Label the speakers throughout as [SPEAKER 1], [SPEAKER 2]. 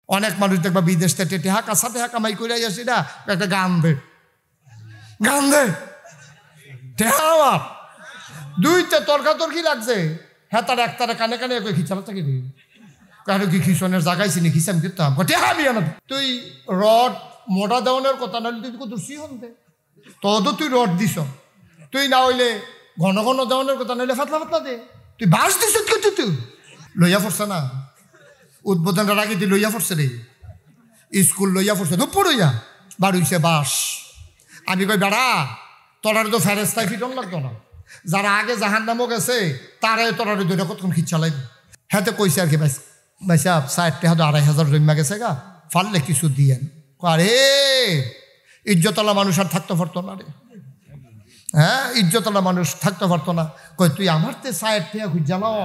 [SPEAKER 1] অনেক মানুষ দেখবা বিদেশ থেকে টেহা কামাই করে আসি না, একটা গান দে টেহা আমার দুইটা তর্কাতর্কি লাগছে। হ্যাঁ তার একতারা কানে কানে খিচালা থাকে রে কারো কি খিচনের জাগাইছি নি খিচাম করতাম টেহা বিয়া না। তুই রড মোটা দেওয়ানোর কথা না, তুই কত সিহন দে তো তুই রড দিস, তুই না হইলে ঘন ঘন দেওয়ানোর কথা নইলে ফাতলা দে, তুই বাস দিস তুই লইয়া পড়ছে না উদ্বোধনটার আগে তুই লইয়া পড়ছে রে, স্কুল লইয়া পড়ছে দুপুর হইয়া বাড়ুইছে বাস। আমি কই বেড়া তোরার তো ফেরেস্তায় ফিটন লাগতো না, যারা আগে জাহান নামও গেছে তারাই তোরারে দুইটা কতক্ষণ খিচ চালাইবে। হ্যাঁ তো কইছে আর কি ভাই সাহেব 2,500 জন্মা গেছে গা ফাললে কিছু দিয়েন। আরে ইজ্জতলা মানুষ আর থাকতে পারতো না রে, হ্যাঁ ইজ্জতলা মানুষ থাকতে পারতো না। কই তুই আমার তে 60 খুঁজ জ্বালাও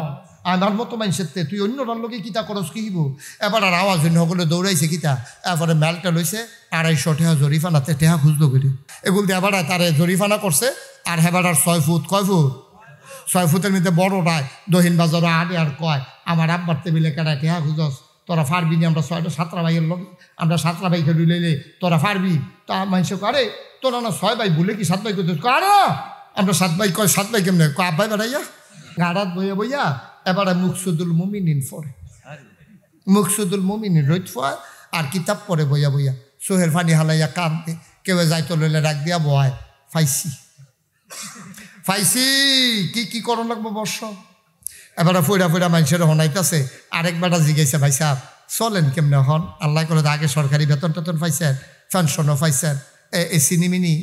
[SPEAKER 1] আমার মতো মানুষের তে তুই অন্য লোকে কিতা করস কি হইব। এবার আর আওয়াজ অন্য হলে দৌড়াইছে কিতা, এরপরে মেলটা লইছে 250 টাকা জরিফানাতে টেহা খুঁজলো করে এগুলো দিয়ে এবার তারে জরিফানা করছে। আর হেবার আর 6 ফুট কয় ফুট 6 ফুটের মধ্যে বড় রায় দহিন বাজারও আড়ে আর কয় আমার আব্বার টেবিলে কেডায় টেহা খুঁজস তোরা পারবি নি, আমরা 6টা ভাইয়ের লোক আমরা 7টা ভাইকে লইলে তোরা পারবি। তা মানুষে করে তোরা না 6 ভাই বলে কি 7 ভাই করতে আরে আমরা 7 ভাই কয় 7 ভাই কেমনে কয় আব্বাই বেড়াইয়া গাড়াত বইয়া এবারে মুকসুদুল মুমিনিন পড়ে, মুকসুদুল মুমিনিন রোজ ফয় আর কিতাব পড়ে বইয়া সোহের ফানি হালাইয়া কাঁদতে কেউ যাইতো লইলে রাখ দিয়া বয় ফাইসি কি করণ লাগবো বর্ষ। এবারে ফইরা মানুষের হনাইতেছে। আরেক বেটা জিজ্ঞাসা ভাই সাহেব চলেন কেমনে হন, আল্লাহ করে আগে সরকারি বেতন টেতন পাইছেন, পেনশনও পাইছেন, এই চিনিমিনি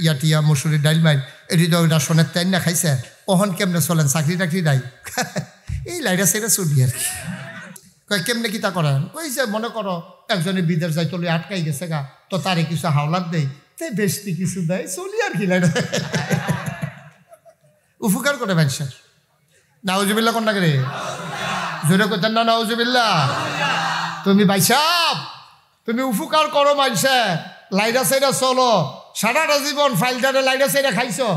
[SPEAKER 1] ইয়াটিয়া মসুরি ডাইল মাইল এটি সোনের টাইন না খাইছে, ওহন কেমনে চলেন চাকরি টাকরি নাই এই লাইরা সাইরা চলি আর কি। কয় কেমনে কিতা করেন, ওই যে মনে করো একজনে বিদেশ যাই চলে আটকাই গেছে গা তো তারে কিছু হাওলাত দেয় তে বেশি কিছু দেয় চলি আর কি লাইরা উপকার করে মানুষের। নাউজুবিল্লাহ কোন নাকি রে জোরে করতেন না নাউজুবিল্লাহ। তুমি ভাই সাহেব তুমি উপকার করো মানুষের, লাইরা সাইরা চলো, সারাটা জীবন ফাইলটারে লাইরা সাইরা খাইছো,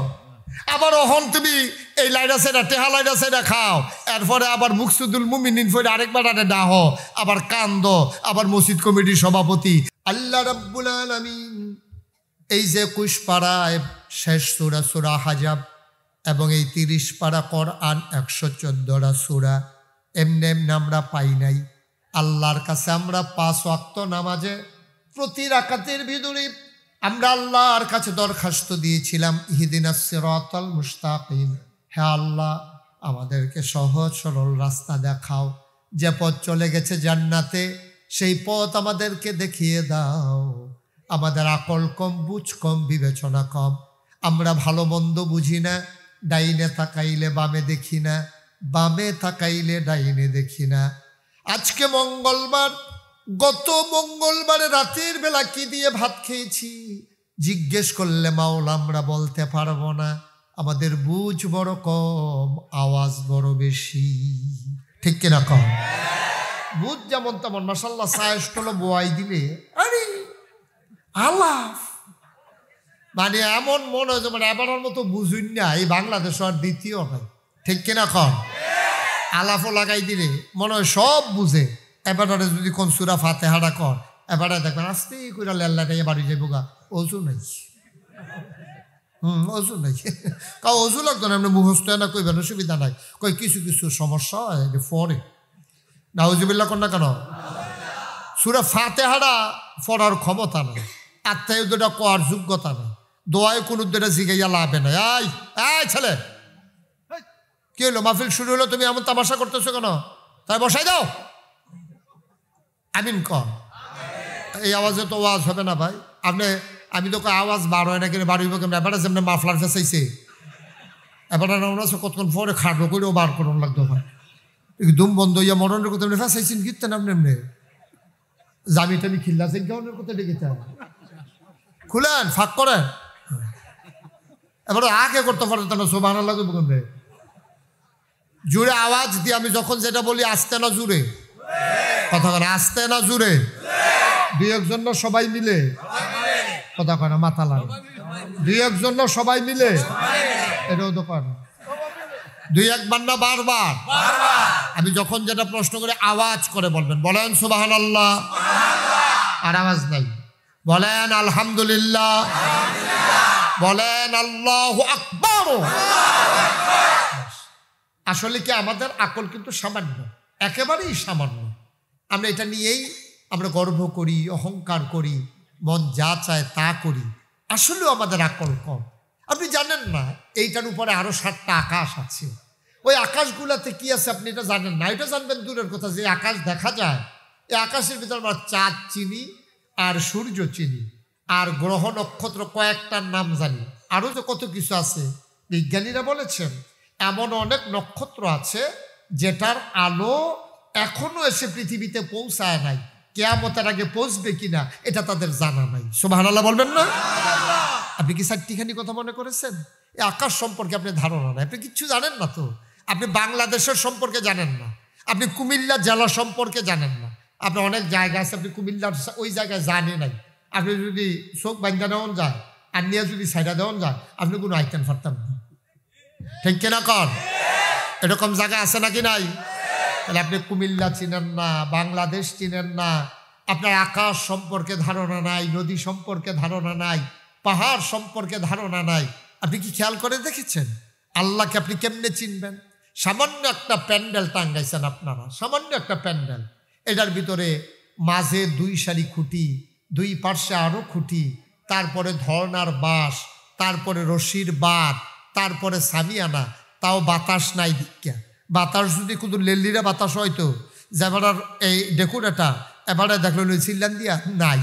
[SPEAKER 1] আবার অহন তুমি এই লাইরা সাইরা টেহা লাইরা সাইরা খাও, এরপরে আবার মুকসুদুল মুমিনিন ফইরে আরেকবার ডাহ, আবার কান্দ, আবার মসজিদ কমিটির সভাপতি। আল্লাহ রাব্বুল আলামিন এই যে 21 পারায় শেষ সূরা হাজাব এবং এই 30 পারা কোরআন 114টা সূরা এমনি আমরা পাই নাই। আল্লাহর কাছে আমরা 5 ওয়াক্ত নামাজে প্রতি রাকাতের ভিতরে আমরা আল্লাহর কাছে দরখাস্ত দিয়েছিলাম ইহদিনাস সিরাতাল মুস্তাকিম, হে আল্লাহ আমাদেরকে সহজ সরল রাস্তা দেখাও, যে পথ চলে গেছে জান্নাতে সেই পথ আমাদেরকে দেখিয়ে দাও। আমাদের আকল কম, বুঝ কম, বিবেচনা কম, আমরা ভালো মন্দ বুঝি না, ডাইনে তাকাইলে বামে দেখি না, বামে তাকাইলে ডাইনে দেখি না। আজকে মঙ্গলবার, গত মঙ্গলবারে রাতের বেলা কি দিয়ে ভাত খেয়েছি জিজ্ঞেস করলে মাওলা আমরা বলতে পারবো না। আমাদের বুঝ বড় কম, আওয়াজ বড় বেশি, ঠিক কিনা কম? বুঝ যেমন তেমন মাশাআল্লাহ সায়েস্টলো বোয়াই দিলে আরে আলাফ মানে এমন মনে হয় যে মানে এবার মতো বুঝুন না এই বাংলাদেশ আর দ্বিতীয় নাই, ঠিক কিনা কম? আলাফও লাগাই দিলে মনে হয় সব বুঝে। এবারে যদি কোন সূরা ফাতিহাটা কর এবারে দেখবেন আস্তে করে লেল্লাটাই বাড়ি যাইব গা, অজু নাই, অজু নাই, কাউ অজু লাগতো না, এমনি মুখস্থ না কইবেন অসুবিধা নাই। কই কিছু কিছু সমস্যা হয় পরে নাউজুবিল্লাহ কর না কেন সূরা ফাতিহাটা পড়ার ক্ষমতা নাই, আত্মায় দুটা কর যোগ্যতা নেই, দোয়ায় কোন দুটা জিগাইয়া লাভে নাই। এই ছেলে কি হলো, মাহফিল শুরু হলো তুমি এমন তামাশা করতেছো কেন? তাই বসাই দাও, আমিন কর। এই আওয়াজে তো ওয়াজ হবে না ভাই। আমি তো আওয়াজ বার হয় না কিনে বার হইব কেমন? এবারে যেমন মাফলার ফেসাইছে এবারে কতক্ষণ পরে খাটবো করেও বার করুন লাগতো ভাই, দুম বন্ধ হইয়া মরণের কথা ফেসাইছেন কীর্তেন আপনি এমনি জামি টামি খিল্লাছে গাউনের কথা ডেকেছে খুলেন ফাঁক করেন। এবার আগে করতে পারতেন না, সুবহানাল্লাহ বলবে জুড়ে আওয়াজ দিয়ে। আমি যখন যেটা বলি আস্তে না জুড়ে কথা কয়, আস্তে না জুড়ে, 2-1 জন সবাই মিলে কথা কয় না, মাথা লাগে 2-1 জন সবাই মিলে এটাও তো কয় না, দুই একবার না বারবার? আমি যখন যেটা প্রশ্ন করে আওয়াজ করে বলবেন। বলেন সুবহানাল্লাহ। আর আওয়াজ নাই। বলেন আলহামদুলিল্লাহ। বলেন আল্লাহু আকবার। আসলে কি আমাদের আকল কিন্তু সামান্য, একেবারেই সামান্য। আমরা এটা নিয়েই আমরা গর্ব করি, অহংকার করি, মন যা চায় তা করি। আসলেও আমাদের আকল কম। আপনি জানেন না এইটার উপরে আরো 7টা আকাশ আছে। ওই আকাশগুলাতে কি আছে আপনি এটা জানেন না। এটা জানবেন দূরের কথা, যে আকাশ দেখা যায়, এই আকাশের ভিতরে আমরা চাঁদ চিনি, আর সূর্য চিনি, আর গ্রহ নক্ষত্র কয়েকটার নাম জানি, আরো যে কত কিছু আছে। বিজ্ঞানীরা বলেছেন এমন অনেক নক্ষত্র আছে যেটার আলো এখনো এসে পৃথিবীতে পৌঁছায় নাই, কিয়ামতের আগে পৌঁছবে কিনা এটা তাদের জানা নাই। সুবহানাল্লাহ বলবেন না? আপনি কি চারটিখানি কথা মনে করেছেন? এই আকাশ সম্পর্কে আপনি ধারণা নাই, আপনি কিচ্ছু জানেন না। তো আপনি বাংলাদেশের সম্পর্কে জানেন না, আপনি কুমিল্লা জেলা সম্পর্কে জানেন না। আপনি অনেক জায়গা আছে আপনি কুমিল্লার ওই জায়গায় জানেন নাই। আপনি যদি চোখ বান্ধা দেওয়ান যায় আর নিয়ে যদি সাইডা দেওয়ান যায়, আপনি কোনো আইতেন পারতেন না। ঠিক কিনা কর? এরকম জায়গা আছে নাকি নাই? তাহলে আপনি কুমিল্লা চিনেন না, বাংলাদেশ চিনেন না, আপনার আকাশ সম্পর্কে ধারণা নাই, নদী সম্পর্কে ধারণা নাই, পাহাড় সম্পর্কে ধারণা নাই। আপনি কি খেয়াল করে দেখেছেন আল্লাহকে আপনি কেমনে চিনবেন? সামান্য একটা প্যান্ডেল টাঙ্গাইছেন আপনারা, সামান্য একটা প্যান্ডেল, এটার ভিতরে মাঝে 2 সারি খুঁটি, 2 পার্শ্বে আরো খুঁটি, তারপরে ধর্নার বাঁশ, তারপরে রশির বাঁধ, তারপরে সামিয়ানা, তাও বাতাস নাই দিকা। বাতাস যদি কিন্তু লেল্লিরা বাতাস হয়তো যেবার এই দেখুন এটা এবারে দেখলো চিল্লান দিয়া নাই,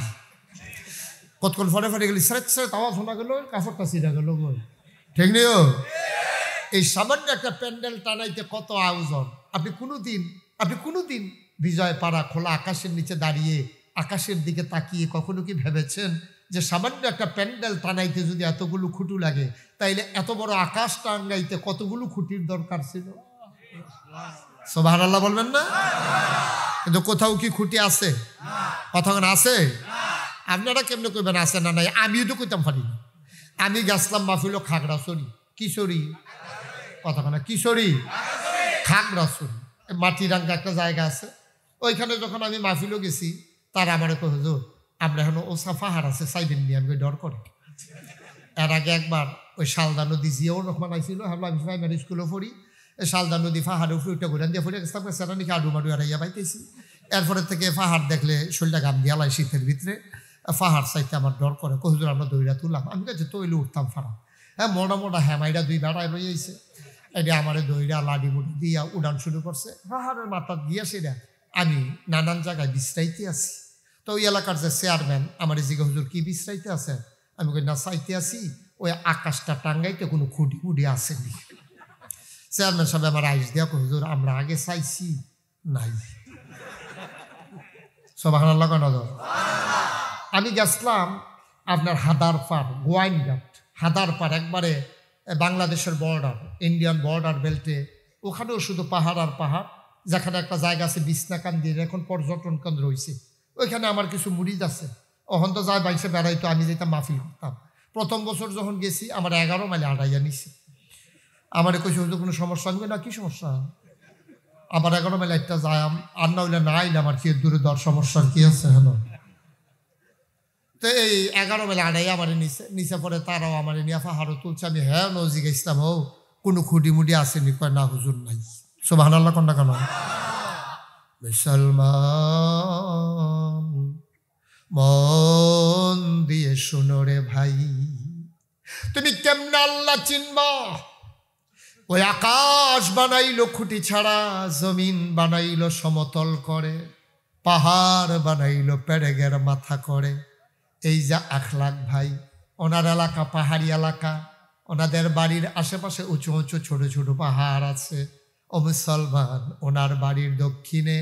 [SPEAKER 1] কতক্ষণ ফটে ফটে গেলি সেরে সেরে তাওয়া শোনা গেল, কাপড়টা ছিঁড়া গেল। ঠিক নেই? এই সামান্য একটা প্যান্ডেল টানাইতে কত আয়োজন। আপনি কোনোদিন বিজয়পাড়া খোলা আকাশের নিচে দাঁড়িয়ে আকাশের দিকে তাকিয়ে কখনো কি ভেবেছেন যে সামান্য একটা প্যান্ডেল টানাইতে যদি এতগুলো খুঁটি লাগে, তাইলে এত বড় আকাশ টাঙ্গাইতে কতগুলো খুঁটির দরকার ছিল? সুবহানাল্লাহ বলবেন না? কিন্তু কোথাও কি খুঁটি আছে? কতক্ষণ আছে? আপনারা কেমনে কইবেন আছে না নাই? আমিও তো কইতাম পারি না। আমি গেছিলাম মাহফিল খাগড়াছড়ি, কিশোরী, কতক্ষণ কিশোরী খাগড়াছড়ি, মাটিরাঙ্গা একটা জায়গা আছে। ওইখানে যখন আমি মাহফিলও গেছি, তারা আমার কো হুজুর আমরা এখন ওসা পাহাড় আছে সাইবেন নিয়ে, আমি ডর করে। এর আগে একবার ওই শালদা নদী জিয়াউর রহমান আইছিল, আমি প্রাইমারি স্কুলে পড়ি, শালদা নদী পাহাড়ে উপরে উঠে ঘুরে দিয়ে ফুটে গেছিলাম, সেটা নাকি আডু মাডু হারাইয়া পাইতেছি। এরপরে থেকে পাহাড় দেখলে শরীরটা গাম দিয়ে লাই শীতের ভিতরে, পাহাড় চাইতে আমার ডর করে। হুজুর আমরা দইরা তুললাম, আমি কাছে তৈলে উঠতাম ফাড়া। হ্যাঁ মোটা মোটা হ্যামাইরা 2 বেড়ায় লইয়াছে, এটা আমারে দইরা লাডি মুড়ি দিয়া উড়ান শুরু করছে পাহাড়ের মাথা দিয়া। সেটা আমি নানান জায়গায় বিশ্রাইতে আছি। তো ওই এলাকার যে চেয়ারম্যান আমার জিজ্ঞাসা হুজুর কি বিশ্রাইতে আছে? আমি কই না চাইতে আছি ওই আকাশটা টাঙ্গাইতে কোনো খুঁটি খুঁটি আসেনি। চেয়ারম্যান সাহেব আমার আইস দিয়া হুজুর আমরা আগে চাইছি নাই। সুবহানাল্লাহ কেন? আমি গেছিলাম আপনার হাদারপাড়, গোয়াইনঘাট, হাদারপাড়, একবারে বাংলাদেশের বর্ডার, ইন্ডিয়ান বর্ডার বেল্টে। ওখানেও শুধু পাহাড় আর পাহাড়। যেখানে একটা জায়গা আছে বিছনাকান্দির, এখন পর্যটন কেন্দ্র হয়েছে, ওইখানে আমার কিছু মুরিদ আছে। ওখান তো যায় বাইসে বেড়াইতো, আমি যেতাম মাহফিল করতাম। প্রথম বছর যখন গেছি আমার 11 মাইলে আড়াইয়া নিছে। আমার কইছে হয়তো কোনো সমস্যা হবে না, কি সমস্যা? আবার 11 মাইলে একটা যায়, আর না হইলে না আইলে আমার কি দূরে দর সমস্যার কি আছে? হ্যালো, তো এই 11 মাইলে আড়াইয়া আমার নিচে পরে তারাও আমার নিয়ে পাহাড়ও তুলছে। আমি হ্যাঁ নজিক ইসলাম হোক কোনো খুঁটি মুটি আসেনি, কয় না হুজুর নাই। সুবহানাল্লাহ কোনটা কেন? মুসলমান মন দিয়ে শুনো রে ভাই, তুমি কেমনে আল্লাহ চিনবা? ওই আকাশ বানাইলো খুঁটি ছাড়া, জমিন বানাইলো সমতল করে, পাহাড় বানাইলো পেরেগের মাথা করে। এই যে আখলাক ভাই, ওনার এলাকা পাহাড়ি এলাকা, ওনাদের বাড়ির আশেপাশে উঁচু উঁচু ছোট ছোট পাহাড় আছে। ও মুসলমান, ওনার বাড়ির দক্ষিণে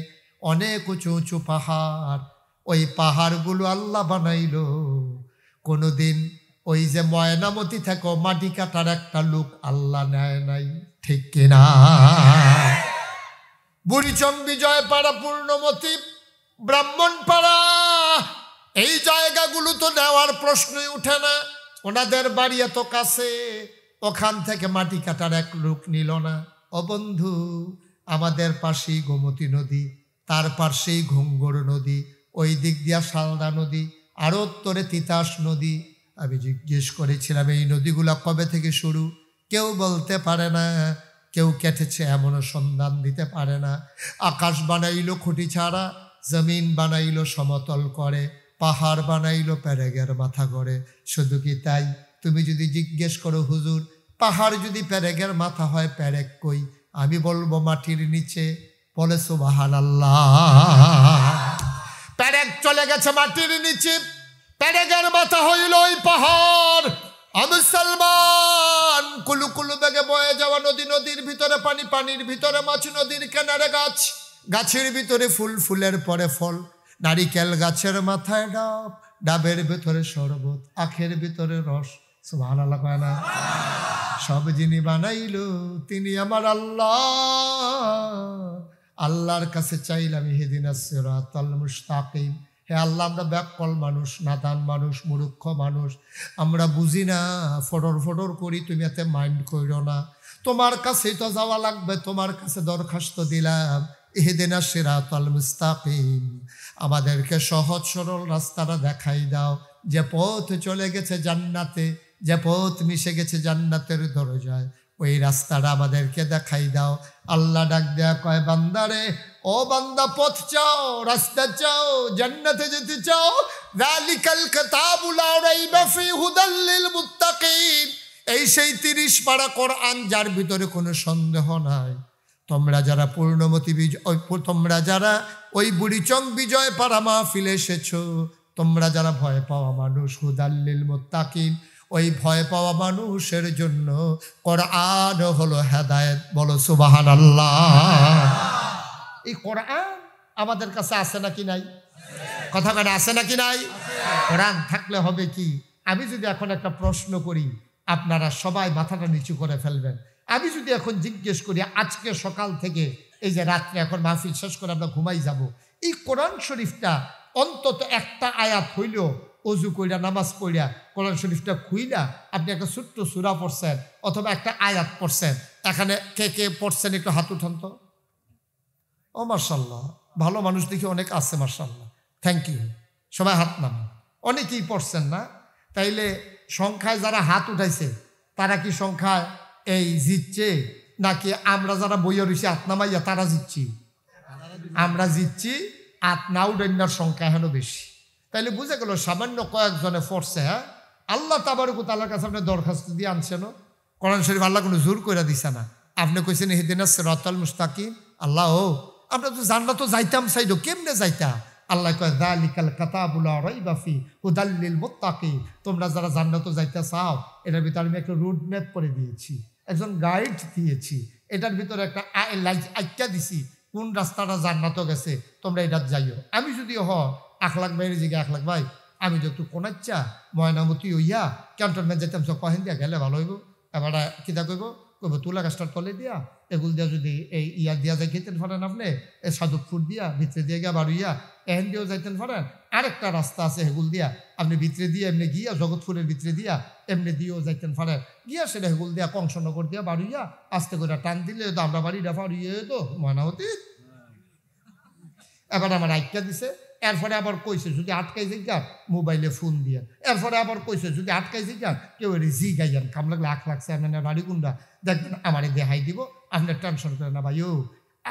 [SPEAKER 1] অনেক উঁচু উঁচু পাহাড়। ওই পাহাড়গুলো আল্লাহ বানাইলো। কোনোদিন ওই যে ময়নামতি থেকে মাটি কাটার একটা লোক আল্লাহ নেয় নাই, ঠিক কিনা? বুড়িচং, বিজয়পাড়া, পূর্ণমতি, ব্রাহ্মণপাড়া, এই জায়গাগুলো তো নেওয়ার প্রশ্নই উঠে না। ওনাদের বাড়ি এত কাছে, ওখান থেকে মাটি কাটার এক লোক নিল না। ও বন্ধু, আমাদের পাশেই গোমতী নদী, তার পাশেই ঘুঙ্গর নদী, ওই দিক দিয়া শালদা নদী, আরও উত্তরে তিতাস নদী। আমি জিজ্ঞেস করেছিলাম এই নদীগুলো কবে থেকে শুরু? কেউ বলতে পারে না, কেউ কেটেছে এমনও সন্ধান দিতে পারে না। আকাশ বানাইলো খুঁটি ছাড়া, জমিন বানাইলো সমতল করে, পাহাড় বানাইলো পেরেগের মাথা করে। শুধু কি তাই? তুমি যদি জিজ্ঞেস করো হুজুর, পাহাড় যদি পেরেগের মাথা হয়, পেরেক কই? আমি বলবো মাটির নিচে। বলে সুবহানাল্লাহ। পেরেক চলে গেছে মাটির নিচে, পেরেগের মাথা হইল ওই পাহাড়। মুসলমান, কুলু কুলু বেগে বয়ে যাওয়া নদী, নদীর ভিতরে পানি, পানির ভিতরে মাছ, নদীর কিনারে গাছ, গাছের ভিতরে ফুল, ফুলের পরে ফল, নারিকেল গাছের মাথায় ডাব, ডাবের ভিতরে শরবত, আখের ভিতরে রস। সুবহানাল্লাহ কয় না? সব যিনি বানাইলো তিনি আমার আল্লাহ। আল্লাহর কাছে চাইলাম ইহদিনাস সিরাতাল মুস্তাকিম। হে আল্লাহ, আমরা ব্যাককল মানুষ, নাদান মানুষ, মূর্খ মানুষ, আমরা বুঝি না, ফটর ফটর করি, তুমি এতে মাইন্ড কইরো না। তোমার কাছেই তো যাওয়া লাগবে, তোমার কাছে দরখাস্ত দিলাম, ইহদিনাস সিরাতাল মুস্তাকিম, আমাদেরকে সহজ সরল রাস্তাটা দেখাই দাও। যে পথ চলে গেছে জান্নাতে, যে পথ মিশে গেছে জান্নাতের দরজায়, ওই রাস্তাটা আমাদেরকে দেখাই দাও। আল্লাহ ডাক দেয়া কয়, বান্দারে, ও বান্দা, পথ চাও, রাস্তা চাও, জান্নাতে যেতে চাও, যালিকাল কিতাবু লা রাইবা ফি হুদাল লিল মুত্তাকিন, এই সেই 30 পারা কোরআন যার ভিতরে কোনো সন্দেহ নাই। তোমরা যারা পূর্ণমতি তোমরা যারা ওই বুড়িচং বিজয় পাড়া মাহফিলে এসেছো, তোমরা যারা ভয় পাওয়া মানুষ, হুদাল লিল মুত্তাকিন, ওই ভয় পাওয়া মানুষের জন্য কোরআন হলো হেদায়েত। বলো সুবহানাল্লাহ। এই কোরআন আমাদের কাছে আছে নাকি নাই? কথা বলে আছে নাকি নাই? কোরআন থাকলে হবে কি? আমি যদি এখন একটা প্রশ্ন করি, আপনারা সবাই মাথাটা নিচু করে ফেলবেন। আমি যদি এখন জিজ্ঞেস করি, আজকে সকাল থেকে এই যে রাত্রে এখন মাহফিল শেষ করে আমরা ঘুমাই যাব, এই কোরআন শরীফটা অন্তত একটা আয়াত হইলেও অজু কইরা, নামাজ পড়িয়া, কোরআন শরীফটা খুইলা আপনি একটা ছোট্ট সূরা পড়ছেন অথবা একটা আয়াত পড়ছেন, এখানে কে কে পড়ছেন একটু হাত উঠান তো। ও মাশাআল্লাহ, ভালো মানুষ দেখি অনেক আছে, মাশাআল্লাহ, থ্যাংক ইউ। সবাই হাত নাম, অনেকেই পড়ছেন না? তাইলে সংখ্যায় যারা হাত উঠাইছে তারা কি সংখ্যায় এই জিতছে, নাকি আমরা যারা বইয়া রয়েছি হাত নামাইয়া তারা জিতছি? আমরা জিতছি, হাত না উঠাইনার সংখ্যা এখনো বেশি। তাইলে বুঝে গেল সামান্য কয়েকজনে পড়ছে। হ্যাঁ, আল্লাহ তাবারক ওয়া তাআলার কাছে আপনি দরখাস্ত দিয়ে আনছেন, কোরআন শরীফ আল্লাহ কোনো জোর করে দিছে না। আপনি কইছেন ইহদিনাস সিরাতাল মুস্তাকিম। আল্লাহ, আমরা তো জান্নাত যাইতাম, চাইতো কেমনে যাইতা? আল্লাহ কয়, যালিকাল কিতাবু লা রাইবা ফি হুদাল লিল মুত্তাকিন, তোমরা যারা জান্নাত যাইতে চাও, এটার ভিতরে আমি একটা রোড ম্যাপ করে দিয়েছি, একজন গাইড দিয়েছি, এটার ভিতরে একটা আইক্যা দিছি কোন রাস্তাটা জান্নাত গেছে, তোমরা এটা যাইও। আমি যদি আখলাক ভাইয়ের জিগে, আখলাক ভাই, আমি তো একটু কোনাচ্চা ময়নামতি হইয়া ক্যান্টনমেন্ট যেতাম, সব কহেন দিয়া গেলে ভালো হইব। এবার কিতা কইব, কইব তুলা গাছটার তলে দিয়া এগুল দিয়া যদি এই ইয়া দিয়া যাই খেতেন পারেন, আপনি এই সাধুকপুর দিয়া ভিতরে দিয়ে গিয়া বাড়ুইয়া এহেন দিয়েও যাইতেন পারেন। আরেকটা রাস্তা আছে হেগুল দিয়া, আপনি ভিতরে দিয়ে এমনি গিয়া জগৎপুরের ভিতরে দিয়া এমনি দিয়েও যাইতেন পারেন। গিয়া সেটা হেগুল দিয়া কংসনগর দিয়া বাড়ুইয়া আস্তে করে টান দিলে তো আমরা বাড়িটা বাড়িয়ে তো ময়নামতি। এবার আমার আইক্যা দিছে, এরপরে আবার কইছে যদি আটকাই জিজ্ঞান মোবাইলে ফোন দিয়ে, এরপরে আবার কইছে যদি আটকাই জিজ্ঞান কেউ জি গাইয়ান, কাম লাগলে 8 লাখ চেয়ারম্যানের বাড়ি গুন্ডা দেখবেন আমারে দেখাই দিব, আপনার টেনশন করে না ভাই।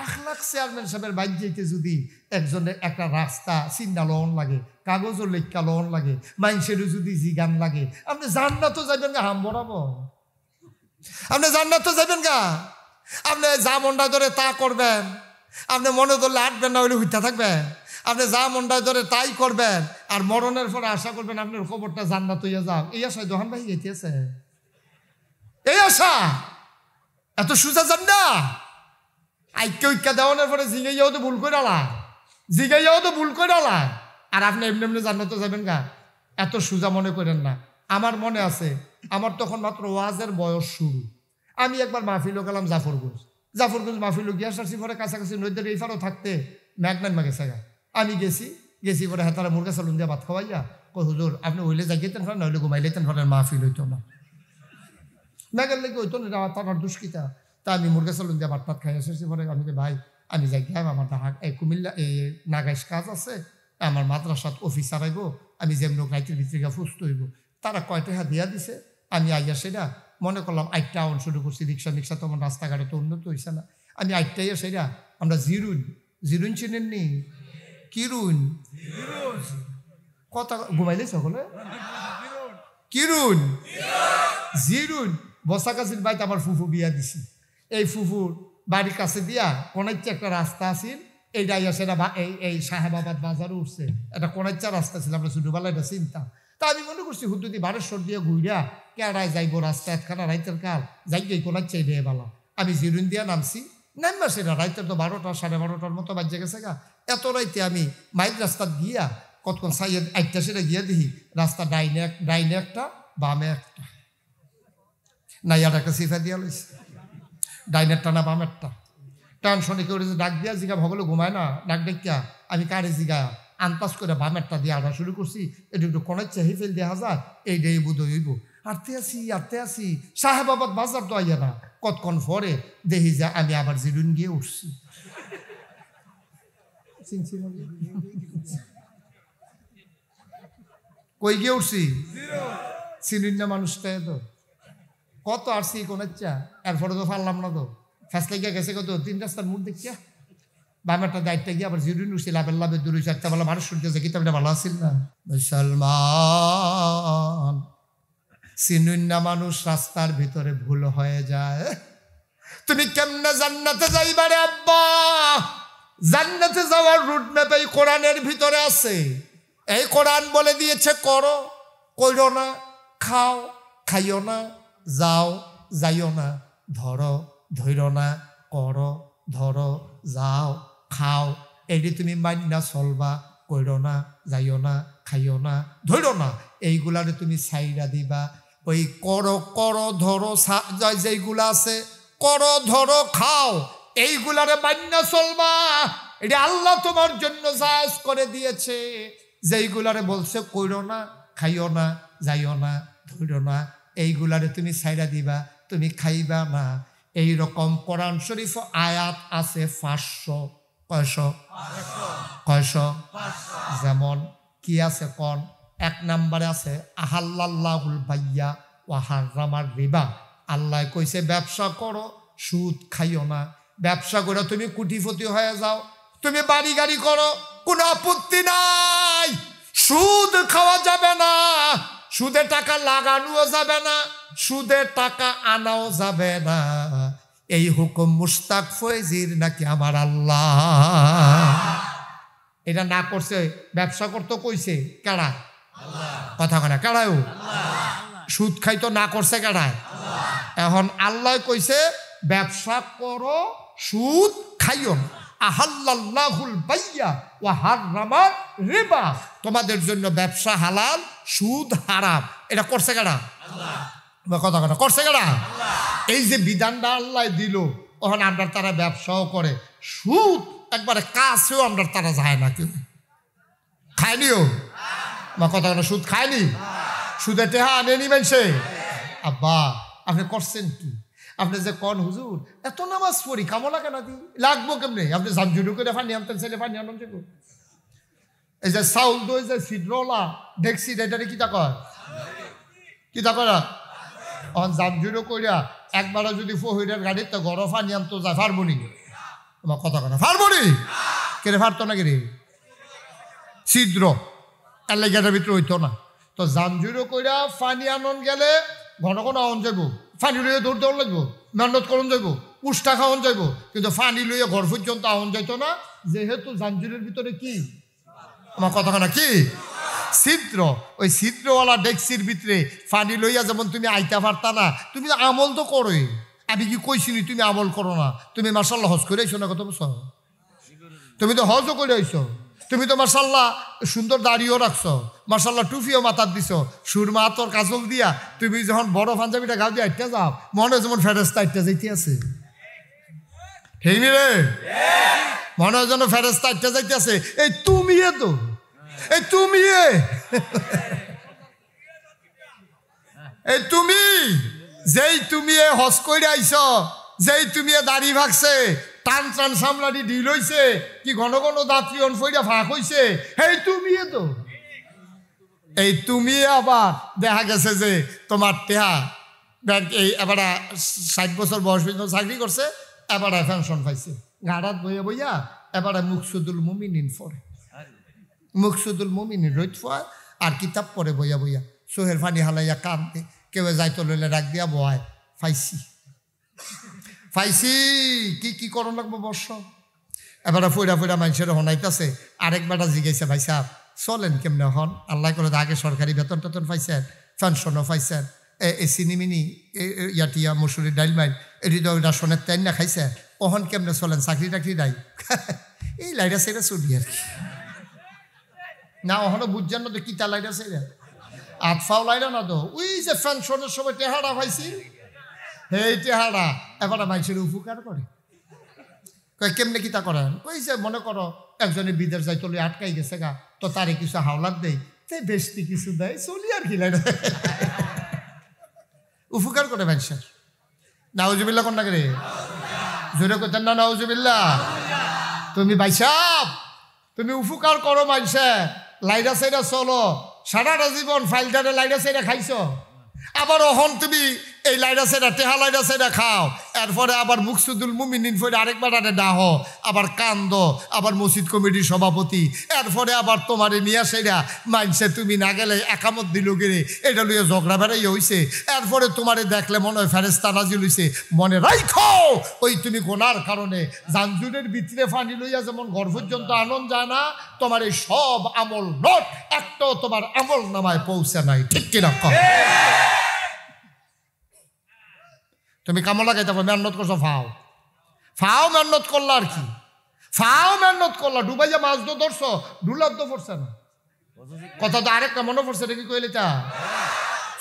[SPEAKER 1] 1 লাখ চেয়ারম্যান সাহেবের বাইক যেতে যদি একজনের একটা রাস্তা চিন্তা লোন লাগে, কাগজও লেখা লোন লাগে, মানুষেরও যদি জি গান লাগে, আপনি জান্নাত যাবেন গা হাম বরাবো, আপনি জান্নাত যাবেন গা। আপনি যা মনটা ধরে তা করবেন, আপনি মনে ধরলে আটবেন না হইলে হইতে থাকবেন, আপনি যা মনটা ধরে তাই করবেন, আর মরণের পরে আশা করবেন আপনার খবরটা জান্নাত হইয়া যাও। এই আশায় দোহান ভাই গেছে, এই আশা এত সুজা যান না। আইক্য ঐক্যা দেওয়ানোর পরে জিগাইয়াও তো ভুল করে আলা, জিগাইয়াও তো ভুল করে আলা, আর আপনি এমনি এমনি জান্নাত যাবেন গা, এত সুজা মনে করেন না। আমার মনে আছে, আমার তখন মাত্র ওয়াজের বয়স শুরু। আমি একবার মাহফিলও গেলাম জাফরগঞ্জ মাহফিলও গিয়া সারছি, পরে কাছাকাছি নদীর এই ফারও থাকতে ম্যাগনাইমা গেছে গা। আমি গেছি পরে হাতারা মুরগা চালুন দিয়া ভাত খাওয়াইয়া কই হুজুর আপনি হইলে যাইতেন পারেন, নইলে ঘুমাইলেতেন পারেন, মাহফিল হইতো না, ম্যাগের লেগে হইতো না, তার দুষ্কিতা। তা আমি মুরগা চালুন দিয়ে ভাত খাই এসেছি। পরে আমি ভাই আমি যাই গিয়ে আমার এই কুমিল্লা এই নাগাইশ কাজ আছে, আমার মাদ্রাসাত অফিসার আইব, আমি যেমন রাইতের ভিতরে ফুসতে হইব। তারা কয়টা দিয়া দিছে, আমি আইয়া সেটা মনে করলাম 8টা আউন শুরু করছি। রিক্সা তোমার রাস্তাঘাটে তো উন্নত হয়েছে না। আমি 8টাই সেটা আমরা জিরুন চিনেননি? কিরুন কথা ঘুমাইলে সকলে জিরুন বসাকাছির বাইতে আমার ফুফু বিয়া দিছি। এই ফুফুর বাড়ির কাছে দিয়া কোনাইচ্ছে একটা রাস্তা আছিল, এইটা আইয়া সেটা এই সাহেবাবাদ বাজারে উঠছে, একটা কোনাইচ্চা রাস্তা ছিল, আমরা ছোটবেলা এটা চিনতাম। তা আমি মনে করছি হুদ্দুদি বারেশ্বর দিয়ে ঘুরিয়া কেড়ায় যাইবো রাস্তা একখানা রাইতের কাল যাই গিয়ে কোনাইচ্চা এই বেলা। আমি জিরুন দিয়া নামছি, নামবা সেটা রাইতের তো 12টা 12:30টার মতো বাজে গেছে গা। এত রাইতে আমি মাইল রাস্তাত গিয়া কতক্ষণ সাইয়ের 8টা সেটা গিয়া দেখি রাস্তা ডাইনে একটা বামে একটা, না ইয়ার একটা সিফা দিয়া লইছে, ডাইনেরটা না বামেরটা। টেনশনে কেউ ডাক দিয়া জিগা ভগলে ঘুমায় না, ডাক ডাকিয়া আমি কারে জিগা আন্তাজ করে বামেরটা দিয়ে আড়া শুরু করছি। এটা একটু কোনাইচ্ছে হেফেল দেখা যায়, এইটাই বুধ হইব। আটতে আসি সাহেবাবাদ বাজার তো আইয়া না। কতক্ষণ পরে দেখি যা আমি আবার জিরুন গিয়ে উঠছি। কই গিয়ে উঠছি? চিনুন না মানুষটা তো কত আসছি কোনাচ্চা, এরপরে তো পারলাম না তো ফ্যাসলে গিয়ে গেছে কত 3 রাস্তার মুখ দেখিয়া বামেরটা দায়িত্বে গিয়ে আবার জিরুন উঠছি। লাভের 2-4টা বেলা মানুষ শুনতেছে, কিতাবটা ভালো আসছিল না? মুসলমান চিনুন না মানুষ রাস্তার ভিতরে ভুল হয়ে যায়। তুমি কেমনে জান্নাতে যাইবা রে আব্বা? জান্নাতে যাওয়ার রুট ম্যাপ এই কোরআনের ভিতরে আছে। এই কোরআন বলে দিয়েছে করো, কইরো না, খাও, খাইও না, যাও, যাইও না, ধরো, ধইরো না, করো, ধরো, যাও, খাও। এটি তুমি মাইনা চলবা, কইরো না, যাইও না, খাইও না, ধইরো না, এইগুলারে তুমি ছাইরা দিবা। ওই করো, ধরো, যেইগুলা আছে করো, ধরো, খাও, এইগুলারে মাইনা চলবা। এটা আল্লাহ তোমার জন্য জায়েজ করে দিয়েছে। যেইগুলারে বলছে কইরো না, খাইও না, যাইও না, ধইরো না, এইগুলারে তুমি ছাইরা দিবা, তুমি খাইবা না। এইরকম কোরআন শরীফ আয়াত আছে 500। কয়শো? যেমন কি আছে কোন? 1 নম্বরে আছে আহাল্লাল্লাহুল বাইয়া ওয়া হারামার রিবা। আল্লাহ কইছে ব্যবসা করো, সুদ খাইও না। ব্যবসা করে তুমি কোটিপতি হয়ে যাও, তুমি বাড়ি গাড়ি করো, কোনো আপত্তি নাই। সুদ খাওয়া যাবে না, সুদে টাকা লাগানোও যাবে না, সুদে টাকা আনাও যাবে না। এই হুকুম মুশতাক ফয়জির নাকি আমার আল্লাহ। এটা না করছে, ব্যবসা করতে কইছে কারা? কথা কয় না, কারাও সুদ খাইতো না করছে কারায়? এখন আল্লাহ কইছে ব্যবসা করো, সুদ খাইও না। আহাল্লাল্লাহুল বাইয়া ওয়া হারামার রিবা। তোমাদের জন্য ব্যবসা হালাল, সুদ হারাম। এটা করছে কারা? আল্লাহ। কথা কথা করছে কারা? এই যে বিধানটা আল্লাহ দিল, ওখানে আমরা তারা ব্যবসাও করে, সুদ একবারে কাছেও আমরা তারা যায় না। কেউ খায়নিও বা কথা কথা সুদ খায়নি, সুদে টেহা আনেনি মানছে। আব্বা আপনি করছেন কি? আপনি যে কন হুজুর এত নামাজ পড়ি কামো লাগে না দি লাগবো কেমনি? আপনি জামজুরু করে ফানি আনতেন, ছেলে ফানি আনন যাবো। এই যে চাউল দই যে সিডরোলা দেখছি এটারে কিতা কয়? কিতা করা? অন জামজুরু করিয়া একবারও যদি ফহিরের গাড়িতে গরম ফানি আনতো যায়, ফারবনি? তোমার কথা কথা ফারবনি? কেড়ে ফারতো না কেড়ে ছিদ্র এলাকাটার ভিতরে হইতো না। তো জামজুরু করিয়া ফানি আনন গেলে ঘন ঘন আহন যাইব, ফানি লইয়া দৌড় দৌড় লাগবো, মেহনত করন যাইব, উষ্টা খাওয়ান যাইব, কিন্তু ফানি লইয়া ঘর পর্যন্ত আহন যাইতো না। যেহেতু জামজুরের ভিতরে কি আমার কথা না কি ছিদ্র, ওই ছিদ্রওয়ালা ডেক্সির ভিতরে ফানি লইয়া যেমন তুমি আইতা পারতা না, তুমি আমল তো করোই। আমি কি কইছিনি তুমি আমল করো না? তুমি মার্শাল্লাহ হজ করে আইছো না? কত বছর তুমি তো হজও করে আইছো, তুমি তো মার্শাল্লাহ সুন্দর দাড়িও রাখছো, মার্শাল্লাহ টুপিও মাথার দিছো, সুরমা তোর কাজল দিয়া তুমি যখন বড় পাঞ্জাবিটা গাও দিয়ে আইটা যাও, মনে যেমন ফেরেস্তা আইটা যাইতে আছে। ঠিক নি রে? মনে হয় যেন ফেরেস্তা আইটা যাইতে আছে। এই তুমি তো এই তুমি এই তুমি যেই তুমি হজ করে আইছ, যেই তুমি দাড়ি ভাগছে টান টান সামলানি ঢিল হইছে কি ঘন ঘন দাঁতরি অনফইরা ফাঁক হইছে এই তুমি তো এই তুমি আবার দেখা গেছে যে তোমার টেহা ব্যাংক এই এবার 60 বছর বয়স পর্যন্ত চাকরি করছে এবার পেনশন পাইছে গাড়াত বইয়া বইয়া এবার মুকসুদুল মুমিনিন পড়ে মুকসুদুল মুমিনিন রোজ ফয় আর কিতাব পড়ে বইয়া বইয়া সোহের ফানি হালাইয়া কান্দে কেউ যাইতো লইলে ডাক দিয়া বয় ফাইসি কি করণ লাগবো বর্ষ এবারে ফইরা ফইরা মানুষের হনাইতেছে আরেক বেটা জিজ্ঞাসা ভাই সাহেব চলেন কেমনে হন আল্লাহ করে আগে সরকারি বেতন টেতন পাইছেন পেনশনও পাইছেন এই চিনিমিনি ইয়াটিয়া মসুরি ডাইল মাইল এটি তো রাশনের তেল না খাইছেন ওহন কেমনে চলেন চাকরি টাকরি নাই এই লাইরা সাইরা চলি আর কি না ওহনও বুঝছেন না তো কিতা লাইরা সাইরা আতফাও লাইরা না তো ওই যে পেনশনের সময় টেহারা পাইছি এই টেহারা এবার মানুষের উপকার করে কেমনে কিতা করেন ওই যে মনে করো একজনে বিদেশ যাই চলে আটকাই গেছে গা তো তারে কিছু হাওলাত দেয় তাই বেশি কিছু দেয় চলি আর কি লাইরা উপকার করে মানুষের নাউজুবিল্লাহ কোন নাকি রে জোরে করতেন না নাউজুবিল্লাহ তুমি ভাইসাব তুমি উপকার করো মানুষে লাইরা সাইরা চলো সারাটা জীবন ফাইলটারে লাইরা সাইরা খাইছো আবার অহন তুমি এই লাইরা সাইরা টেহা লাইরা সাইরা খাও এরপরে আবার মুকসুদুল মুমিনিন ফের আরেকবার ডাহ আবার কান্দ আবার মসজিদ কমিটির সভাপতি এরপরে আবার তোমারে নিয়ে সাইরা মানছে তুমি না গেলে একামত দিল গেলে এটা লইয়া ঝগড়া বেড়াই হইছে এরপরে তোমারে দেখলে মনে হয় ফেরেস্তা নাজিল হইছে মনে রাখো ওই তুমি গোনার কারণে জানজুরের ভিতরে ফানি লইয়া যেমন ঘর পর্যন্ত আনন্দ যায় না তোমার এই সব আমল নোট একটাও তোমার আমল নামায় পৌঁছে নাই ঠিক কিনা তুমি কামলা গাইতে পারো মেহনত করছো ফাও মেহনত করলো আর কি ফাও মেহনত করলা ডুবাইয়া মাছ তো ধরছো ডুলার তো পড়ছে না কথা তো আরেকটা মনে পড়ছে নাকি কইলে তা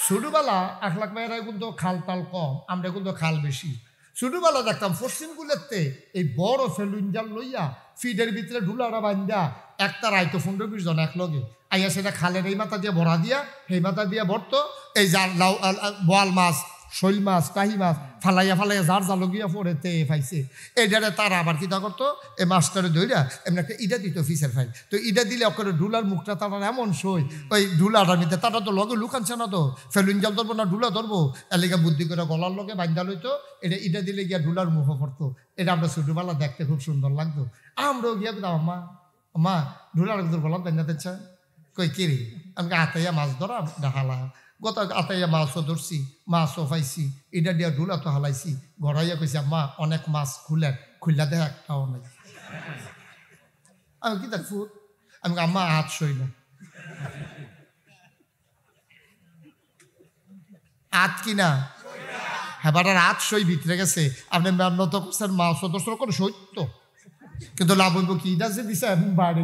[SPEAKER 1] ছোটবেলা 1 লাখ মেয়েরা কিন্তু খাল তাল কম আমরা কিন্তু খাল বেশি ছোটবেলা দেখতাম পশ্চিম গুলেতে এই বড় ফেলুন জাল লইয়া ফিডের ভিতরে ঢুলাটা বান্ধা একটা রাইতো 15-20 জন একলগে আইয়া সেটা খালের এই মাথা দিয়ে ভরা দিয়া সেই মাথা দিয়ে ভরতো এই জাল বোয়াল মাছ শৈল মাছ কাহি মাছ ফালাইয়া যার জালগিয়া পড়েতে পাইছে এইটারে তারা আবার কিতা করতো এই মাছটারে ধইরা এমনি একটা ইটা দিত ফিসের ফাইল তো ইটা দিলে ওকে ডুলার মুখটা তারা এমন সই ওই ডুলাটার মধ্যে তারা তো লগে লুকানছে না তো ফেলুন জাল ধরবো না ডুলা ধরবো এলাকা বুদ্ধি করে গলার লগে বান্ধা লইতো এটা ইটা দিলে গিয়া ডুলার মুখ পড়তো এটা আমরা ছোটবেলা দেখতে খুব সুন্দর লাগতো আমরাও গিয়া দিলাম মা ডুলার গলার বান্ধাতে চায় কই কিরে আমাকে আতাইয়া মাছ ধরা দেখালা গত আতাইয়া মাছও ধরছি মাছও পাইছি এটা দিয়া ডুলা তো হালাইছি ঘরাইয়া কইছি মা অনেক মাছ খুললা দেখ একটাও নাই আমি কি তার ফুট আমি আম্মা হাত সই না আত কিনা হেবার হাত সই ভিতরে গেছে আপনি মেহনত করছেন মাছও ধরছেন করে সত্য কিন্তু লাভ হইব কি এটা যে দিছে বাইরে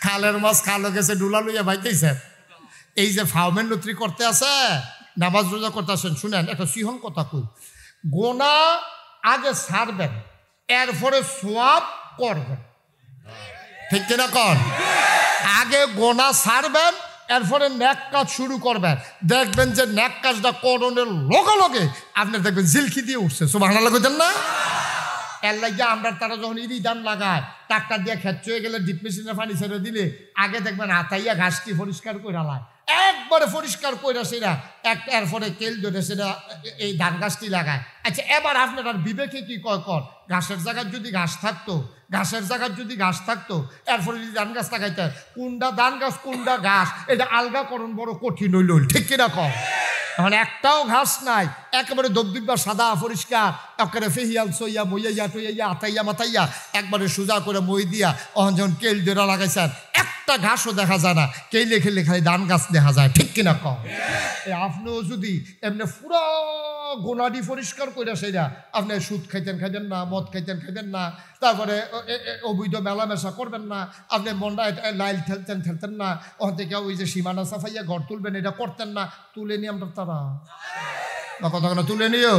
[SPEAKER 1] খালের মাছ খালো গেছে ডুলা লইয়া বাইতেছেন এই যে ফাউমেন লত্রি করতে আছে নামাজ রোজা করতে আসেন শুনেন একটা সিহন কথা কই গোনা আগে ছাড়বেন এরপরে সোয়াব করবেন ঠিক কিনা কর আগে গোনা ছাড়বেন এরপরে ন্যাক কাজ শুরু করবেন দেখবেন যে ন্যাক কাজটা করণের লগে লগে আপনি দেখবেন জিলকি দিয়ে উঠছে সুবহানাল্লাহ কইতেন না এর লাগিয়া আমরা তারা যখন ইরিদান লাগায় ট্রাক্টর দিয়ে খেত হয়ে গেলে ডিপ মেশিনে পানি ছেড়ে দিলে আগে দেখবেন আতাইয়া ঘাসটি পরিষ্কার করে লায় একবারে পরিষ্কার করে সেটা এরপরে তেল ধরে সেটা এই ধান গাছটি লাগায় আচ্ছা এবার আপনার আর বিবেকে কি কর ঘাসের জায়গায় যদি ঘাস থাকতো এরপরে যদি ধান গাছ লাগাইতে কোনটা ধান গাছ কোনটা ঘাস এটা আলগাকরণ বড় কঠিন হইল ঠিক কিনা কম এখন একটাও ঘাস নাই একেবারে দবদুব্বা সাদা পরিষ্কার একেবারে ফেহিয়াল সইয়া মইয়া টইয়া আতাইয়া মাতাইয়া একবারে সোজা করে মই দিয়া অহন যখন কেল ডেরা লাগাইছেন একটা ঘাসও দেখা যায় না কেলে খেলে খালি ধান গাছ দেখা যায় ঠিক কিনা কম আপনিও যদি এমনি পুরো গোনাডি পরিষ্কার করে সেটা আপনি সুদ খাইতেন না মদ খাইতেন না তারপরে অবৈধ মেলামেশা করবেন না আপনি মনটা লাইল ঠেলতেন না ওখান থেকে ওই যে সীমানা সাফাইয়া ঘর তুলবেন এটা করতেন না তুলে নিয়ে আমরা তারা কথা কেন তুলে নিও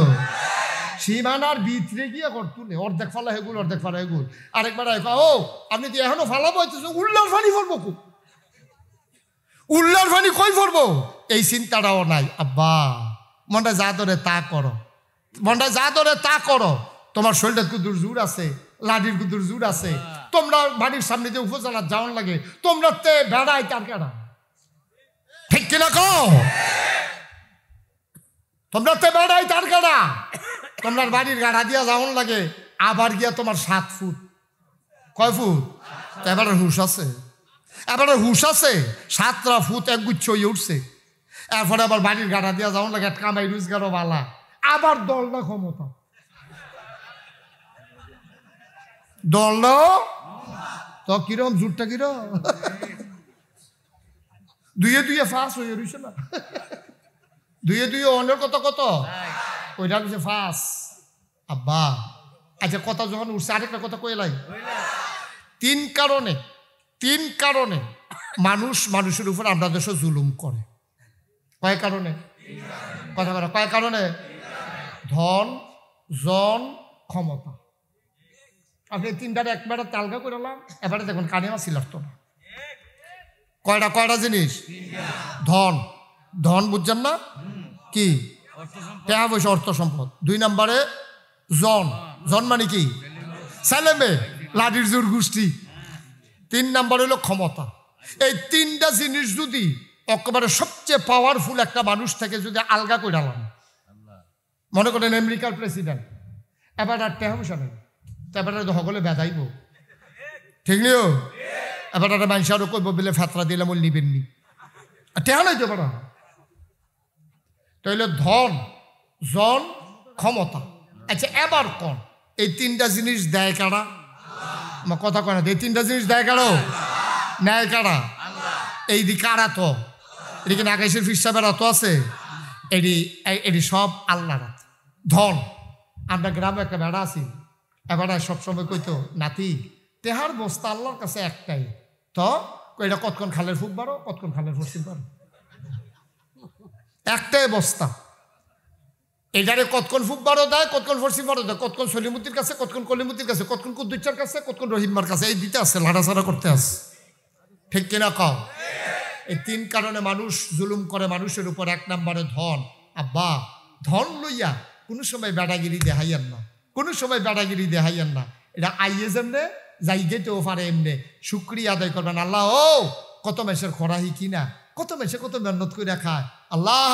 [SPEAKER 1] সীমানার ভিতরে গিয়ে ঘর তুলে অর্ধেক ফালা হেগুল আরেকবার ও আপনি তো এখনো ফালাবো উল্লার ফানি ফলবো খুব উল্লার ফানি কই ফলবো এই চিন্তাটাও নাই আব্বা মনটা যা ধরে তা করো মনটা যা ধরে তা করো। তোমার শরীরটা কুদুর জোর আছে, লাঠির কুদুর জোর আছে। তোমরা বাড়ির সামনে যে উপজেলা যাওয়ান লাগে, তোমরা তে বেড়াই তার কেনা, ঠিক কিনা কও? তোমরা তে বেড়াই তার কেনা, তোমরা বাড়ির গাড়া দিয়া যাওয়ান লাগে, আবার গিয়া তোমার 7 ফুট, কয় ফুট? এবারে হুশ আছে, এবারে হুশ আছে, 7টা ফুট একগুচ্ছ হয়ে উঠছে। এরপরে আবার বাড়ির গাড়া দিয়া যাওয়ান লাগে, কামাই রোজগারও বালা, আবার দল না ক্ষমতা, দল না তো কিরম জুটটা কিরম, দুয়ে দুয়ে ফাঁস হয়ে রয়েছে না, দুয়ে দুয়ে অন্যের কত কত, ওইটা হচ্ছে ফাঁস। আব্বা আচ্ছা, কথা যখন উঠছে আরেকটা কথা কইলাই, 3 কারণে মানুষ মানুষের উপর আমরা দেশে জুলুম করে। কয় কারণে? কথা বলা, কয় কারণে? ধন, জন, ক্ষমতা। আপনি 3টার একবারে তালগা করলাম, এবারে দেখুন কানে মাছি লাগতো না। কয়টা জিনিস? ধন, ধন বুঝছেন না কি? টাকা পয়সা, অর্থ সম্পদ। 2 নম্বরে জন, জন মানে কি? ছেলেমে, লাঠির জোর গোষ্ঠী। 3 নম্বর হলো ক্ষমতা। এই 3টা জিনিস যদি একেবারে সবচেয়ে পাওয়ারফুল একটা মানুষ থেকে যদি আলগা করে আলাম, মনে করেন আমেরিকার প্রেসিডেন্ট, এবার আর টাকা পয়সা নেই, এবারে সকলে বেদাইব, ঠিক নিও। এবার একটা মানুষ আরো কইব বলে ফেতরা দিলাম ওই নিবেননি, টেহা নাই তো পারা। তাইলে ধন, জন, ক্ষমতা। আচ্ছা এবার কোন এই 3টা জিনিস দেয় কারা? আমার কথা কয় না, এই 3টা জিনিস দেয় কারো, নেয় কারা? এই দি কারা তো এদিকে আকাশের ফিসাবের অত আছে, এটি সব আল্লাহর। ধন, আমরা গ্রামে একটা বেড়া আছি, এবার সবসময় কইতো নাতি তেহার বস্তা আল্লাহর কাছে একটাই, তো এটা কতক্ষণ খালের ফুক বারো, কতক্ষণ খালের পশ্চিম বারো, একটাই বস্তা। এটারে কতক্ষণ ফুক বারো দেয়, কতক্ষণ পশ্চিম বারো দেয়, কতক্ষণ সলিমুদ্দির কাছে, কতক্ষণ কলিমুদ্দির কাছে, কতক্ষণ কুদ্দুচ্চার কাছে, কতক্ষণ রহিমার কাছে, এই দিতে আসছে, লাড়াছাড়া করতে আসছে, ঠিক কিনা কও? এই 3 কারণে মানুষ জুলুম করে মানুষের উপর। 1 নম্বরে ধন। আব্বা ধন লইয়া কোনো সময় বেড়াগিরি দেখাইয়েন না, কোনো সময় বেড়াগিরি দেখাইয়েন না। এটা আইয়ে যেমনে যাই গেতেও পারে এমনি শুক্রিয়া আদায় করবেন। আল্লাহ ও কত মেসের খরাহি কিনা, কত মেসে কত মেহনত করে খায়। আল্লাহ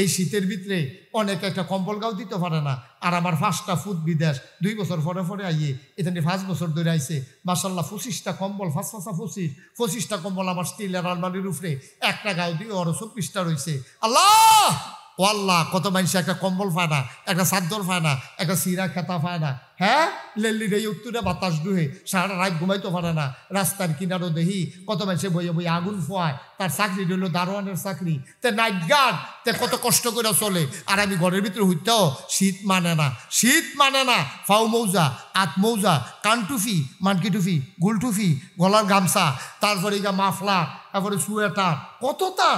[SPEAKER 1] এই শীতের ভিতরে অনেক একটা কম্বল গাও দিতে পারে না, আর আমার 5টা ফুট বিদেশ 2 বছর পরে আইয়ে এখানে 5 বছর ধরে আইছে, মাসাল্লাহ 25টা কম্বল, 25টা কম্বল আমার স্টিলের আলমারির উপরে, একটা গাও দিয়ে ওর 24টা রয়েছে। আল্লাহ ও আল্লাহ, কত মানুষ একটা কম্বল পায় না, একটা চাদর পায় না, একটা সিরা খেতা পায় না। হ্যাঁ, লেল্লির এই উত্তরে বাতাস দুহে সারা রাত ঘুমাইতে পারে না। রাস্তার কিনারও দেখি কত মানুষে বইয়ে বই আগুন ফোয়ায়, তার চাকরি রইল দারোয়ানের চাকরি, তে নাইট গার্ড, তে কত কষ্ট করে চলে। আর আমি ঘরের ভিতরে হইতেও শীত মানে না, শীত মানে না। ফাউ মৌজা, আত মৌজা, কান টুফি, মানকি টুফি, গুল টুফি, গলার গামছা, তারপরে মাফলার, তারপরে সোয়েটার, কত তা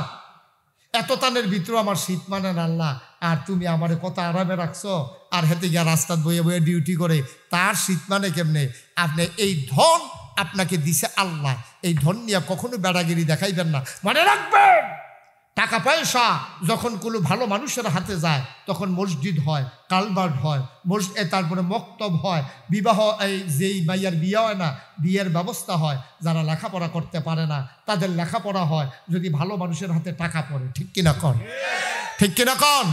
[SPEAKER 1] এত তানের ভিতরে আমার শীত মানে না। আল্লাহ, আর তুমি আমার কত আরামে রাখছো, আর হেঁটে গিয়া রাস্তায় বইয়ে বইয়ে ডিউটি করে, তার শীত মানে কেমনে? আপনি এই ধন আপনাকে দিছে আল্লাহ, এই ধন নিয়ে কখনো বেড়াগিরি দেখাইবেন না। মনে রাখবেন, টাকা পয়সা যখন কোনো ভালো মানুষের হাতে যায় তখন মসজিদ হয়, কালভার্ট হয়, তারপরে মক্তব হয়, বিবাহ, এই যেই মাইয়ার বিয়ে হয় না, বিয়ের ব্যবস্থা হয়। যারা লেখাপড়া করতে পারে না তাদের লেখাপড়া হয় যদি ভালো মানুষের হাতে টাকা পড়ে, ঠিক কিনা কন? ঠিক কিনা কন?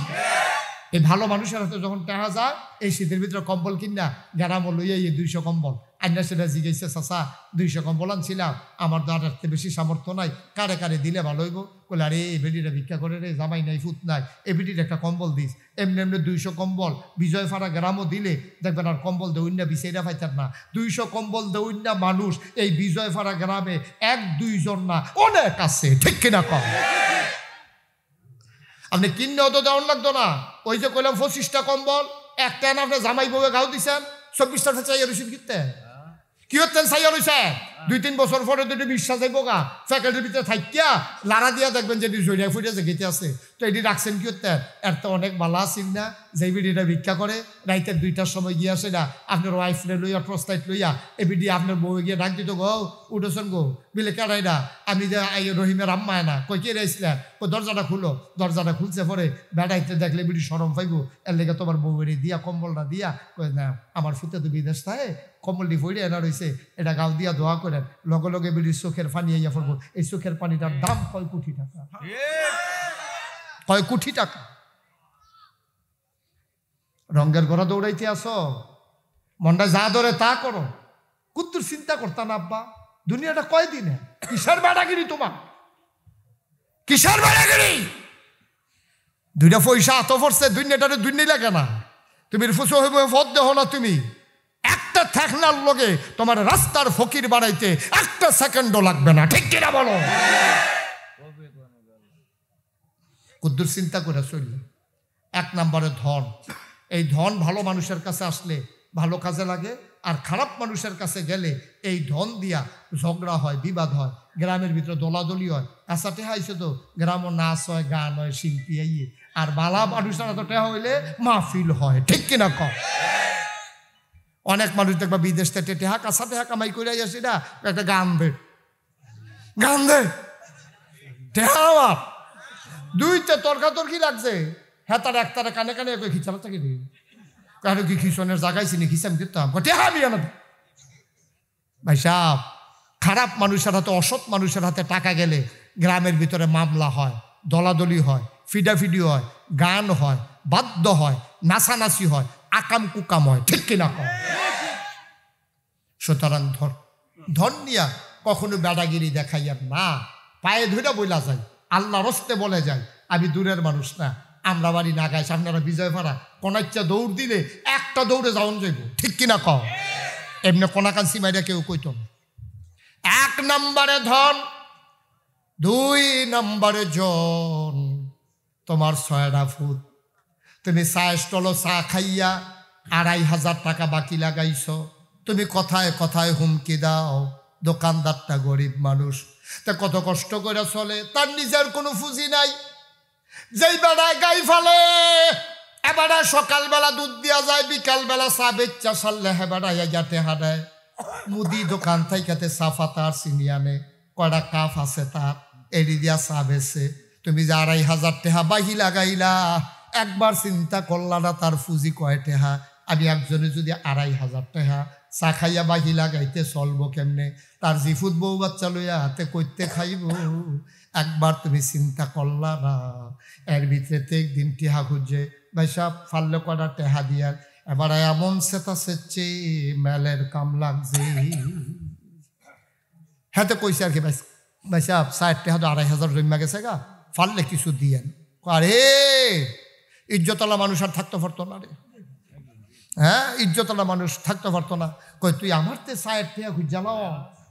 [SPEAKER 1] এই ভালো মানুষের হাতে যখন টাকা যায়, এই শীতের ভিতরে কম্বল কিনা গ্যারামো লইয়া 200 কম্বল আইনা, সেটা জিজ্ঞাসা চাচা 200 কম্বল আনছিলাম, আমার তো আর বেশি সামর্থ্য নাই, কারে কারে দিলে ভালো হইব? বলে আরে এই বেডিটা ভিক্ষা করে রে, জামাই নাই, ফুত নাই, এই বেডির একটা কম্বল দিস। এমনি 200 কম্বল বিজয়ফাড়া গ্রামও দিলে দেখবেন আর কম্বল দেউন্না বিছাইরা পাইতার না। 200 কম্বল দেউন্না মানুষ এই বিজয়ফাড়া গ্রামে 1-2 জন না, অনেক আছে, ঠিক কিনা কম? আপনি কিনেও তো দেওয়ার লাগতো না। ওই যে কইলাম 25টা কম্বল, একটা না আপনি জামাই বউয়ে গাও দিচ্ছেন, 24টা চাইয়া রয়েছেন কিনতে কি হতেন? চাইয়া রয়েছে 2-3 বছর পরে দুটো বিশ্বাস যাইব গা, ফ্যাকাল্টির ভিতরে থাইকিয়া লাড়া দিয়া দেখবেন যে জড়িয়া ফুটিয়া যে গেতে আছে, তো এটি রাখছেন কি হতেন? এর তো অনেক বালা আসিল না যে বিডিটা ভিক্ষা করে রাইতের 2টার সময় গিয়ে আসে না আপনার ওয়াইফ লইয়া প্রস্তাইট লইয়া এ বিডি আপনার বউ গিয়ে ডাক দিত গো উঠেছেন গো বিলে কেড়াই না আমি যে রহিমের আম্মায় না কই কে রেছিলেন ও দরজাটা খুলো দরজাটা খুলছে পরে বেড়াইতে দেখলে বিডি সরম পাইবো এর লেগে তোমার বউয়ের দিয়া কম্বলটা দিয়া কই না আমার ফুতে তো বিদেশ থাকে কম্বলটি ভরে এনা রয়েছে এটা গাও দিয়া দোয়া করেন লগে লগে বিডির চোখের পানি আইয়া পড়বো এই চোখের পানিটার দাম কয় কোটি টাকা কয় কোটি টাকা রঙের ঘোড়া দৌড়াইতে আসো মনটা যা ধরে তা করো কুত্তুর চিন্তা করতাম আব্বা দুনিয়াটা কয় দিনে কিসের বাড়াগিরি তোমার কিসের বাড়াগিরি 2টা পয়সা এত পড়ছে দুনিয়াটারে দুনিয়া লাগে না তুমি ফুসো হইব ফদ দেহ না তুমি একটা থাকনার লগে তোমার রাস্তার ফকির বাড়াইতে একটা সেকেন্ডও লাগবে না ঠিক কিনা বলো কুদ্দুর চিন্তা করে চললে 1 নম্বরে ধন এই ধন ভালো মানুষের কাছে আসলে ভালো কাজে লাগে আর খারাপ মানুষের কাছে গেলে এই ধন দিয়া ঝগড়া হয় বিবাদ হয় গ্রামের ভিতরে দলাদলি হয় আচ্ছা টেহা হয়েছে তো গ্রামও নাচ হয় গান হয় শিল্পী আইয়ে আর বালা মানুষের তো টেহা হইলে মাহফিল হয় ঠিক কিনা কম অনেক মানুষ দেখবা বিদেশ থেকে টেহা কাঁচা টেহা কামাই করে আসি না একটা গান দে টেহা আমার 2তে তর্কাতর্কি লাগছে হ্যাঁ তার একতারা কানে কানে খিচালা থাকে রে কারো কি খিচনের জায়গায় চিনি খিচাম দিতাম ভাই সাহেব খারাপ মানুষের হাতে অসৎ মানুষের হাতে টাকা গেলে গ্রামের ভিতরে মামলা হয় দলাদলি হয় ফিডাফিডি হয় গান হয় বাদ্য হয় নাচানাচি হয় আকাম কুকাম হয় ঠিক কিনা কম সুতরাং ধন নিয়া কখনো বেড়াগিরি দেখাইয়ার না পায়ে ধরে বইলা যায় আল্লাহ রস্তে বলে যায় আমি দূরের মানুষ না আমরা বাড়ি না গাইছি আপনারা বিজয় ভাড়া কোনাচ্চা দৌড় দিলে একটা দৌড়ে যাওন যাইব ঠিক কিনা কম এমনি কোনাকান্সি মাইরা কেউ কইত না 1 নম্বরে ধন 2 নম্বরে জন তোমার 6টা ফুট তুমি চা স্টল চা খাইয়া 2,500 টাকা বাকি লাগাইছ তুমি কথায় কথায় হুমকি দাও দোকানদারটা গরিব মানুষ তা কত কষ্ট করে চলে তার নিজের কোনো পুঁজি নাই যেই বেড়ায় গাই ফেলে এবারে সকালবেলা দুধ দিয়া যায় বিকালবেলা চা বেচ্চা সারলে হেবাড়াইয়া যাতে হারায় মুদি দোকান থাইকাতে চা পাতা আর চিনি আনে কয়টা কাপ আছে তার এড়ি দিয়া চা বেছে তুমি যে 2,500 টাকা বাহি লাগাইলা একবার চিন্তা করলা না তার পুঁজি কয় টাকা আমি একজনে যদি 2,500 টাকা চা খাইয়া বাহি লাগাইতে চলবো কেমনে তার জিফুত বউ বাচ্চা লইয়া হাতে কইতে খাইব একবার তুমি চিন্তা করলা না এর ভিতরে একদিন টেহা খুঁজে ভাই সাহেব ফাললে কটা টেহা দিয়ার এবার এমন সেটা সেচ্ছে মেলের কাম লাগছে হ্যাঁ তো কইছে আর কি ভাই সাহেব 60 টাকা তো 2,500 জমা গেছে গা ফাললে কিছু দিয়েন আরে ইজ্জতলা মানুষ আর থাকতে পারতো না রে হ্যাঁ ইজ্জতলা মানুষ থাকতে পারতো না কই তুই আমার তে 60 টাকা খুঁজালাও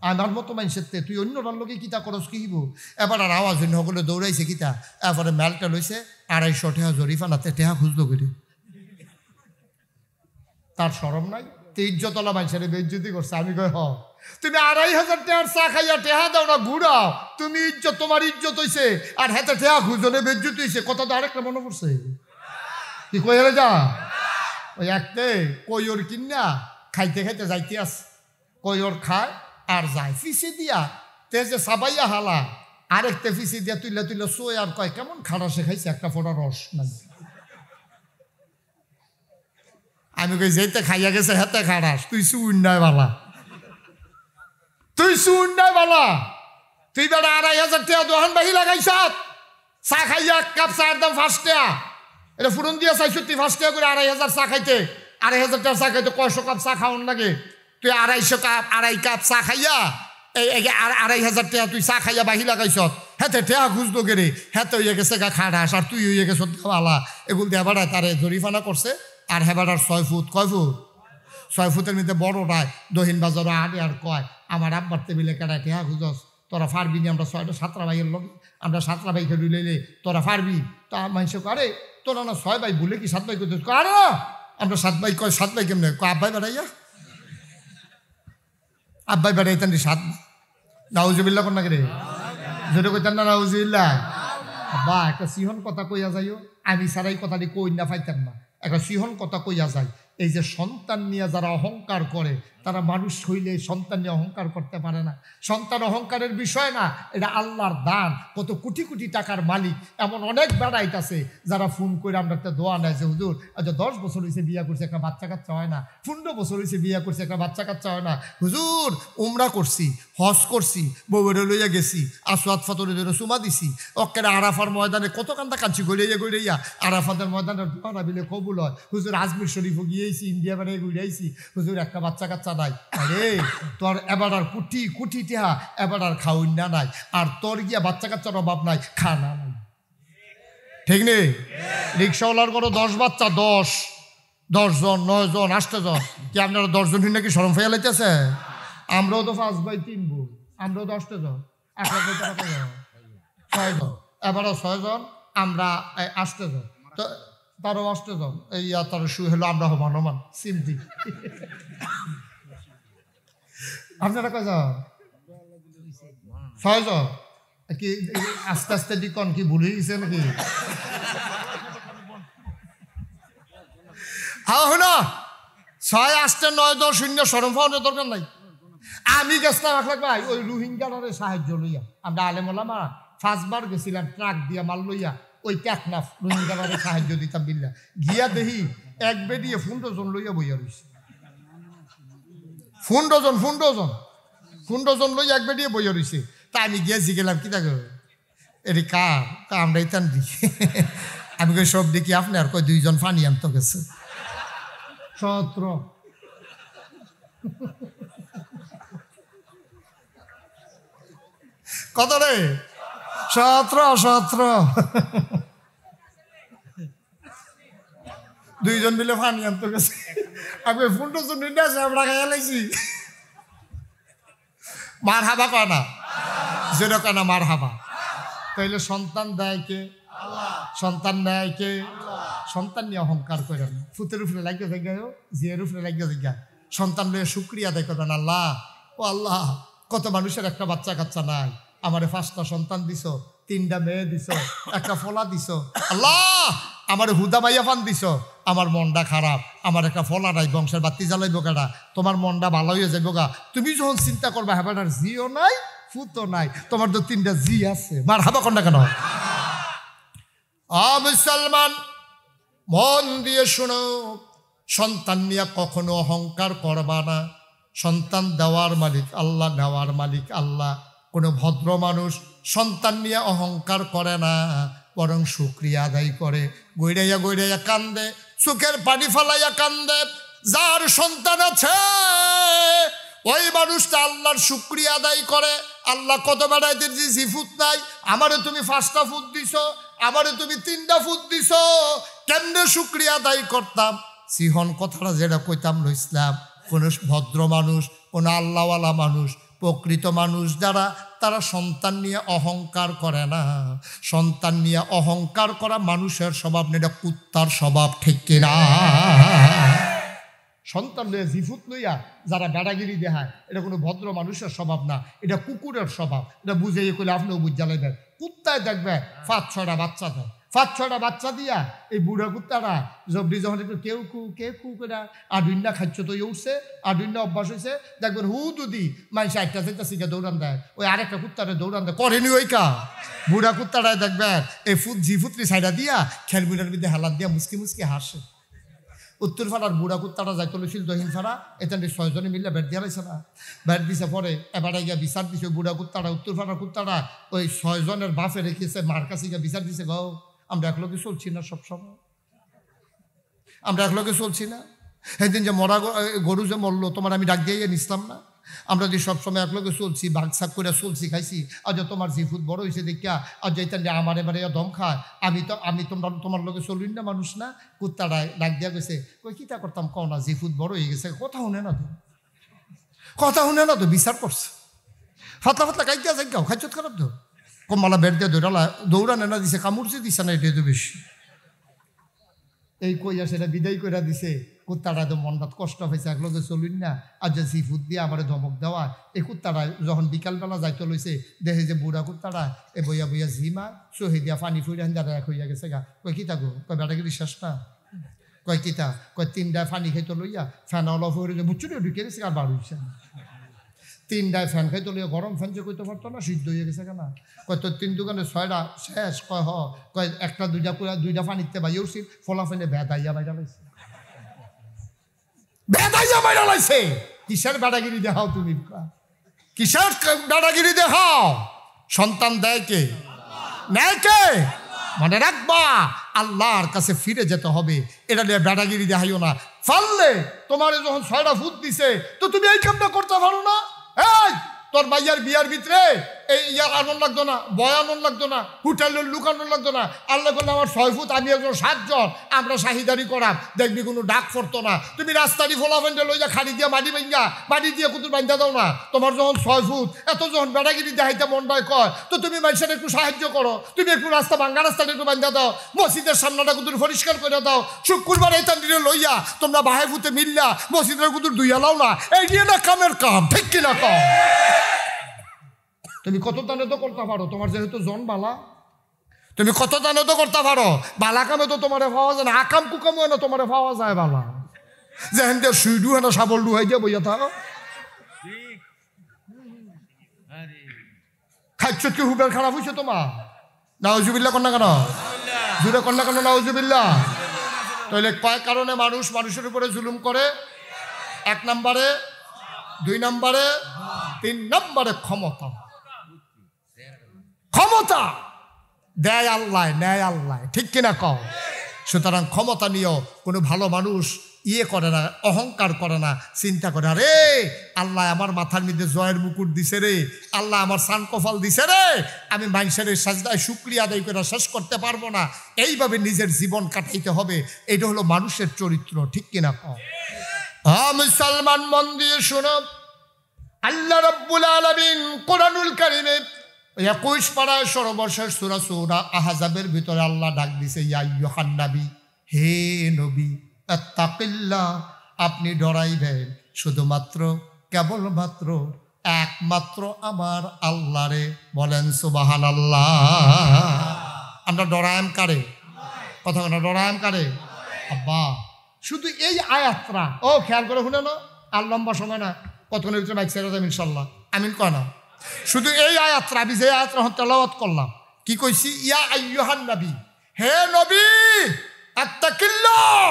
[SPEAKER 1] আমার মতো মানুষের তে তুই অন্য লোকে কিতা করস কি হইব এবার আর আওয়াজ হলে দৌড়াইছে কিতা এরপরে মেলটা লইছে 250 টাকা জরিফানাতে টেহা খুঁজলো করে তার শরম নাই তে ইজ্জতলা মানুষের বেইজ্জতি করছে আমি কই হ তুমি 2,500 টাকার চা খাইয়া টেহা দাও না ঘুরাও তুমি ইজ্জত তোমার ইজ্জত হইছে আর হাতে টেহা খুঁজনে বেইজ্জতি হইছে কথা তো আরেকটা মনে পড়ছে কি কই হেলে যা ওই একতে কইর কিনা খাইতে খাইতে যাইতে আস কইর খায় আর যায় ফিসি দিয়া তে যে সাবাইয়া হালা আরেকতে ফিসি দিয়া তুইলে তুইলে সোয় আর কয় কেমন খাড়া শেখাইছে একটা ফোটা রস নাই আমি কই যেতে খাইয়া গেছে হাতে খাড়াস তুই সুন্নায় বালা তুই সুন্নায় বালা তুই বেড়া 2,500 টাকা দোহান বাহি লাগাইছ চা খাইয়া 1 কাপ চার দাম 5 টাকা এটা ফুরন দিয়া চাইছো তুই 5 টাকা করে 2,500 চা খাইতে 2,500 টাকা চা খাইতে 100 কাপ চা খাওয়ান লাগে তুই 250 কাপ 2.5 কাপ চা খাইয়া এই 2,500 টাকা তুই চা খাইয়া বাহি লাগাইছ হেতে টেহা খুঁজতো গেরে হেতে হইয়া গেছে গা খাড়াস আর তুই হইয়া গেছ বালা এগুলো দিয়ে হেবাড়ায় তারে জরিফানা করছে আর হেবাড়ার 6 ফুট কয় ফুট 6 ফুটের মধ্যে বড়টায় দহিন বাজারও আড়ে আর কয় আমার আব্বার টেবিলে কেটায় টেহা খুঁজস তোরা পারবি নি আমরা 6টা 7টা ভাইয়ের লোক আমরা 7টা ভাইকে লইলে তোরা পারবি তা মানুষ করে তোরা না 6 ভাই বলে কি 7 ভাই করতে আরে না আমরা 7 ভাই কয় 7 ভাই কেমনে কয় আব্বাই বেড়াইয়া আব্বাই বেড়াইতেন 7 নাউজুবিল্লাহ কোন নাকি রে যেটা কইতেন না নাউজুবিল্লাহ বা একটা সিহন কথা কইয়া যাইও আমি সারাই কথাটি কই না পাইতাম না একটা সিহন কথা কইয়া যায়, এই যে সন্তান নিয়ে যারা অহংকার করে তারা মানুষ হইলে সন্তান নিয়ে অহংকার করতে পারে না। সন্তান অহংকারের বিষয় না, এটা আল্লাহর দান। কত কোটি কোটি টাকার মালিক এমন অনেক বেড়াইত আছে যারা ফোন করে আমরা একটা দোয়া নেয় যে হুজুর আচ্ছা 10 বছর হয়েছে বিয়া করছে একটা বাচ্চা কাচ্চা হয় না, 15 বছর হয়েছে বিয়া করছে একটা বাচ্চা কাচ্চা হয় না, হুজুর উমরা করছি, হজ করছি, বউরে লইয়া গেছি, আসওয়াদ ফাতরে ধরে চুমা দিছি, অক্কের আরাফার ময়দানে কত কান্দা কাঁদছি গড়িয়া আরাফাতের ময়দানে দোয়া বিলে কবুল হয়, হুজুর আজমির শরীফও গিয়েছি, ইন্ডিয়া বাড়ি ঘুরিয়েছি, হুজুর একটা বাচ্চা কাচ্চা নাই। আরে তোর এবার আর কুটি কুটি টেহা এবার আর খাউন না নাই, আর তোর গিয়া বাচ্চা কাচ্চার অভাব নাই, খানা নাই, ঠিক নেই? রিক্সাওয়ালার কোনো 10 বাচ্চা, 10 জন 9 জন 8 জন, কি আপনারা 10 জন নাকি শরম ফেয়া লাইতেছে? আমরাও তো 5 বাই 3 বউ, আমরাও 10 জন, 6 জন, এবারও 6 জন, আমরা 8 জন, তো তারও 8 জন, এই তার শুয়ে হলো আমরা হমান সিমটি। আপনারা কয়জন? 6 জন। কি আস্তে আস্তে দিকন কি ভুলে গেছে নাকি? হ্যাঁ হলো 6, 8, 9, 10 শূন্য শরম পাওয়ানোর দরকার নাই। আমি গেছিলাম আখলাক ভাই ওই রোহিঙ্গারে সাহায্য লইয়া, আমরা আলেমোলামা 5 বার গেছিলাম ট্রাক দিয়া মাল লইয়া, ওই টেকনাফ রোহিঙ্গারে সাহায্য দিতাম বিল্লা, গিয়া দেখি এক বেডিয়ে 15 জন লইয়া বইয়া রয়েছে, 15 জন লইয়া এক বেডিয়ে বইয়া রয়েছে। তা আমি গিয়েছি গেলাম কি দেখো এর আমরা ইতান দিই, আমি কই সব দেখি আপনি আর কই 2 জন ফানি আনতে গেছে 17 কত রে 17 2 জন মিলে ফানি আনতে গেছে। আমি 15 জন নিয়ে আমরা খাইয়া লাইছি। মার হাবা কয় না, যেটা কয় না মার হাবা। তাইলে সন্তান দেয় কে? সন্তান নেয় কে? সন্তান নিয়ে অহংকার করেন, ফুতের উপরে লাগিয়ে জায়গায়, জিয়ের উপরে লাগিয়ে জায়গায় সন্তান নিয়ে শুক্রিয়া আদায় করেন, আল্লাহ ও আল্লাহ কত মানুষের একটা বাচ্চা কাচ্চা নাই, আমারে 5টা সন্তান দিছ, 3টা মেয়ে দিছ, একটা ফলা দিছ, আল্লাহ আমার হুদা মাইয়া ফান দিছ, আমার মনটা খারাপ, আমার একটা ফলা নাই, বংশের বাতি জ্বালাইব কাটা, তোমার মনটা ভালো হয়ে যাইব গা। তুমি যখন চিন্তা করবা হ্যাঁ জিও নাই ফুতো নাই, তোমার তো 3টা জি আছে, মার হাবা কন্যা কেন? মুসলমান মন দিয়ে শোনো, সন্তান নিয়ে কখনো অহংকার করবা না। সন্তান দেওয়ার মালিক আল্লাহ, নেওয়ার মালিক আল্লাহ। কোনো ভদ্র মানুষ সন্তান নিয়ে অহংকার করে না, বরং শুকরিয়া আদায় করে। গৈড়াইয়া কান্দে, চোখের পানি ফালাইয়া কান্দে। যার সন্তান আছে ওই মানুষটা আল্লাহর শুকরিয়া আদায় করে। আল্লাহ কত বেড়াই দিয়েছি ফুট নাই, আমারে তুমি 5টা ফুট দিছ, আমারে তুমি 3টা ফুট দিছ, কেমনে শুকরিয়া আদায় করতাম? সিহন কথাটা যেটা কইতাম ইসলাম, কোন ভদ্র মানুষ, কোন আল্লাহওয়ালা মানুষ, প্রকৃত মানুষ যারা, তারা সন্তান নিয়ে অহংকার করে না। সন্তান নিয়ে অহংকার করা মানুষের স্বভাব না, এটা কুত্তার স্বভাব, ঠিক কিনা? সন্তান লইয়া জিফুত লইয়া যারা বেড়াগিরি দেখায়, এটা কোনো ভদ্র মানুষের স্বভাব না, এটা কুকুরের স্বভাব। এটা বুঝাইয়ে করলে আপনিও বুঝ জ্বালাইবেন। কুত্তায় দেখবে 5-6টা বাচ্চা দেয়, 5-6টা বাচ্চা দিয়া এই বুড়া কুত্তারা জবরি যখন একটু কেউ কু করে আডুন্না খাচ্ছ তো উঠছে, আডুন্না অভ্যাস হয়েছে, দেখবেন হু দুদি মানুষ 8টা শিখে দৌড়ান দেয়, ওই আরেকটা কুত্তারে দৌড়ান দেয়, করেনি ওই কা বুড়া কুত্তারায় দেখবেন এই জিফুতরি সাইডা দিয়া খেলবিটার মধ্যে হেলান দিয়া মুসকি হাসে। উত্তর ফাড়ার বুড়া কুত্তাটা যাইতে ছিল দহিন ফাড়া, এখান 6 জনে মিলে ব্যাট দিয়া লাইছে না, ব্যাট দিছে পরে এবারে গিয়া বিচার দিছে বুড়া কুত্তাটা, উত্তর ফাড়ার কুত্তাটা ওই 6 জনের বাফে রেখেছে, মার কাছে গিয়া বিচার দিছে, গো আমরা একলগে চলছি না, সবসময় আমরা একলগে চলছি না, সেদিন যে মরা গরু যে মরলো তোমার আমি ডাক দিয়ে নিছিলাম না, আমরা যে সবসময় একলগে চলছি, ভাগ সাগ করে চলছি, খাইছি, আজ তোমার জিফুত বড় হয়েছে দেখিয়া আজ এইটা আমার এবারে দম খায়, আমি তোমার লগে চলুন না মানুষ না। কুত্তাটায় ডাক দিয়া গেছে, কই কিতা করতাম কও না, জিফুত বড় হয়ে গেছে, কথা শুনে না তো বিচার করছে, ফাতলা খাইতে আছে গাও খাইছত খারাপ তো কমালা বেড় দিয়ে দৌড়ানে না দিছে, কামড়ছে দিছে না, এটা তো বেশি এই কইয়া সেটা বিদায় করে দিছে। কুত্তাটা তো মনটা কষ্ট হয়েছে, একলগে চলুন না, আর যে সিফুদ দিয়ে আমার ধমক দেওয়া। এই কুত্তাটা যখন বিকালবেলা যাইতে লইছে, দেখে যে বুড়া কুত্তাটা এ বইয়া ঝিমা সহি দিয়া পানি ফুড়ে এক হইয়া গেছে গা। কই কি থাকো, কই বেটাকে বিশ্বাস না, কয় কিতা কয় 3টায় পানি খাইতে লইয়া ফ্যান অল অফ হয়ে বুঝছো ঢুকে গেছে আর বার হইছে 3টায় ফ্যান খাইতে লইয়া গরম ফ্যান যে কইতে পারতো না সিদ্ধ হয়ে গেছে কেনা কয় তোর 3 দোকানে 6টা শেষ কয় কয় 1টা 2টা পানিতে বাইরে উঠছি ফলাফলে বেদাইয়া বাইরা লাইছে বেদাইয়া বাইরা লাইছে কিসের বেড়াগিরি দেখাও তুমি কিসের বেড়াগিরি দেখাও সন্তান দেয় কে নেয় কে মনে রাখবা আল্লাহর কাছে ফিরে যেতে হবে এটা নিয়ে বেড়াগিরি দেখাইও না পারলে তোমার যখন 6টা ফুট দিছে তো তুমি এই কামটা করতে পারো না এই তোর ভাইয়ার বিয়ার ভিতরে এই ইয়ার আনন্দ লাগতো না বয় আনন্দ লাগতো না হোটেলের লুক আনন্দ লাগতো না আল্লাহ করলে আমার 6 ফুট আমি একজন 7 জন আমরা শাহিদারি করাম দেখবি কোনো ডাক পড়তো না তুমি রাস্তাটি ফোলাফেন্ডে লইয়া খাড়ি দিয়া মাটি দিয়ে কুতুর বান্ধা দাও না তোমার যখন 6 ফুট এত যখন বেড়াগিরি দেখাইতে মন হয় কয় তো তুমি মানুষের একটু সাহায্য করো তুমি একটু রাস্তা ভাঙ্গা রাস্তাটা একটু বান্ধা দাও মসজিদের সামনাটা কুতুর পরিষ্কার করে দাও শুক্রবার এই তান্ডিরে লইয়া তোমরা বাহে ফুতে মিললা মসজিদের কুতুর দুইয়া লাও না এই নিয়ে না কামের কাম ঠিক কিনা কম তুমি কত দানে তো করতে পারো তোমার যেহেতু জন বালা তুমি কত দানে তো করতে পারো বালা কামে তো তোমার পাওয়া যায় না আকাম কুকামও না তোমার পাওয়া যায় বালা যেহেন দিয়ে সুইডু হেন সাবল ডুহাই দিয়ে বইয়া থাকো খাচ্ছ কি হুবের খারাপ হয়েছে তোমার নাউজুবিল্লাহ কন্যা কেন জুড়ে কন্যা কেন নাউজুবিল্লাহ তাহলে কয়েক কারণে মানুষের উপরে জুলুম করে 1 নম্বরে 2 নম্বরে 3 নম্বরে ক্ষমতা দেয় আল্লাহ নেয় আল্লাহ ঠিক কিনা কও সুতরাং ক্ষমতা নিয়েও কোনো ভালো মানুষ করে না অহংকার করে না চিন্তা করে আরে আল্লাহ আমার মাথার মধ্যে জয়ের মুকুট দিছে রে আল্লাহ আমার সান কপাল দিছে রে আমি মানুষের সাজদায় শুকরিয়া আদায় করে শেষ করতে পারবো না এইভাবে নিজের জীবন কাটাইতে হবে এটা হলো মানুষের চরিত্র ঠিক কিনা কও মুসলমান মন দিয়ে শোনো আল্লাহ রাব্বুল আলামিন কোরআনুল কারীমে 21 পারায় সর্বশেষ সূরা আহজাবের ভিতরে আল্লাহ ডাক দিছে ইয়া আইয়ুহান নবী হে নবী আত্তাকিল্লাহ আপনি ডরাইবেন শুধুমাত্র কেবলমাত্র একমাত্র আমার আল্লাহরে বলেন সুবহানাল্লাহ আমরা ডরায়াম কারে কথা না ডরায়াম কারে আব্বা শুধু এই আয়াতটা খেয়াল করে শুনে না আর লম্বা সময় না কতক্ষণের ভিতরে বাইক ছেড়ে যাবেন ইনশাল্লাহ আমিন কয় না শুধু এই আয়াতটা আমি যে আয়াতটা তেলাওয়াত করলাম কি কইছি ইয়া আইয়ুহান নবী হে নবী আত্তাকিল্লাহ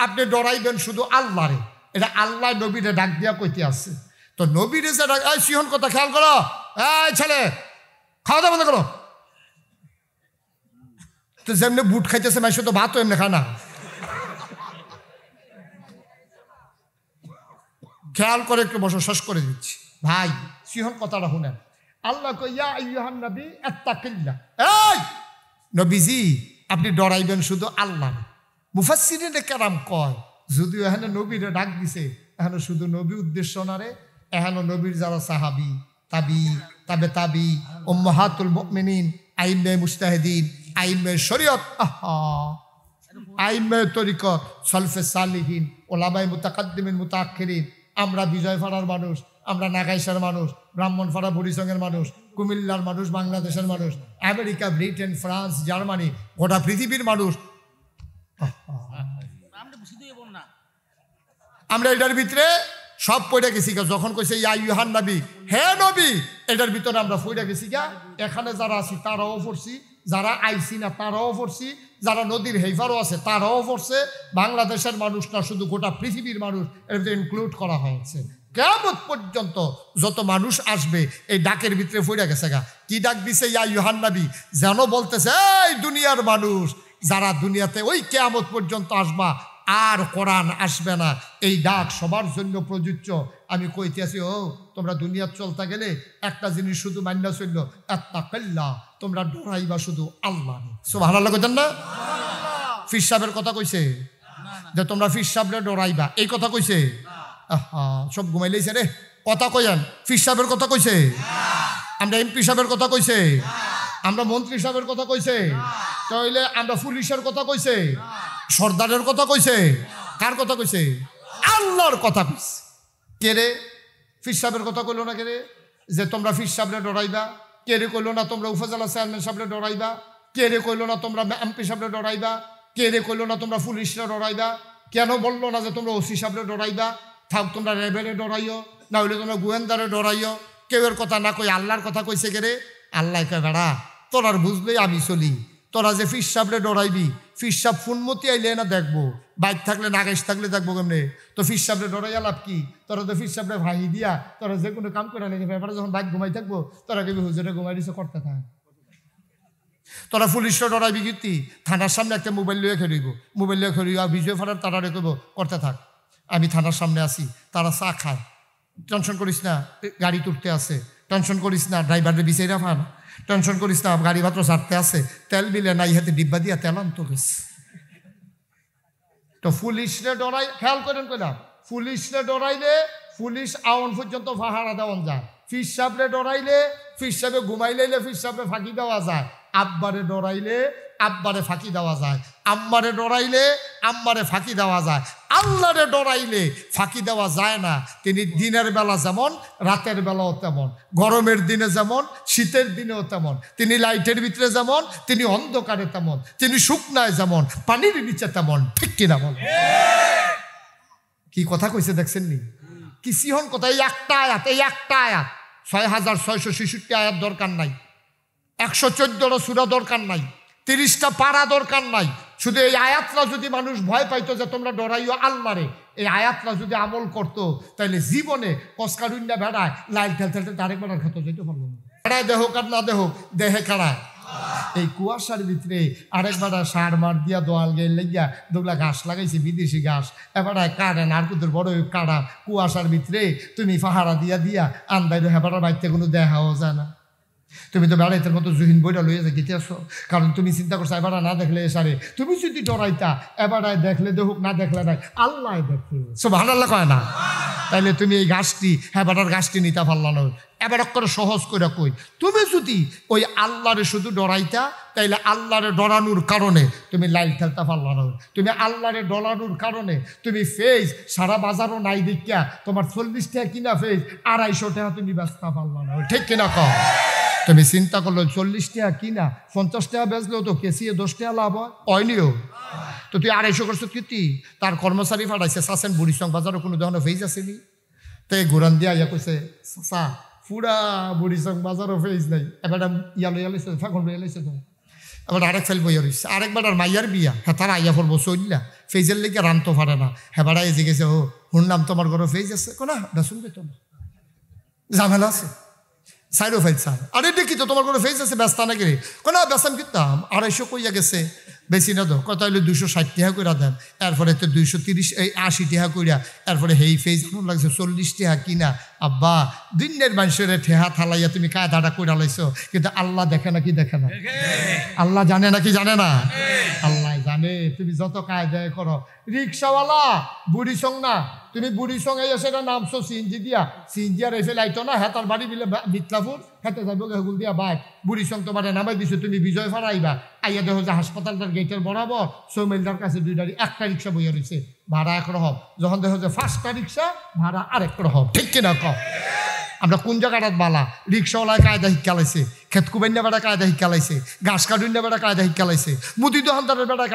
[SPEAKER 1] আপনি ডরাইবেন শুধু আল্লাহরে এটা আল্লাহ নবীরে ডাক দিয়া কইতে আছে তো নবীরে যে ডাক এই সিহন কথা খেয়াল করো এই ছেলে খাওয়া দাওয়া বন্ধ করো তো যেমনি বুট খাইতেছে মাইসে তো ভাতও এমনি খায় না খেয়াল করে একটু বসো শেষ করে দিচ্ছি ভাই সিহন কথাটা শুনেন আল্লাহ কই ইয়া আইয়ুহান নবী আত্তাকিল্লাহ এই নবীজি আপনি ডরাইবেন শুধু আল্লাহ মুফাসসিরিনে কেরাম কয় যদিও এখানে নবীরে ডাক দিছে এখানে শুধু নবী উদ্দেশ্য না রে এখানে নবীর যারা সাহাবী তাবি উম্মাহাতুল মুমিনিন আইম্মে মুজতাহিদিন আইম্মে শরীয়ত আইম্মে তরিকত সলফে সালিহিন ওলামায়ে মুতাকাদ্দিমিন মুতাআখিরিন আমরা বিজয়পাড়ার মানুষ আমরা নাগাইশার মানুষ ব্রাহ্মণপাড়া বুড়িসঙ্গের মানুষ কুমিল্লার মানুষ বাংলাদেশের মানুষ আমেরিকা ব্রিটেন ফ্রান্স জার্মানি গোটা পৃথিবীর মানুষ আমরা এটার ভিতরে সব পড়ে গেছি গা যখন কইছে ইয়া আইয়ুহান নবী হে নবী এটার ভিতরে আমরা পড়ে গেছি গা এখানে যারা আছি তারাও পড়ছি যারা আইসি না তারাও পড়ছি যারা নদীর হেইফারও আছে তারাও পড়ছে বাংলাদেশের মানুষ না শুধু গোটা পৃথিবীর মানুষ এর ভিতরে ইনক্লুড করা হয়েছে কিয়ামত পর্যন্ত যত মানুষ আসবে এই ডাকের ভিতরে পড়ে গেছে গা কি ডাক দিছে ইয়া আইয়ুহান নবী যেন বলতেছে এই দুনিয়ার মানুষ যারা দুনিয়াতে ওই কিয়ামত পর্যন্ত আসবা আর কোরআন আসবে না এই ডাক সবার জন্য প্রযোজ্য আমি কইতে আছি তোমরা দুনিয়াত চলতে গেলে একটা জিনিস শুধু মান্না চলল আত্তাকিল্লাহ তোমরা ডরাইবা শুধু আল্লাহ সুবহানাল্লাহ কইতেন না ফির সাহেবের কথা কইছে যে তোমরা ফির সাহেবরে ডরাইবা এই কথা কইছে সব ঘুমাই লাইছে রে কথা কইেন ফির সাহেবের কথা কইছে আমরা এমপি সাহেবের কথা কইছে আমরা মন্ত্রী সাহেবের কথা কইছে তাহলে আমরা পুলিশের কথা কইছে সর্দারের কথা কইছে কার কথা কইছে আল্লাহর কথা কইছে কে রে ফির সাহেবের কথা কইলো না কে রে যে তোমরা ফির সাহেবরে ডরাইবা কে রে কইলো না তোমরা উপজেলা চেয়ারম্যান সাহেবরে ডরাইবা কে রে কইলো না তোমরা এমপি সাহেবরে ডরাইবা কে রে কইলো না তোমরা পুলিশরা ডরাইবা কেন বললো না যে তোমরা ওসি সাহেবরে ডরাইবা? থাক তোমরা রেবেলে ডরাইও, না হইলে তোমরা গোয়েন্দারে ডরাইও। কেউ এর কথা না কই আল্লাহর কথা কইছে কে রে? আল্লাহ কয় বেড়া তোরার বুঝলেই আমি চলি, তোরা যে ফির সাহেবরে ডরাইবি, ফির সাহেব ফুনমতি আইলে না দেখবো, বাইক থাকলে নাগেশ থাকলে দেখবো কেমনে? তো ফির সাহেবরে ডরাইয়া লাভ কি? তোরা তো ফির সাহেবরে ভাই দিয়া তোরা যে কোনো কাম করে নেই, ব্যাপারে যখন বাইক ঘুমাই থাকবো তোরা কেবি হুজুরে ঘুমাই দিছে করতে থাক। তোরা পুলিশরা ডরাইবি কীর্তি, থানার সামনে একটা মোবাইল লিয়ে খেলিব, মোবাইল লিয়ে খেলিব আর বিজয় ফাটার তারা রেখব করতে থাক। আমি থানার সামনে আসি, তারা চা খায়, টেনশন করিস না গাড়ি তুলতে আছে, টেনশন করিস না ড্রাইভারের বিচাইরা ফান, টেনশন করিস না গাড়ি মাত্র ছাড়তে আছে, তেল বিলে নাই হাতে ডিব্বা দিয়া তেল আনতো গেছে। তো পুলিশরে ডরাই, খেয়াল করেন কইলাম, পুলিশরে ডরাইলে পুলিশ আওয়ান পর্যন্ত পাহারা দেওয়ান যায়, ফির সাহেবরে ডরাইলে ফির সাহেবে ঘুমাইলে ফির সাহেবে ফাঁকি দেওয়া যায়, আব্বারে ডরাইলে আব্বারে ফাঁকি দেওয়া যায়, আম্মারে ডরাইলে আম্মারে ফাঁকি দেওয়া যায়, আল্লাহরে ডরাইলে ফাঁকি দেওয়া যায় না। তিনি দিনের বেলা যেমন রাতের বেলাও তেমন, গরমের দিনে যেমন শীতের দিনেও তেমন, তিনি লাইটের ভিতরে যেমন তিনি অন্ধকারে তেমন, তিনি শুকনায় যেমন পানির নিচে তেমন। ঠিক কিনা বল? কি কথা কইছে দেখছেন নি? কি সিহন কথা! এই একটা আয়াত, এই একটা আয়াত 6666 আয়াত দরকার নাই, 114টা সূরা দরকার নাই, 30টা পারা দরকার নাই। শুধু এই আয়াতটা যদি মানুষ ভয় পাইতো যে তোমরা ডরাইও আল্লাহরে, এই আয়াতটা যদি আমল করতো তাহলে জীবনে কসকারুন্ডা বেড়ায় লাইল ঠেল ঠেলতে আরেক বেড়ার খেতে যেতে পারলো না। বেড়ায় দেহ আর না দেহ দেহে কাড়ায়। এই কুয়াশার ভিতরে আরেক বেড়া সার মার দিয়া দোয়াল গে লেগিয়া দুগলা ঘাস লাগাইছে, বিদেশি ঘাস, এবারায় কাড়ে নারকুদের বড় কাড়া কুয়াশার ভিতরে তুমি পাহারা দিয়া দিয়া আন্দাই হেবাটার বাড়িতে কোনো দেখাও যায় না। তুমি তো বেড়াইতের মতো জহিন বইটা লইয়া যে গেতে আসো, কারণ তুমি চিন্তা করছো এবারা না দেখলে এসারে, তুমি যদি ডরাইতা এবারায় দেখলে দেখুক না দেখলে নাই আল্লাহ দেখে সুবহানাল্লাহ কয় না? তাইলে তুমি এই ঘাসটি হেবাটার ঘাসটি নিতে পারলা না। এবার করে সহজ করে কই, তুমি যদি ওই আল্লাহরে শুধু ডরাইতা তাইলে আল্লাহরে ডরানোর কারণে তুমি লাইল ঠেলতে পারলা না। তুমি আল্লাহরে ডরানোর কারণে তুমি ফেজ সারা বাজারও নাই দেখিয়া তোমার 40 টাকা কিনা ফেজ 250 টাকা তুমি বেচতে পারলা না। ঠিক কিনা কও? তুমি চিন্তা করলো 40 টাকা কিনা 50 টাকা বেচলেও তো কেসিয়ে 10 টাকা লাভ হয়নিও। তো তুই 250 করছো কীর্তি, তার কর্মচারী ফাটাইছে চাচ্ছেন বুড়িসং বাজারও কোনো ধরনের ফেজ আসেনি। তাই ঘুরান দিয়া ইয়া কইছে চা পুরা বুড়িসং বাজারও ফেজ নাই, এবার ইয়া লইয়া লইছে ফাঁকন লইয়া লইছে, তো এবার আরেক ফেল বইয়া রইছে, আরেকবার আর মাইয়ার বিয়া, হ্যাঁ তারা আইয়া পড়বো চললা ফেজের লেগে রানতে পারে না। হ্যাঁ বাড়া এসে গেছে, ও শুনলাম তোমার ঘরে ফেজ আছে, কোনা না শুনবে তো না ঝামেলা আছে সাইডও ফেজ চাই, আরে দেখি তো তোমার ঘরে ফেজ আছে ব্যস্ত নাকি রে, কোনা বেসাম কিনতাম 250 কইয়া গেছে, বেশি না তো কত হইলে 260 টাকা করে দেন, এরপরে তো 280 টাকা কইরা, এরপরে হেই ফেজ লাগছে 40 টাকা কিনা। আব্বা দিনের মানুষের ঠেহা থালাইয়া তুমি কায়দাটা কইরা লাইছো, কিন্তু আল্লাহ দেখে নাকি দেখে না? আল্লাহ জানে নাকি জানে না? আল্লাহ জানে। তুমি যত কায়দায় করো, রিক্সাওয়ালা বুড়ি সং না, তুমি বুড়ি সঙ্গে এসে নামছো সিএনজি দিয়া, সিএনজি আর এসে লাইতো না, হ্যাঁ তার বাড়ি বিলে বিতলাপুর হেঁটে যাবো হেগুল দিয়া বাইক, বুড়ি সং তোমার নামাই দিছো, তুমি বিজয় ফারাইবা, আইয়া দেখো যে হাসপাতালটার গেটের বরাবর সৌমিলদার কাছে 2টা একটা রিক্সা বইয়া রয়েছে, ভাড়া একরকম, যখন দেখো যে 5টা রিক্সা ভাড়া আরেক রকম। ঠিক কিনা কম? আমরা কোন জায়গাটা বালা, রিক্সাওয়ালায় কায়দা শিক্ষা লাইছে, খেতকুবাইন্যা বেড়া কায়দা শিক্ষা লাইছে, ঘাস কাটুন্যা বেড়া কায়দা শিক্ষা লাইছে, মুদি দোকানদারের বেড়া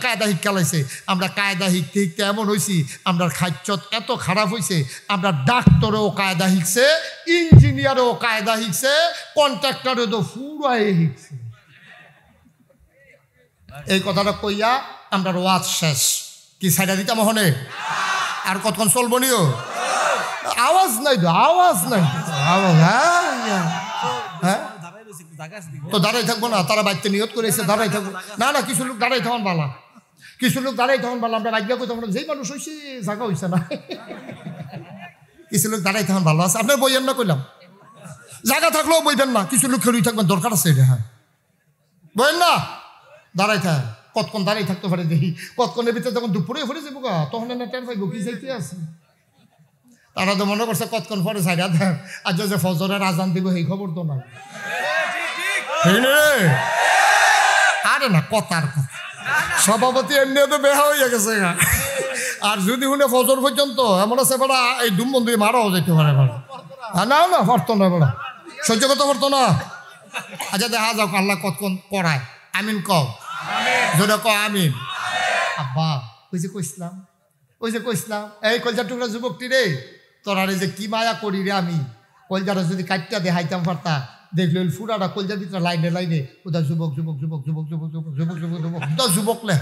[SPEAKER 1] কায়দা শিক্ষা লাইছে। আমরা কায়দা শিখতে শিখতে এমন হয়েছি, আমরা খাদ্যত এত খারাপ হয়েছে, আমরা ডাক্তারও কায়দা শিখছে, ইঞ্জিনিয়ারও কায়দা শিখছে, কন্ট্রাক্টরও তো ফুরাই শিখছে। এই কথাটা কইয়া আমরা ওয়াজ শেষ। কি সাইডা দিতাম মহনে? আর কতক্ষণ চলবো নিও? আওয়াজ নাই তো, আওয়াজ নাই, আওয়াজ হ্যাঁ তো দাঁড়াই থাকবো না, তারা বাড়িতে নিয়ত করেছে দাঁড়াই থাকবো না, না কিছু লোক দাঁড়াই থাকুন বালা, কিছু লোক দাঁড়াই থাকুন বালা, আমরা রাজ্ঞা করতে আমরা যেই মানুষ হয়েছি জায়গা হয়েছে না, কিছু লোক দাঁড়াই থাকুন ভালো আছে। আপনার বইয়েন না কইলাম, জায়গা থাকলেও বইবেন না, কিছু লোক খেলুই থাকবেন দরকার আছে এটা, হ্যাঁ বইয়েন না, দাঁড়াই থাক, কতক্ষণ দাঁড়াই থাকতে পারে দেখি, কতক্ষণের ভিতরে যখন দুপুরে ফেরে যাবো গা তখন না টেন পাইব কি যাইতে আছে। তারা তো মনে করছে কতক্ষণ পরে সাইডা দেখ, আর যে ফজরের আজান দিব এই খবর তো না। আরে না কথার কথা, সভাপতি এমনি তো বেহা হইয়া গেছে, আর যদি শুনে ফজর পর্যন্ত এমন আছে বেড়া এই দুমবন্ধু মারাও যেতে পারে বেড়া, না না পারতো না বেড়া, সহ্য করতে পারতো না। আচ্ছা দেখা যাক আল্লাহ কতক্ষণ পড়ায়, আমিন কও, যদি ক আমিন। আব্বা ওই যে কইছিলাম ওই যে কইসলাম এই কলজার টুকরা যুবকটি রে তোরা রে যে কি মায়া করি রে আমি কলজাটা যদি কাটটা দেখাইতাম পারতা দেখলে ফুরাটা কলজার ভিতরে লাইনে লাইনে ওটা যুবক যুবক যুবক যুবক যুবক যুবক যুবক যুবক যুবক তো যুবক লে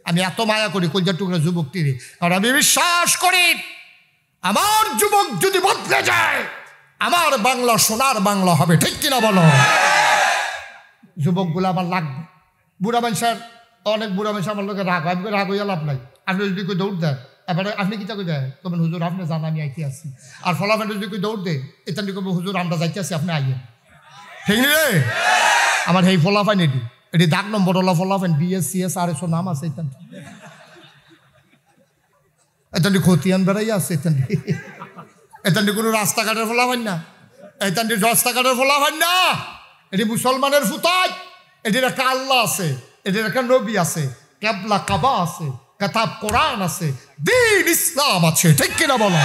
[SPEAKER 1] আমি এত মায়া করি কলজার টুকরা যুবকটি রে কারণ আমি বিশ্বাস করি আমার যুবক যদি বদলে যায় আমার বাংলা সোনার বাংলা হবে ঠিক কিনা বলো যুবকগুলো আমার লাগবে বুড়া মানুষের অনেক বুড়া মানুষ আমার লোকের রাগ আমি রাগ হইয়া লাভ নাই আপনি যদি কেউ দৌড় দেন এবারে আপনি কিতা কই দেয় তখন হুজুর আপনি জান আমি আইতে আসি আর ফলাফল যদি কেউ দৌড় দেয় এটা কবে হুজুর আমরা যাইতে আসি আপনি আইয়েন ঠিক নি রে আমার সেই ফলাফাইন এটি দাগ নম্বর ওলা ফলাফাইন BS CS RS নাম আছে এতান্ডি খতিয়ান বেড়াই আছে এতান্ডি কোনো রাস্তাঘাটের ফলাফাইন না এতান্ডি রাস্তাঘাটের ফলাফাইন না এটি মুসলমানের ফুতাই এটির একটা আল্লাহ আছে এটির একটা নবী আছে কেবলা কাবা আছে কিতাব কোরআন আছে দ্বীন ইসলাম আছে ঠিক কিনা বলো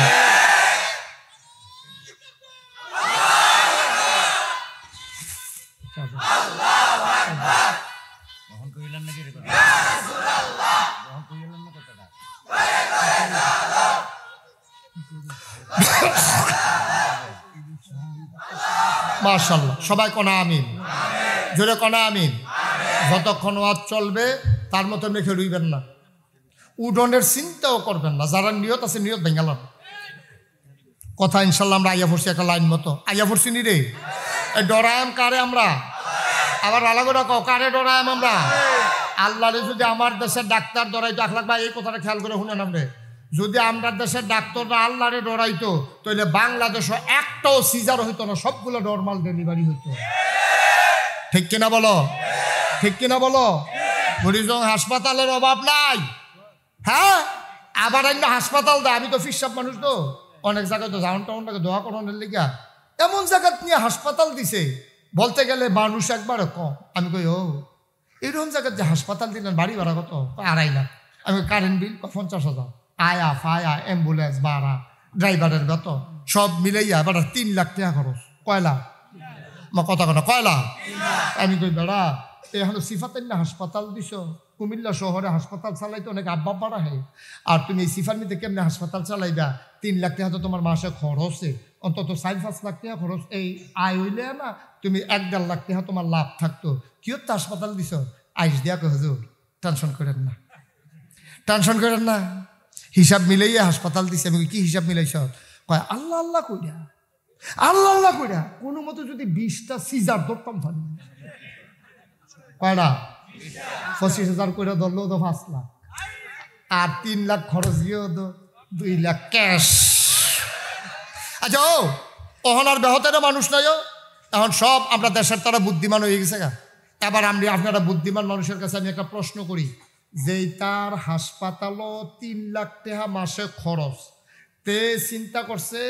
[SPEAKER 1] মাশাআল্লাহ সবাই কোনা আমিন জোরে কোনা আমিন যতক্ষণ ওয়াজ চলবে তার মতো মেখে রইবেন না উডনের চিন্তাও করবেন না যারা নিয়ত আছে নিয়ত ভেঙালাম কথা ইনশাল্লাহ আমরা আইয়া পড়ছি একটা লাইন মতো আইয়া পড়ছি নি রে ডরায়াম কারে আমরা আবার আলাদা রাখো কারে ডরায়াম আমরা আল্লাহরে যদি আমার দেশের ডাক্তার ডরাইতো আখলাক ভাই এই কথাটা খেয়াল করে শুনেন আপনি যদি আমরা দেশের ডাক্তাররা আল্লাহরে ডরাইতো তাহলে বাংলাদেশও একটাও সিজার হইতো না সবগুলো নর্মাল ডেলিভারি হইতো ঠিক কিনা বলো ঠিক কিনা বলো বুড়িজং হাসপাতালের অভাব নাই হ্যাঁ আবার একটা হাসপাতাল দেয় আমি তো ফিসাব মানুষ তো অনেক জায়গায় তো জাউন টাউনটাকে দোয়া করানোর লিগা এমন জায়গা নিয়ে হাসপাতাল দিছে বলতে গেলে মানুষ একবারে কম আমি কই ও এরকম জায়গার যে হাসপাতাল দিলেন বাড়ি ভাড়া কত 2.5 লাখ আমি কারেন্ট বিল 50,000 আয়া ফায়া অ্যাম্বুলেন্স ভাড়া ড্রাইভারের বেতন সব মিলাইয়া এবার 3 লাখ টাকা খরচ কয় লাখ কথা কেন কয় লাখ আমি কই বেড়া এখন সিফাতের না হাসপাতাল দিছ কুমিল্লা শহরে হাসপাতাল চালাইতে অনেক আব্বা পাড়া হয় আর তুমি এই সিফার নিতে কেমনে হাসপাতাল চালাইবা 3 লাখ টাকা তো তোমার মাসে খরচে অন্তত 4-5 লাখ টাকা খরচ এই আয় হইলে না তুমি 1-1.5 লাখ টাকা তোমার লাভ থাকতো কিয় তো হাসপাতাল দিছ আইস দিয়া কো হুজুর টেনশন করেন না টেনশন করেন না হিসাব মিলাইয়া হাসপাতাল দিছে আমি কি হিসাব মিলাইছ কয় আল্লাহ আল্লাহ কইরা আল্লাহ আল্লাহ কইরা কোনো মতো যদি 20টা সিজার ধরতাম পারি কয়টা 25,000 করে ধরলেও তো 5 লাখ আর 3 লাখ খরচ গিয়েও তো 2 লাখ ক্যাশ আচ্ছা ও ওহন আর বেহতের মানুষ নাই এখন সব আমরা দেশের তারা বুদ্ধিমান হয়ে গেছে গা এবার আমি আপনারা বুদ্ধিমান মানুষের কাছে আমি একটা প্রশ্ন করি যেই তার হাসপাতালও 3 লাখ টাকা মাসে খরচ তে চিন্তা করছে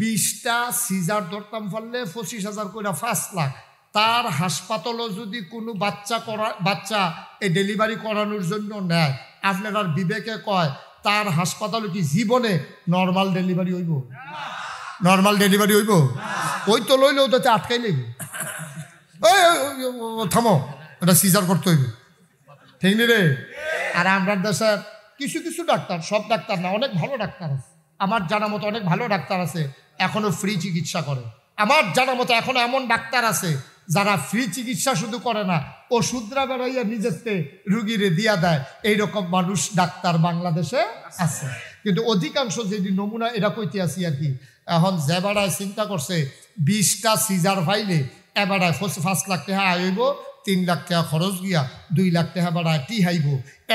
[SPEAKER 1] 20টা সিজার ধরতাম পারলে 25,000 করে 5 লাখ তার হাসপাতালও যদি কোনো বাচ্চা এই ডেলিভারি করানোর জন্য নেয় আপনার বিবেকে কয় তার হাসপাতালে কি জীবনে নর্মাল ডেলিভারি হইব নর্মাল ডেলিভারি হইব ওই তো লইলেও তো আটকাই নেবে থামো এটা সিজার করতে হইবে ঠিক নি রে আর আমরা দেশের কিছু কিছু ডাক্তার সব ডাক্তার না অনেক ভালো ডাক্তার আছে আমার জানা মতো অনেক ভালো ডাক্তার আছে এখনো ফ্রি চিকিৎসা করে আমার জানা মতো এখনো এমন ডাক্তার আছে যারা ফ্রি চিকিৎসা শুধু করে না ওষুধরা বেড়াইয়া নিজেতে রুগীরে দিয়া দেয় এইরকম মানুষ ডাক্তার বাংলাদেশে আছে কিন্তু অধিকাংশ যে নমুনা এটা কইতে আসি আর কি এখন যে বেড়ায় চিন্তা করছে 20টা সিজার ফাইলে এবারায় 5 লাখ টাকা আইব 3 লাখ টাকা খরচ গিয়া 2 লাখ টাকা বেড়ায় টি হাইব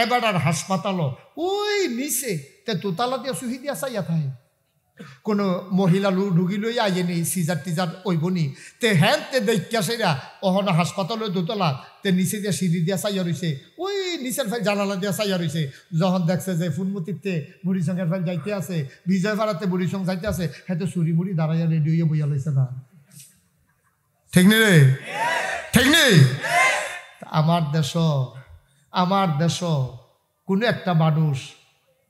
[SPEAKER 1] এবার হাসপাতালও ওই নিচে তে তোতালা দিয়া সুহি দিয়া চাইয়া থাকে কোনো মহিলা ঢুকি লই আইনি সিজার টিজার ওইবনি তে হ্যাঁ তে দেখা সেরা অহনা হাসপাতালের দোতলা তে নিচে দিয়া সিঁড়ি দিয়া চাইয়া রয়েছে ওই নিচের ফাইল জানালা দিয়া চাইয়া রয়েছে যখন দেখছে যে ফুলমতিতে বুড়িসঙ্গের ফাইল যাইতে আছে বিজয়পাড়াতে বুড়িসং যাইতে আছে হ্যাঁ তো চুরি মুড়ি দাঁড়াইয়া রেডি হইয়া বইয়া লইছে না ঠিক নি রে ঠিক নেই আমার দেশ কোনো একটা মানুষ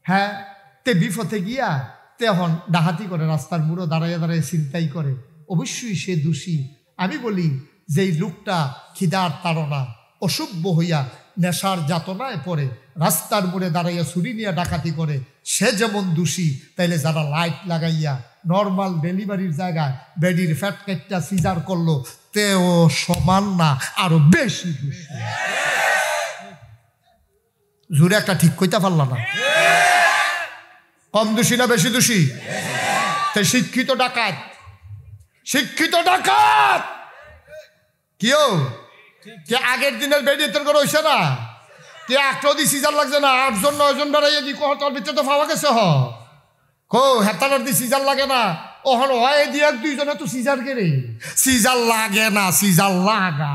[SPEAKER 1] হ্যাঁ তে বিপথে গিয়া তেহন ডাহাতি করে রাস্তার মুড়ো দাঁড়াইয়া দাঁড়াইয়া চিন্তাই করে অবশ্যই সে দোষী আমি বলি যে লোকটা খিদার তাড়না অসভ্য হইয়া নেশার যাতনায় পড়ে রাস্তার মোড়ে দাঁড়াইয়া ছুরি নিয়ে ডাকাতি করে, সে যেমন দোষী, তাইলে যারা লাইট লাগাইয়া নর্মাল ডেলিভারির জায়গায় বেডির ফ্যাট কেটটা সিজার করলো, তেও সমান না, আরো বেশি দোষী। জোরে একটা ঠিক কইতে পারলাম না। কম দোষী না বেশি দোষী? তাই শিক্ষিত ডাকাত, শিক্ষিত ডাকাত কেউ কে আগের দিনের বেডিয়ে করে হইছে না, কে একটা দি সিজার লাগছে না, 8 জন 9 জন বেড়াইয়া দি তোর ভিতরে তো পাওয়া গেছে হেতার দি সিজার লাগে না, ওহন হয় দিয়ে 2 জনে তো সিজার কেড়ে, সিজার লাগে না, সিজার লাগা।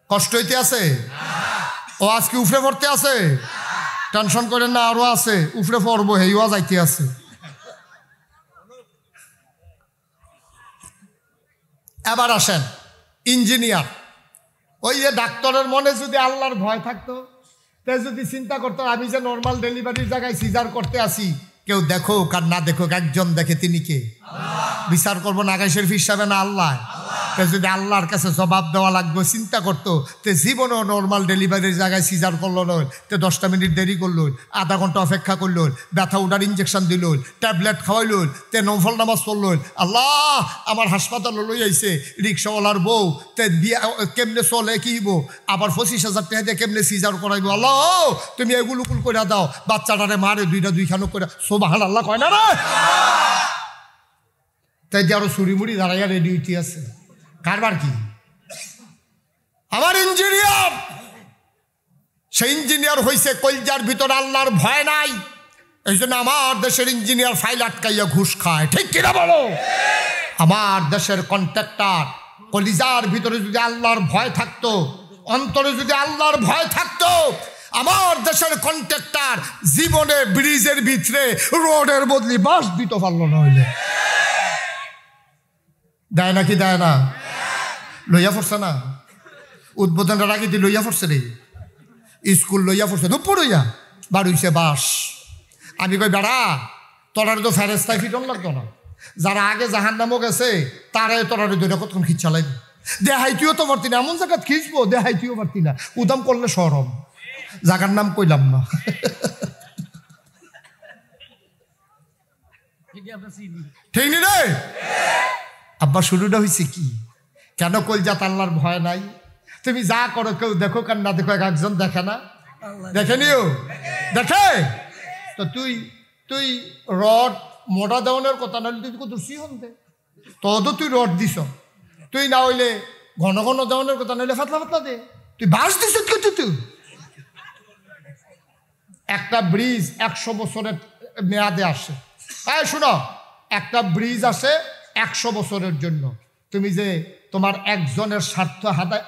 [SPEAKER 1] কষ্ট হইতে আছে, ও আজকে উফরে পড়তে আছে, টেনশন করেন না, আরো আছে উফরে পড়বো, হেইয়া যাইতে আছে। এবার আসেন ইঞ্জিনিয়ার। ওই যে ডাক্তারের মনে যদি আল্লাহর ভয় থাকতো, তে যদি চিন্তা করতো আমি যে নর্মাল ডেলিভারির জায়গায় সিজার করতে আসি, কেউ দেখুক আর না দেখুক, একজন দেখে, তিনি কে? বিচার করবো নাগাই শরীফ হিসাবে না আল্লাহ? যদি আল্লাহর কাছে জবাব দেওয়া লাগবে, চিন্তা করতো, তে জীবনেও নর্মাল ডেলিভারির জায়গায় সিজার করলো নয়, তে 10টা মিনিট দেরি করলো, আধা ঘন্টা অপেক্ষা করলো, ব্যথা উঠার ইঞ্জেকশন দিল, ট্যাবলেট খাওয়াইল, তে নফল নামাজ পড়ল। আল্লাহ আমার হাসপাতালে লই আইছে রিক্সাওয়ালার বউ, তে কেমনে চলে কিব, আবার 25,000 টাকা দিয়ে কেমনে সিজার করাইব। আল্লাহ তুমি এগুলো কুল করে দাও, বাচ্চাটারে মারে 2টা করে, সুবহানাল্লাহ কয় না রে? তাই যে আরো ছুরি মুড়ি দাঁড়াইয়া রেডি হইতে আছে, কারবার কি? আমার ইঞ্জিনিয়ার, সেই ইঞ্জিনিয়ার হইছে কলজার ভিতর আল্লাহর ভয় নাই। এই জন্য আমার দেশের ইঞ্জিনিয়ার ফাইল আটকাইয়া ঘুষ খায়, ঠিক কিনা বলো? আমার দেশের কন্ট্রাক্টর কলিজার ভিতরে যদি আল্লাহর ভয় থাকতো, অন্তরে যদি আল্লাহর ভয় থাকতো, আমার দেশের কন্ট্রাক্টর জীবনে ব্রিজের ভিতরে রোডের বদলি বাস দিতে পারলো না। হইলে দেয় নাকি দেয় না? লইয়া পড়ছে না, উদ্বোধনের আগে দিয়ে লইয়া পড়ছে রে, স্কুল লইয়া পড়ছে, দুপুর হইয়া বাড়ুইছে বাস। আমি কই বেড়া, তোরারে তো ফেরেস্তায় ফিটন লাগতো না, যারা আগে জাহান্নামও গেছে তারে তোরারে দুইটা কতক্ষণ খিচ চালাইবি, দেহাইতিও তো পারতি না, এমন জায়গায় খিচবো দেহাইতিও পারতি না, উদাম করলে সরম, জায়গার নাম কইলাম না। ঠিক নি রে? আব্বা শুরুটা হয়েছে কি? কেন কলজাত আল্লাহর ভয় নাই? তুমি যা করো, কেউ দেখো কার না দেখো, একজন দেখে না? দেখেনিও দেখে তো তুই রড মোটা দেওয়ানোর কথা না, তুই কত সিহন দে, তো তুই রড দিস, তুই না হইলে ঘন ঘন দেওয়ানোর কথা নইলে ফাতলা ফাতলা দে, তুই বাস দিস। তুই একটা ব্রিজ 100 বছরের মেয়াদে আসে, শোনো, একটা ব্রিজ আসে 100 বছরের জন্য। তুমি যে তোমার একজনের স্বার্থ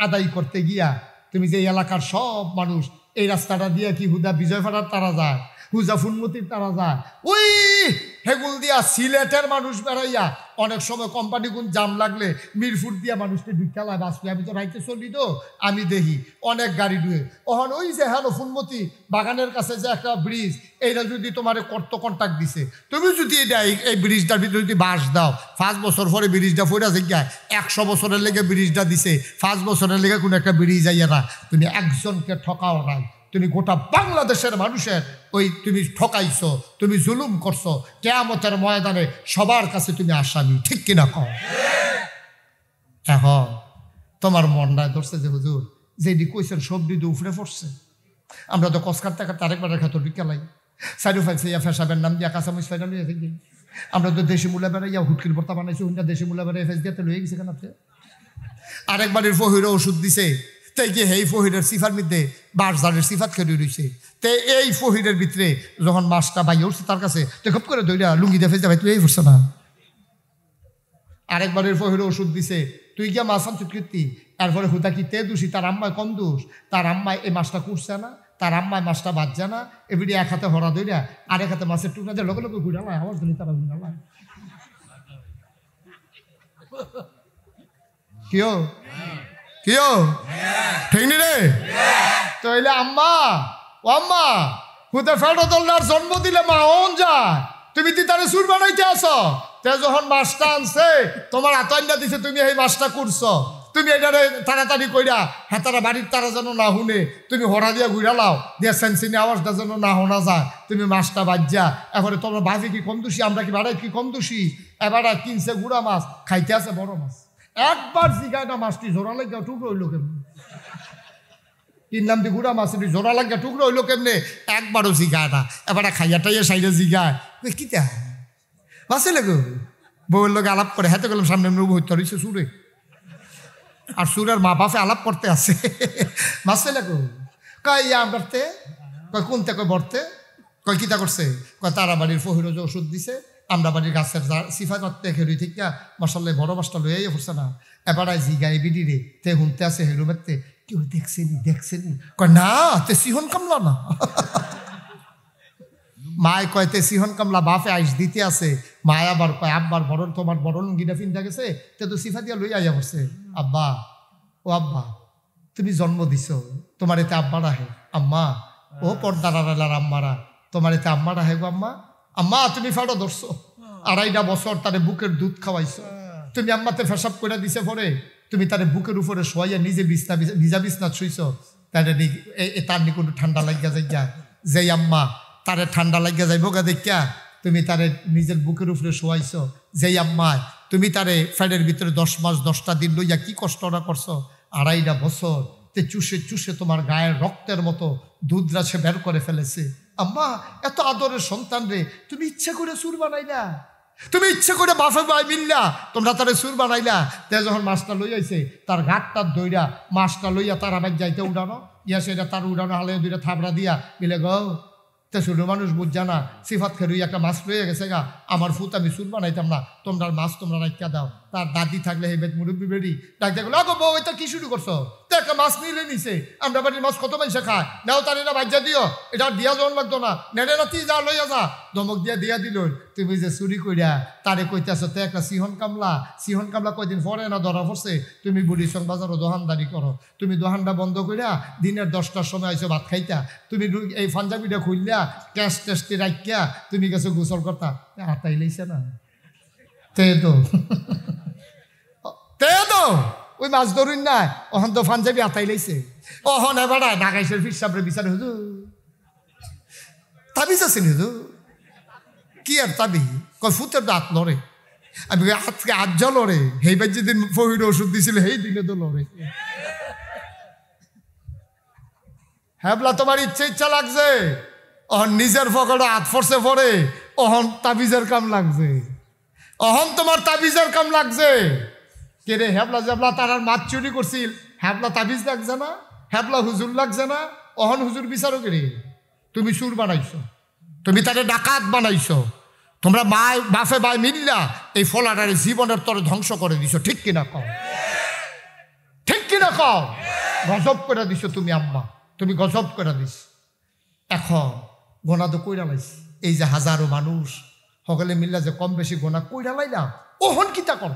[SPEAKER 1] আদায় করতে গিয়া তুমি যে এলাকার সব মানুষ, এই রাস্তাটা দিয়ে কি হুদা বিজয়ফাড়ার তারা যায়, হুজা ফুনমতির তারা যায়, ওই হেগুল দিয়া সিলেটের মানুষ বেড়াইয়া, অনেক সময় কোম্পানিগুন জাম লাগলে মিরপুর দিয়া মানুষকে বিকালায় বাঁচবে। আমি তো রাইতে চলি, তো আমি দেখি অনেক গাড়ি ডুয়ে, ওখান ওই যে হ্যালো ফুনমতি বাগানের কাছে যে একটা ব্রিজ, এইটা যদি তোমার কন্ট্রাক্ট দিছে, তুমি যদি এটা এই ব্রিজটার ভিতরে যদি বাস দাও, 5 বছর পরে ব্রিজটা ফইরা যায়, 100 বছরের লেগে ব্রিজটা দিছে, 5 বছরের লেগে কোনো একটা ব্রিজ আইয়া না, তুমি একজনকে ঠকাও নাই, তুমি গোটা বাংলাদেশের মানুষের ওই তুমি ঠকাইছো, তুমি জুলুম করছো, কিয়ামতের ময়দানে সবার কাছে তুমি আসামি, ঠিক কিনা কও? এখন তোমার মনটায় ধরছে যে হুজুর যেটি কইছেন সবজি দিয়ে উফরে পড়ছে, আমরা তো কসকার টাকা আরেকবার খাতো বিকালাই সাইডু ফাইছে ইয়া ফেসাবের নাম দিয়া কাঁচামরিচ ফাইনা লইয়া থাকি, আমরা তো দেশি মূলা বেড়াইয়া হুটকির ভর্তা বানাইছি, হুন্ডা দেশি মূলা বেড়াই ফেস দিয়ে লইয়া গেছে কেন? আরেকবারের ফহিরে ওষুধ দিছে, তাই কি এই ফহিরের সিফার মধ্যে বাসদারের সিফাত খেয়ে রয়েছে, তো এই ফহিরের ভিতরে যখন মাছটা বাইয়ে উঠছে তার কাছে, তো খুব করে দইরা লুঙ্গি দিয়ে ফেসে ভাই তুই এই ফুটছে না। আরেকবারের ফহিরে ওষুধ দিছে, তুই গিয়া মাছ আনছিস কীর্তি, এরপরে হুদা কি তে দোষী, তার আম্মায় কম দোষ, তার আম্মায় এই মাছটা কুটছে না, তার আম্মায় মাছটা বাজছে না, এবারে এক হাতে হরা দইরা আরেক হাতে মাছের টুকরা দিয়ে লোকে লোকে ঘুরালায়, আমার জন্য তারা ঘুরালায়। কিও কিও ঠিক নি রে? তো এলে আম্মা, ও আম্মা হুতে ফেরো দোলনার জন্ম দিলে মা ওন যায়, তুমি কি তারে সুর বানাইতে আসো, তে যখন মাছটা আনছে তোমার আতন্যা দিছে, তুমি এই মাছটা করছো, তুমি এটারে তাড়াতাড়ি কইরা হ্যাঁ তারা বাড়ির তারা যেন না শুনে তুমি হরা দিয়া ঘুরা লাও দিয়া সেন্সিনি আওয়াজটা যেন না শোনা যায় তুমি মাছটা বাজ্যা এখন তোমরা ভাবি কি কম দোষী আমরা কি বাড়াই কি কম দোষী এবার কিনছে গুড়া মাছ খাইতে আছে বড় মাছ একবার জিগায় না মাছটি জোড়া লাগিয়া টুকরো হইলো কেমনি কিনলাম দি গুড়া মাছ জোড়া লাগিয়া টুকরো হইলো কেমনে একবারও জিগায় না এবার খাইয়াটাইয়া সাইডে জিগায় কিতা বাসে লাগো বউয়ের লোক আলাপ করে হাতে গেলাম সামনে হইতে রয়েছে সুরে আর সুরের মা বাপে আলাপ করতে আসে বাসে লাগো কয় ইয়া বাড়তে কয় কোনতে কয় বর্তে কয় কিতা করছে কয় তারা বাড়ির ফহিরোজ ওষুধ দিছে আমরা বাড়ির গাছের সিফা করতে খেলুই ঠিক না মশাল্লাই বড় মাছটা লইয়াই পড়ছে না এবার জিগাই বিডি রে তে হুনতে আছে হেরুমেরতে কেউ দেখছেনি কয় না তে সিহন কামলা না মায় কয় তে সিহন কামলা বাপে আইস দিতে আছে মায় আবার কয় আব্বার বড় তোমার বড় লুঙ্গিটা ফিনটা গেছে তে তো সিফা দিয়া লই আইয়া পড়ছে আব্বা ও আব্বা তুমি জন্ম দিছ তোমার এতে আব্বা রাহে আম্মা ও পর্দার আড়ালার আম্মারা তোমার এতে আম্মা রাহে গো আম্মা আম্মা তুমি ফাটো ধরছো 2.5 বছর তারে বুকের দুধ খাওয়াইছো তুমি আম্মাতে ফেসাব করে দিছে পরে তুমি তারে বুকের উপরে শোয়াইয়া নিজে ভিজা বিছনা শুইছো তারে তার নি কোনো ঠান্ডা লাগিয়া যাইয়া যেই আম্মা তারে ঠান্ডা লাগিয়া যাইব গা দেখিয়া তুমি তারে নিজের বুকের উপরে শোয়াইছো যেই আম্মা তুমি তারে ফ্যাডের ভিতরে 10 মাস 10টা দিন লইয়া কি কষ্টটা করছো 2.5 বছর তে চুষে চুষে তোমার গায়ের রক্তের মতো দুধরা সে বের করে ফেলেছে আম্মা এত আদরের সন্তান রে তুমি ইচ্ছা করে সুর বানাইলা তুমি ইচ্ছা করে বাফে বাই মিললা তোমরা তারে সুর বানাইলা তে যখন মাছটা লই আইছে তার ঘাটটার দইরা মাছটা লইয়া তার আবার যাইতে উড়ানো ইয়া সেটা তার উড়ানো হালে 2টা থাবড়া দিয়া মিলে গো তে ছোটো মানুষ বুঝা না সিফাত খেরুই একটা মাছ লইয়া গেছে গা আমার ফুত আমি সুর বানাইতাম না তোমরা মাছ তোমরা রাখিয়া দাও তার দাদি থাকলে হে বেদ মুরব্বী বেড়ি ডাক দেখো লাগো বউ এটা কি শুরু করছো তো একটা মাছ নিলে নিছে আমরা বাড়ির মাছ কত পয়সা খায় নাও তার এটা বাজ্যা দিও এটা দিয়া যখন লাগতো না নেড়ে রাতি যা লইয়া যা ধমক দিয়া দিল তুমি যে চুরি করিয়া তারে কইতেছ তো একটা সিহন কামলা কয়দিন পরে না ধরা পড়ছে তুমি বুড়ি সং বাজারও দোকানদারি করো তুমি দোকানটা বন্ধ করিয়া দিনের 10টার সময় আইসো ভাত খাইতা তুমি এই পাঞ্জাবিটা খুললা ক্যাশ টেস্টে রাখিয়া তুমি গেছো গোসল করতা হাতাই লাইছে না তে তো ওই মাছ ধরুন না ওখান তো পাঞ্জাবি হাতাই লাইছে ওহন এবার ঢাকাইশের ফির সাবরে বিচারে হুজুর তাবিজ আছে হুজুর কি আর তাবি কয় ফুতের দাঁত লড়ে আমি আজকে আজ্জা লড়ে হেইবার যেদিন ফহির ওষুধ দিছিল সেই দিনে তো লড়ে হ্যাবলা তোমার ইচ্ছা লাগছে অহন নিজের পকেটে হাত ফরসে পড়ে অহন তাবিজের কাম লাগছে অহন তোমার তাবিজের কাম লাগছে কে রে হ্যাবলা জাবলা তার মাছ চুরি করছিল হ্যাবলা তাবিজ লাগছে না হ্যাবলা হুজুর লাগছে না অহন হুজুর বিচারো কে রে তুমি সুর বানাইছো তুমি তারে ডাকাত বানাইছো তোমরা মায় বাফে বাই মিল্লা এই ফলাটারে জীবনের তরে ধ্বংস করে দিছো ঠিক কিনা কও গজব করে দিছো তুমি আম্মা তুমি গজব করে দিস এখন গোনা তো কইরা লাইছি এই যে হাজারো মানুষ সকলে মিল্লা যে কম বেশি গোনা কইরা লাইলা ওহন কিতা কর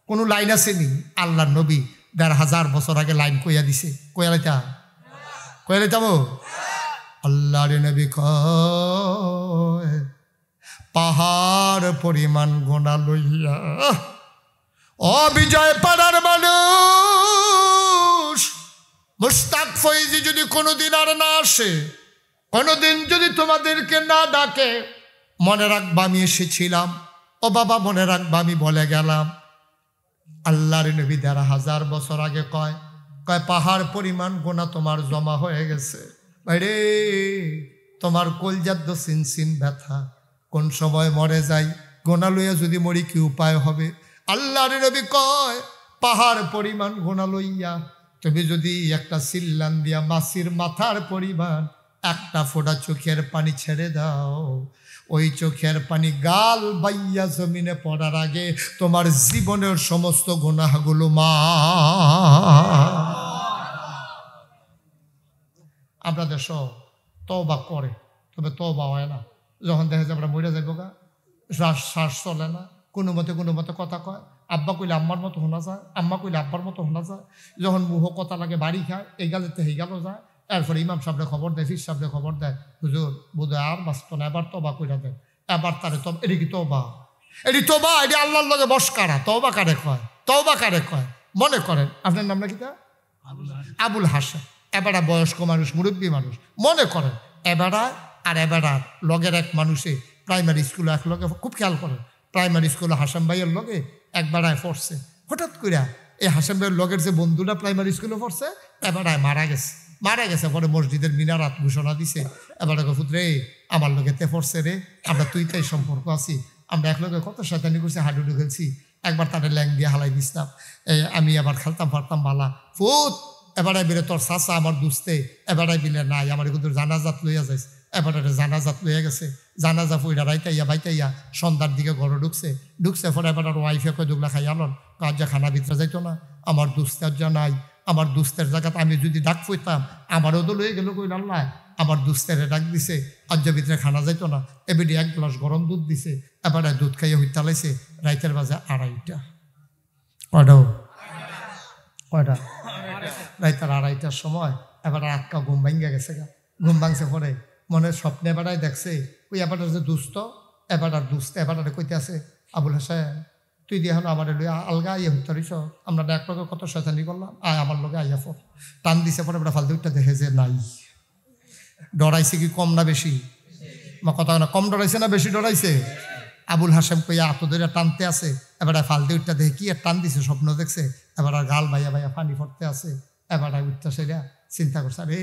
[SPEAKER 1] কোনো লাইন আছে নি আল্লাহ নবী 1500 বছর আগে লাইন কইয়া দিছে কইয়া লাইতাম আল্লাহর নবী কয় পাহাড় পরিমাণ গোনা লইয়া অবিজয় পাড়ার মানুষ মুস্তাক ফৈজি যদি কোনোদিন আর না আসে কোনোদিন যদি তোমাদেরকে না ডাকে মনে রাখবা আমি এসেছিলাম ও বাবা মনে রাখবা আমি বলে গেলাম আল্লাহর নবী 1500 বছর আগে কয় পাহাড় পরিমাণ গোনা তোমার জমা হয়ে গেছে ভাইরে তোমার কলজাদ্দ সিনসিন ব্যথা কোন সময় মরে যাই গোনা লইয়া যদি মরি কি উপায় হবে আল্লাহর নবী কয় পাহাড় পরিমাণ গোনা লইয়া তুমি যদি একটা সিল্লান দিয়া মাছির মাথার পরিমাণ একটা ফোঁটা চোখের পানি ছেড়ে দাও ওই চোখের পানি গাল বাইয়া জমিনে পড়ার আগে তোমার জীবনের সমস্ত গুনাহগুলো মা আমরা দেশ তওবা করে তবে তওবা হয় না যখন দেখা যায় আমরা মরে যাইব গা শ্বাস চলে না কোনো মতে কথা কয় আব্বা কইলে আম্মার মতো শোনা যায় আম্মা কইলে আব্বার মতো শোনা যায় যখন মুহ কথা লাগে বাড়ি খায় এই গালেতে হেই গেল যায় এরপরে ইমাম সাহেবরে খবর দেয় ফির সাহেবরে খবর দেয় হুজুর বোধহয় আর বাঁচত না এবার তবা কইরা দেয় এবার তারে এটি কি তবা এটি আল্লাহর লগে বস কারা তবা কারে কয় মনে করেন আপনার নাম নাকি তা আবুল হাসেম, এবারা বয়স্ক মানুষ, মুরব্বী মানুষ। মনে করেন এবারা আর এবারার লগের এক মানুষে প্রাইমারি স্কুলে এক লগে, খুব খেয়াল করেন, প্রাইমারি স্কুলে হাসেম ভাইয়ের লগে একবারায় পড়ছে। হঠাৎ করে এই হাসেম ভাইয়ের লগের যে বন্ধুটা প্রাইমারি স্কুলে পড়ছে এবারায় মারা গেছে। পরে মসজিদের মিনারাত ঘোষণা দিছে, এবারে পুত্রে আমার লগে তে পড়ছে রে, আমরা তুই তাই সম্পর্ক আছি, আমরা এক লগে কত শয়তানি করছি, হাডুডু খেলছি, একবার তাদের ল্যাং দিয়ে হালাই দিছিলাম, আমি আবার খেলতাম পারতাম বালা ফুত। এবারে বিলে তোর চাচা আমার দুস্তে, এবারে বিলে নাই আমার কিন্তু জানাজাত লইয়া যাইস, এবারে জানাজাত লইয়া গেছে, জানাজা ফুইরা রাইতাইয়া বাইতাইয়া সন্ধ্যার দিকে ঘরে ঢুকছে পরে এবার ওয়াইফে কই দুগলা খাই আনন, আজ যা খানা ভিতরে যাইতো না, আমার দুস্তের যা নাই, আমার দুস্তের জায়গাতে আমি যদি ডাক ফুইতাম আমারও তো লয়ে গেল কই আল্লাহ, আমার দুস্তেরে ডাক দিছে, আজ যা ভিতরে খানা যাইতো না, এবারে এক গ্লাস গরম দুধ দিছে, এবারে দুধ খাইয়ে হইতে লাইছে রাইতের বাজে 2:30। কয়টা রাইতের 2:30টার সময় এবার আটকা ঘুম ভাঙ্গা গেছে, ঘুম ভাঙছে পরে মনে স্বপ্নে এবারাই দেখছে ওই এবারটার যে দুস্থ এবারটার এবারটারে কইতে আছে, আবুল হাসেন তুই দিয়ে এখন আমার আলগা ইয়ে হইতে পারিস, আমরা এক লগে কত শয়তানি করলাম, আয় আমার লগে আইয়া ফোর টান দিছে। পরে এবার ফালতুটা দেখে যে নাই, ডরাইছে কি কম না বেশি, কথা না, কম ডরাইছে না বেশি ডরাইছে? আবুল হাসেম কইয়া আত ধরে টানতে আছে, এবার ফালতু উঠটা দেখে কি আর টান দিছে, স্বপ্ন দেখছে, এবার গাল ভাইয়া ভাইয়া পানি ফটতে আছে, এবার উঠটা সেরা চিন্তা করছে, আরে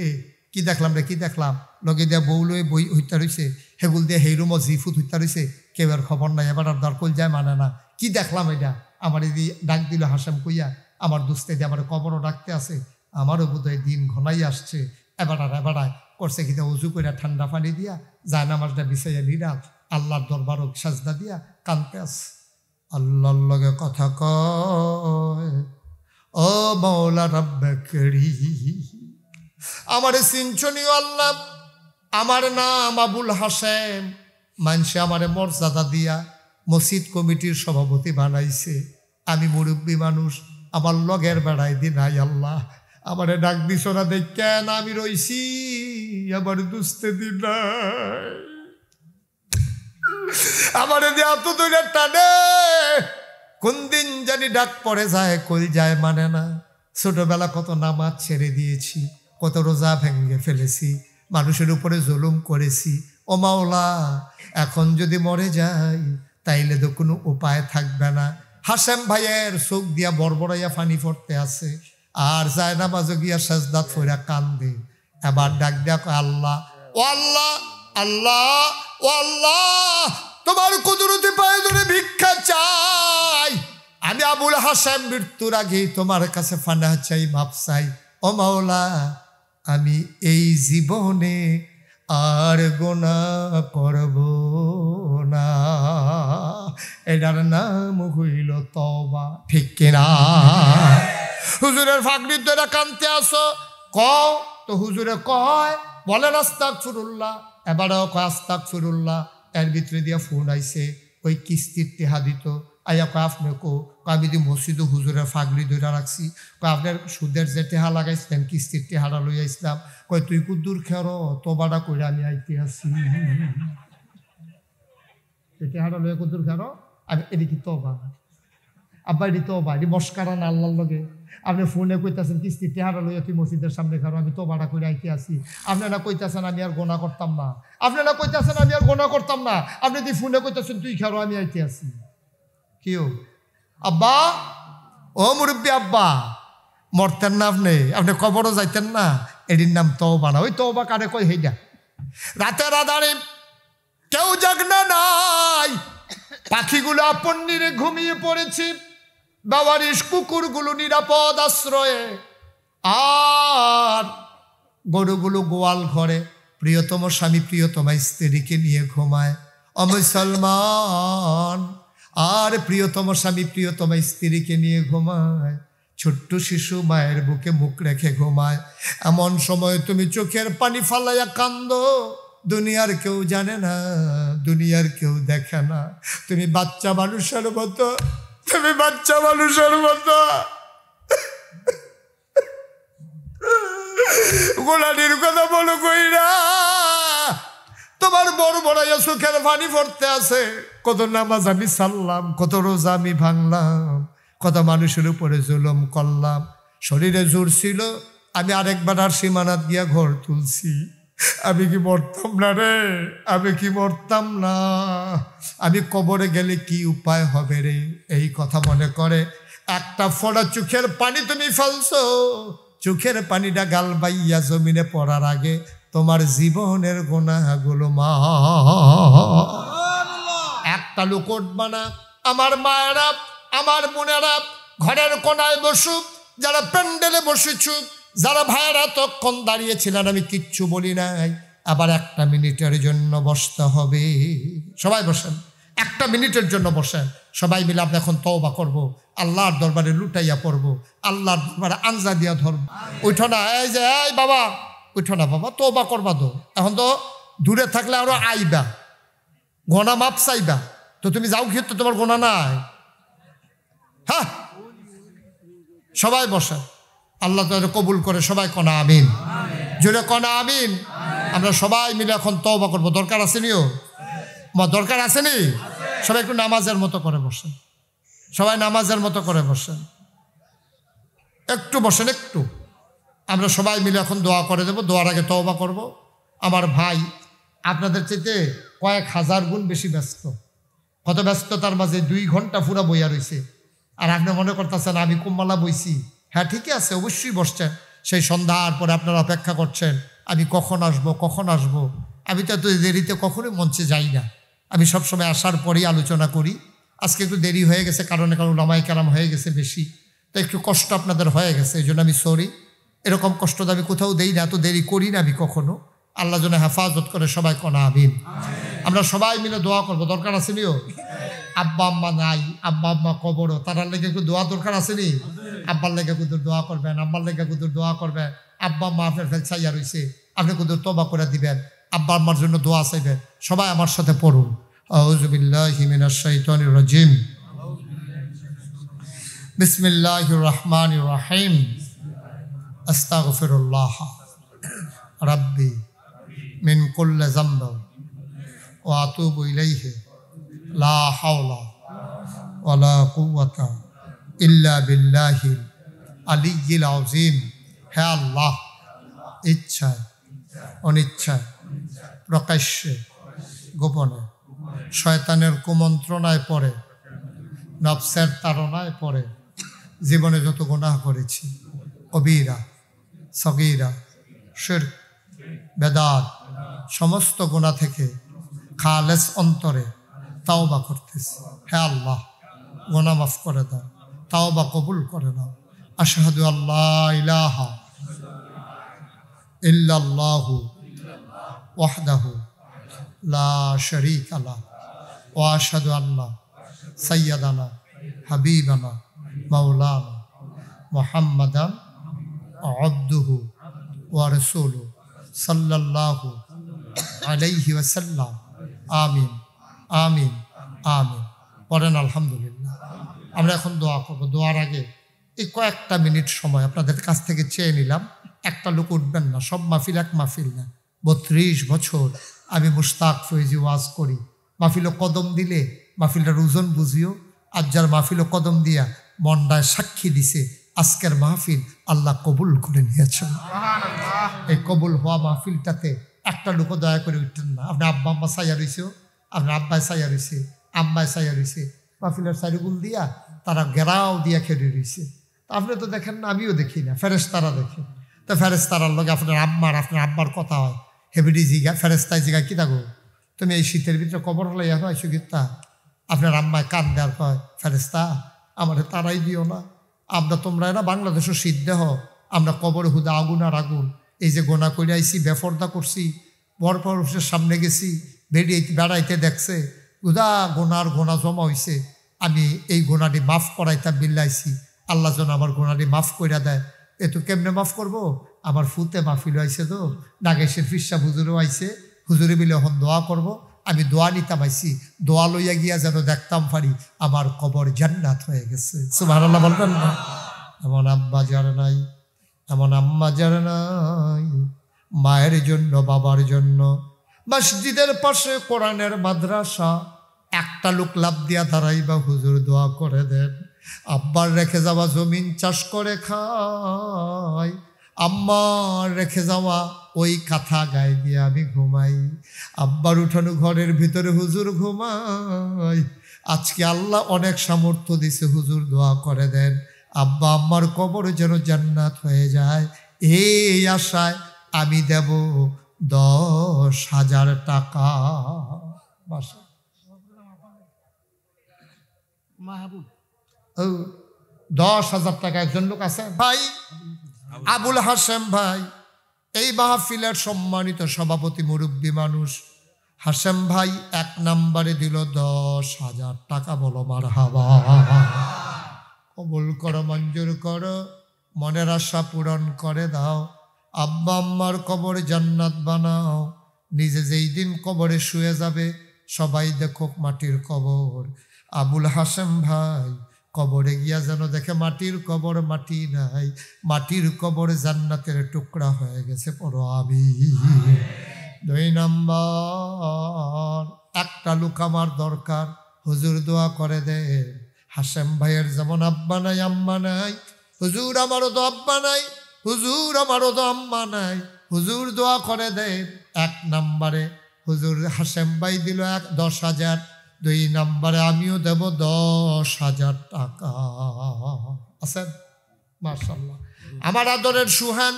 [SPEAKER 1] কি দেখলাম রে, কি দেখলাম, লগে দিয়া বউ লয়ে বই হইতা রইছে, হেগুল দিয়ে হেরুম জিফুত হইতা রইছে, কেউ আর খবর নাই, এবার আর দরকল যায় মানে না, কি দেখলাম এটা, আমার এই ডাক দিল হাসেম কইয়া, আমার দুস্তে দিয়ে আমার কবরও ডাকতে আছে, আমারও বোধহয় দিন ঘনাই আসছে, এবারায় করছে কিনা উজু করে ঠান্ডা পানি দিয়া যায় নামাজটা বিছাইয়া নিরাল আল্লাহর দরবারও সাজদা দিয়া কানতে আছে, আল্লাহর লগে কথা কয়, ও মাওলা রব্বে করিম আমারে সিনচনীয় আল্লাহ, আমার নাম আবুল হাসেম, মানুষে আমারে মর্যাদা দিয়া মসজিদ কমিটির সভাপতি বানাইছে, আমি মুরব্বী মানুষ, আমার লগের বেড়াই দিন আই আল্লাহ, আমারে ডাক দিছ না দেখেন আমি রইছি, আমার দুস্তে দিন নাই, আমারে দিয়ে এত দূরে টানে, কোন দিন জানি ডাক পড়ে যায়, কই যায় মানে না, ছোটবেলা কত নামাজ ছেড়ে দিয়েছি, কত রোজা ভেঙে ফেলেছি, মানুষের উপরে জুলুম করেছি, ও মাওলা এখন যদি মরে যাই তাইলে তো কোনো উপায় থাকবে না। হাসেম ভাইয়ের চোখ দিয়া বড়বড়াইয়া পানি পড়তে আছে, আর যায় না বাজো গিয়া সাজদাত ফইরা কান্দে, এবার ডাক দিয়া কয় আল্লাহ, ও আল্লাহ, আল্লাহ, ও আল্লাহ তোমার কুদরতি পায়ে ধরে ভিক্ষা চাই, আমি আবুল হাসেম মৃত্যুর আগে তোমার কাছে ফানা চাই, মাপ চাই, ও মাওলা আমি এই জীবনে আর গুনাহ করব না, এটার নাম হইল তওবা, ঠিক কিনা? হুজুরের ফাঁকড়ির দ্বারা কানতে আসো, কও তো হুজুরে কয়, বলেন আস্তাগফিরুল্লাহ, এবারেও কয় আস্তাগফিরুল্লাহ, এর ভিতরে দিয়া ফোন আইছে, ওই কিস্তির টেহা দিত, আইয়া কয় আপনি আমি দি মসজিদ হুজুরের ফাগড়ি ধরে রাখছি, কয় আপনার সুদের যে টেহা লাগাইছিলেন কিস্তির টেহাটা লইয়া ইসলাম, কয় তুই কুদ্দুর খেরো তোবাটা করে আমি আইতে আসি, টেহাটা লইয়া কুদ্দুর খেরো, আমি এটি কি তোবা আব্বা, এটি তোবা, এটি মস্কারা না আল্লাহর লগে, আপনি ফোনে কইতেছেন কিস্তির টেহাটা লইয়া তুই মসজিদের সামনে খেরো, আমি তোবাটা করে আইতে আসি, আপনারা কইতেছেন আমি আর গোনা করতাম না, আপনারা কইতেছেন আমি আর গোনা করতাম না, আপনি তুই ফোনে কইতেছেন তুই খেরো আমি আইতে আসি, কেউ আব্বা, ও মুরব্বী আব্বা, মরতেন না আপনি, আপনি কবরও যাইতেন না, এটির নাম তওবা না, ওই তওবা কারে কই হেইডা, রাতের আধারে কেউ জাগনা নাই, পাখিগুলো আপন নিরে ঘুমিয়ে পড়েছি, বাবারিশ কুকুরগুলো নিরাপদ আশ্রয়ে, আর গরুগুলো গোয়াল ঘরে প্রিয়তম স্বামী প্রিয়তমা স্ত্রীকে নিয়ে ঘুমায়, অমুসলমান আর প্রিয়তম স্বামী প্রিয়তমা স্ত্রীকে নিয়ে ঘুমায়, ছোট্ট শিশু মায়ের বুকে মুখ রেখে ঘুমায়, এমন সময় তুমি চোখের পানি ফালাইয়া কান্দো, দুনিয়ার কেউ জানে না, দুনিয়ার কেউ দেখে না, তুমি বাচ্চা মানুষের মতো, তুমি বাচ্চা মানুষের মতো গোলানির কথা বলো কইরা, তোমার বড় বড়াইয়া চোখের পানি পড়তে আছে, কত নামাজ আমি সারলাম, কত রোজা আমি ভাঙলাম, কত মানুষের উপরে জুলুম করলাম, শরীরে জোর ছিল, আমি আরেকবার আর সীমানাত গিয়া ঘর তুলছি। আমি কি মরতাম না রে? আমি কি মরতাম না? আমি কবরে গেলে কি উপায় হবে রে? এই কথা মনে করে একটা ফোঁটা চোখের পানি তুমি ফেলছো, চোখের পানিটা গাল বাইয়া জমিনে পড়ার আগে তোমার জীবনের গুনাহগুলো মা একটা লোক উঠবা না। আমার মায়েরা, আমার বোনেরা ঘরের কোনায় বসুক, যারা প্যান্ডেলে বসেছুক, যারা ভাইয়েরা তখন দাঁড়িয়েছিলেন, আমি কিচ্ছু বলি নাই। আবার একটা মিনিটের জন্য বসতে হবে। সবাই বসেন, একটা মিনিটের জন্য বসেন। সবাই মিলে আমরা এখন তওবা করব, আল্লাহর দরবারে লুটাইয়া পড়বো, আল্লাহর দরবারে আঞ্জা দিয়া ধরবো। উঠো না, এই যে এই বাবা, উঠো না বাবা, তওবা করবা তো। এখন তো দূরে থাকলে আরো আইবা, গোনা মাপ চাইবা, তো তুমি যাও খেয়ে তো তোমার গোনা নাই। হ্যাঁ, সবাই বসে, আল্লাহ তাআলা কবুল করে। সবাই কনা আমিন, জোরে কনা আমিন। আমরা সবাই মিলে এখন তওবা করবো। দরকার আসেনিও? দরকার আসেনি? সবাই একটু নামাজের মতো করে বসেন, সবাই নামাজের মতো করে বসেন, একটু বসেন একটু। আমরা সবাই মিলে এখন দোয়া করে দেবো। দোয়ার আগে তওবা করব। আমার ভাই আপনাদের চাইতে কয়েক হাজার গুণ বেশি ব্যস্ত। কত ব্যস্ততার মাঝে 2 ঘন্টা পুরা বইয়া রয়েছে। আর আপনি মনে করতেছেন আমি কুম্বালা বইছি। হ্যাঁ ঠিকই আছে, অবশ্যই বসছেন। সেই সন্ধ্যার পরে আপনারা অপেক্ষা করছেন আমি কখন আসবো, কখন আসবো। আমি তো এত দেরিতে কখনোই মঞ্চে যাই না। আমি সবসময় আসার পরেই আলোচনা করি। আজকে একটু দেরি হয়ে গেছে, কারণ ওলামায়ে কেরাম হয়ে গেছে বেশি, তো একটু কষ্ট আপনাদের হয়ে গেছে, এই জন্য আমি সরি। এরকম কষ্ট তো আমি কোথাও দেই না, এত দেরি করি না আমি কখনো। আল্লাহ যেন হেফাজত করে। সবাই কনা আমিন। আমরা সবাই মিলে দোয়া করবো। দরকার আসেনিও? আব্বা আম্মা নাই, আব্বা আম্মা কবরও, তারার লেগে একটু দোয়া দরকার আসেনি? আব্বার লেগে কুদুর দোয়া করবেন, আম্মার লেগে কুদুর দোয়া করবেন। আব্বা আম্মা আপনার ফেলছাইয়া রয়েছে, আপনি কুদুর তওবা করে দিবেন, আব্বা আম্মার জন্য দোয়া চাইবেন। সবাই আমার সাথে পড়ুন, আউযু বিল্লাহি মিনাশ শাইতানির রাজিম, বিসমিল্লাহির রহমানির রহিম, আস্তাগফিরুল্লাহ রাব্বি মিন কুল্লি যামবিন ওয়া আতুবু ইলাইহি লা হাওলা ওয়ালা কুওয়াতা ইল্লা বিল্লাহিল আলিয়্যিল আযীম। হে আল্লাহ, ইচ্ছায় অনিচ্ছায়, প্রকাশ্যে গোপনে, শয়তানের কুমন্ত্রণায় পড়ে, নফসের তাড়নায় পড়ে জীবনে যত গুনাহ করেছি, কবিরা সগীরা শিরক বেদাত, সমস্ত গুনাহ থেকে খালেস অন্তরে তাওবা করতেছি। হে আল্লাহ, গুনাহ মাফ করে দাও, তাওবা কবুল করে নাও। আশহাদু আল্লা ইলাহা ইল্লাল্লাহু ওয়াহদাহু লা শারীকা লাহু ওয়া আশহাদু আন্না সাইয়্যিদানা হাবিবানা মাওলানা মুহাম্মাদান আবদুহু ওয়া রাসূলুহু সাল্লাল্লাহু আলাইহি ওয়াসাল্লাম। আমিন আমিন আমিন। পড়েন আলহামদুলিল্লাহ। আমরা এখন দোয়া করব। দোয়ার আগে এই কয়েকটা মিনিট সময় আপনাদের কাছ থেকে চেয়ে নিলাম। একটা লোক উঠবেন না, সব মাহফিল এক মাহফিল না। 32 বছর আমি মুশতাক ফৈজি ওয়াজ করি। মাহফিল কদম দিলে মাহফিলটার ওজন বুঝিও। আর যার মাহফিল কদম দিয়া মন্ডায় সাক্ষী দিছে আজকের মাহফিল আল্লাহ কবুল করে নিয়েছেন। এই কবুল হওয়া মাহফিলটাতে একটা লোক দয়া করে উঠতেন না। আপনার আব্বা আম্মা সাইয়া রয়েছে, আপনার আব্বাই সাইয়া রয়েছে, আম্মায় সাইয়া রয়েছে, মাহফিলের সাইডগুল দিয়া তারা গেরাও দিয়া খেলে রয়েছে। আপনি তো দেখেন না, আমিও দেখি না, ফেরেশতারা দেখে। তো ফেরেশতারার লগে আপনার আব্বার কথা হয়। হেবিডি জিগা ফেরেশতায় জিগা কি থাকো তুমি এই শীতের ভিতরে কবর হলে আইসো গীতা। আপনার আম্মায় কান দেওয়ার কয়, ফেরেশতা আমার তারাই দিও না, আমরা তোমরা না বাংলাদেশও শীত দেহ, আমরা কবর হুদা আগুন আর আগুন। এই যে গোনা করে আইসি, বেফর্দা করছি, বরপর সামনে গেছি, বেড়াইতে দেখছে হুদা গোনার গোনা জমা হয়েছে, আমি এই গোনাটি মাফ করাইতা বিল্লাইছি, আল্লাহ যেন আমার গোনাটি মাফ করে দেয়। এ তো কেমনে মাফ করবো? আমার ফুতে মাহফিল আইছে, তো নাগেশের ফিরসা হুজুরও আইছে, হুজুরে মিলে এখন দোয়া করব। আমি দোয়া নিতাম আইছি, দোয়া লইয়া গিয়া যেন দেখতাম পারি আমার কবর জান্নাত হয়ে গেছে। সুবহানাল্লাহ বলবেন না? এমন আব্বা যার নাই, এমন আম্মা যার নাই, মায়ের জন্য বাবার জন্য মসজিদের পাশে কোরআনের মাদ্রাসা, একটা লোক লাভ দিয়া দাঁড়াইবা হুজুর দোয়া করে দেন। আব্বার রেখে যাওয়া জমিন চাষ করে খাই, আম্মার রেখে যাওয়া ওই কাঁথা গায়ে দিয়ে আমি ঘুমাই, আব্বার উঠানো ঘরের ভিতরে হুজুর ঘুমাই। আজকে আল্লাহ অনেক সামর্থ্য দিছে, হুজুর দোয়া করে দেন আব্বা আম্মার কবর যেন জান্নাত হয়ে যায়। এই আশায় আমি দেব 10,000 টাকা। 10,000 টাকা একজন লোক আছে ভাই, আবুল হাসেম ভাই, এই মাহফিলের সম্মানিত সভাপতি মুরব্বী মানুষ হাসেম ভাই 1 নম্বরে দিল 10,000 টাকা। বলো মারহাবা। কবুল করো, মঞ্জুর করো, মনের আশা পূরণ করে দাও। আব্বা আম্মার কবর জান্নাত বানাও। নিজে যেই দিন কবরে শুয়ে যাবে সবাই দেখো মাটির কবর। আবুল হাসেম ভাই কবরে গিয়া যেন দেখে মাটির কবর, মাটি নাই, মাটির কবর জান্নাতের টুকরা হয়ে গেছে। পড়ো আমিন। 2 নম্বর, একটা লোক আমার দরকার, হুজুর দোয়া করে দে। হাসেম ভাইয়ের যেমন আব্বা নাই আম্মা নাই, হুজুর আমারও তো আব্বা নাই, হুজুর আমারও তো আম্মা নাই, হুজুর দোয়া করে দে। 1 নম্বরে হুজুর হাসেম ভাই দিল 10,000। 2 নম্বরে আমিও দেব 10,000 টাকা। আছেন? মাশাআল্লাহ। আমার আদরের সুহান,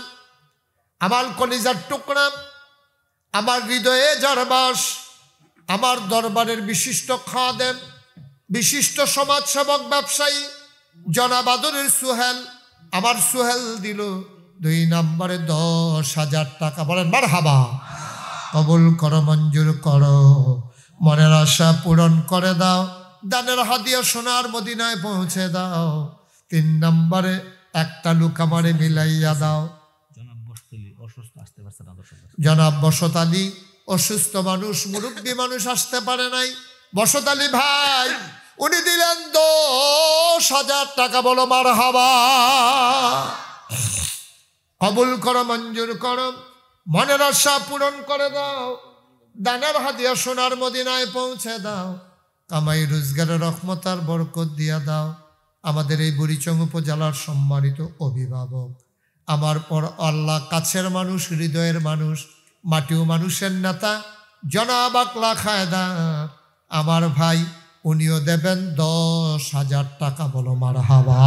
[SPEAKER 1] আমার কলিজার টুকরা, আমার হৃদয়ে যার বাস, আমার দরবারের বিশিষ্ট খাদেম, বিশিষ্ট সমাজসেবক, ব্যবসায়ী জনাব আদরের সুহেল, আমার সুহেল দিল 2 নম্বরে 10,000 টাকা। বলেন মারহাবা। কবুল করো, মঞ্জুর করো, মনের আশা পূরণ করে দাও। দানের হাদিয়া সোনার মদিনায় পৌঁছে দাও। 3 নম্বরে একটা লোক আমারে মিলাইয়া দাও। জনাব বসত আলী অসুস্থ মানুষ, মুরব্বী মানুষ, আসতে পারে নাই। বসত আলী ভাই উনি দিলেন 10,000 টাকা। বলো মারহাবা। কবুল করো, মঞ্জুর করো, মনের আশা পূরণ করে দাও। দানের হাদিয়া সোনার মদিনায় পৌঁছে দাও। কামাই রোজগারের রহমতার বরকত দিয়া দাও। আমাদের এই বুড়িচং উপজেলার সম্মানিত অভিভাবক, আমার পর আল্লাহ কাছের মানুষ, হৃদয়ের মানুষ, মাটিও মানুষের নেতা জনাব আকলা খায়দার, আমার ভাই, উনিও দেবেন 10,000 টাকা। বলো মারহাবা।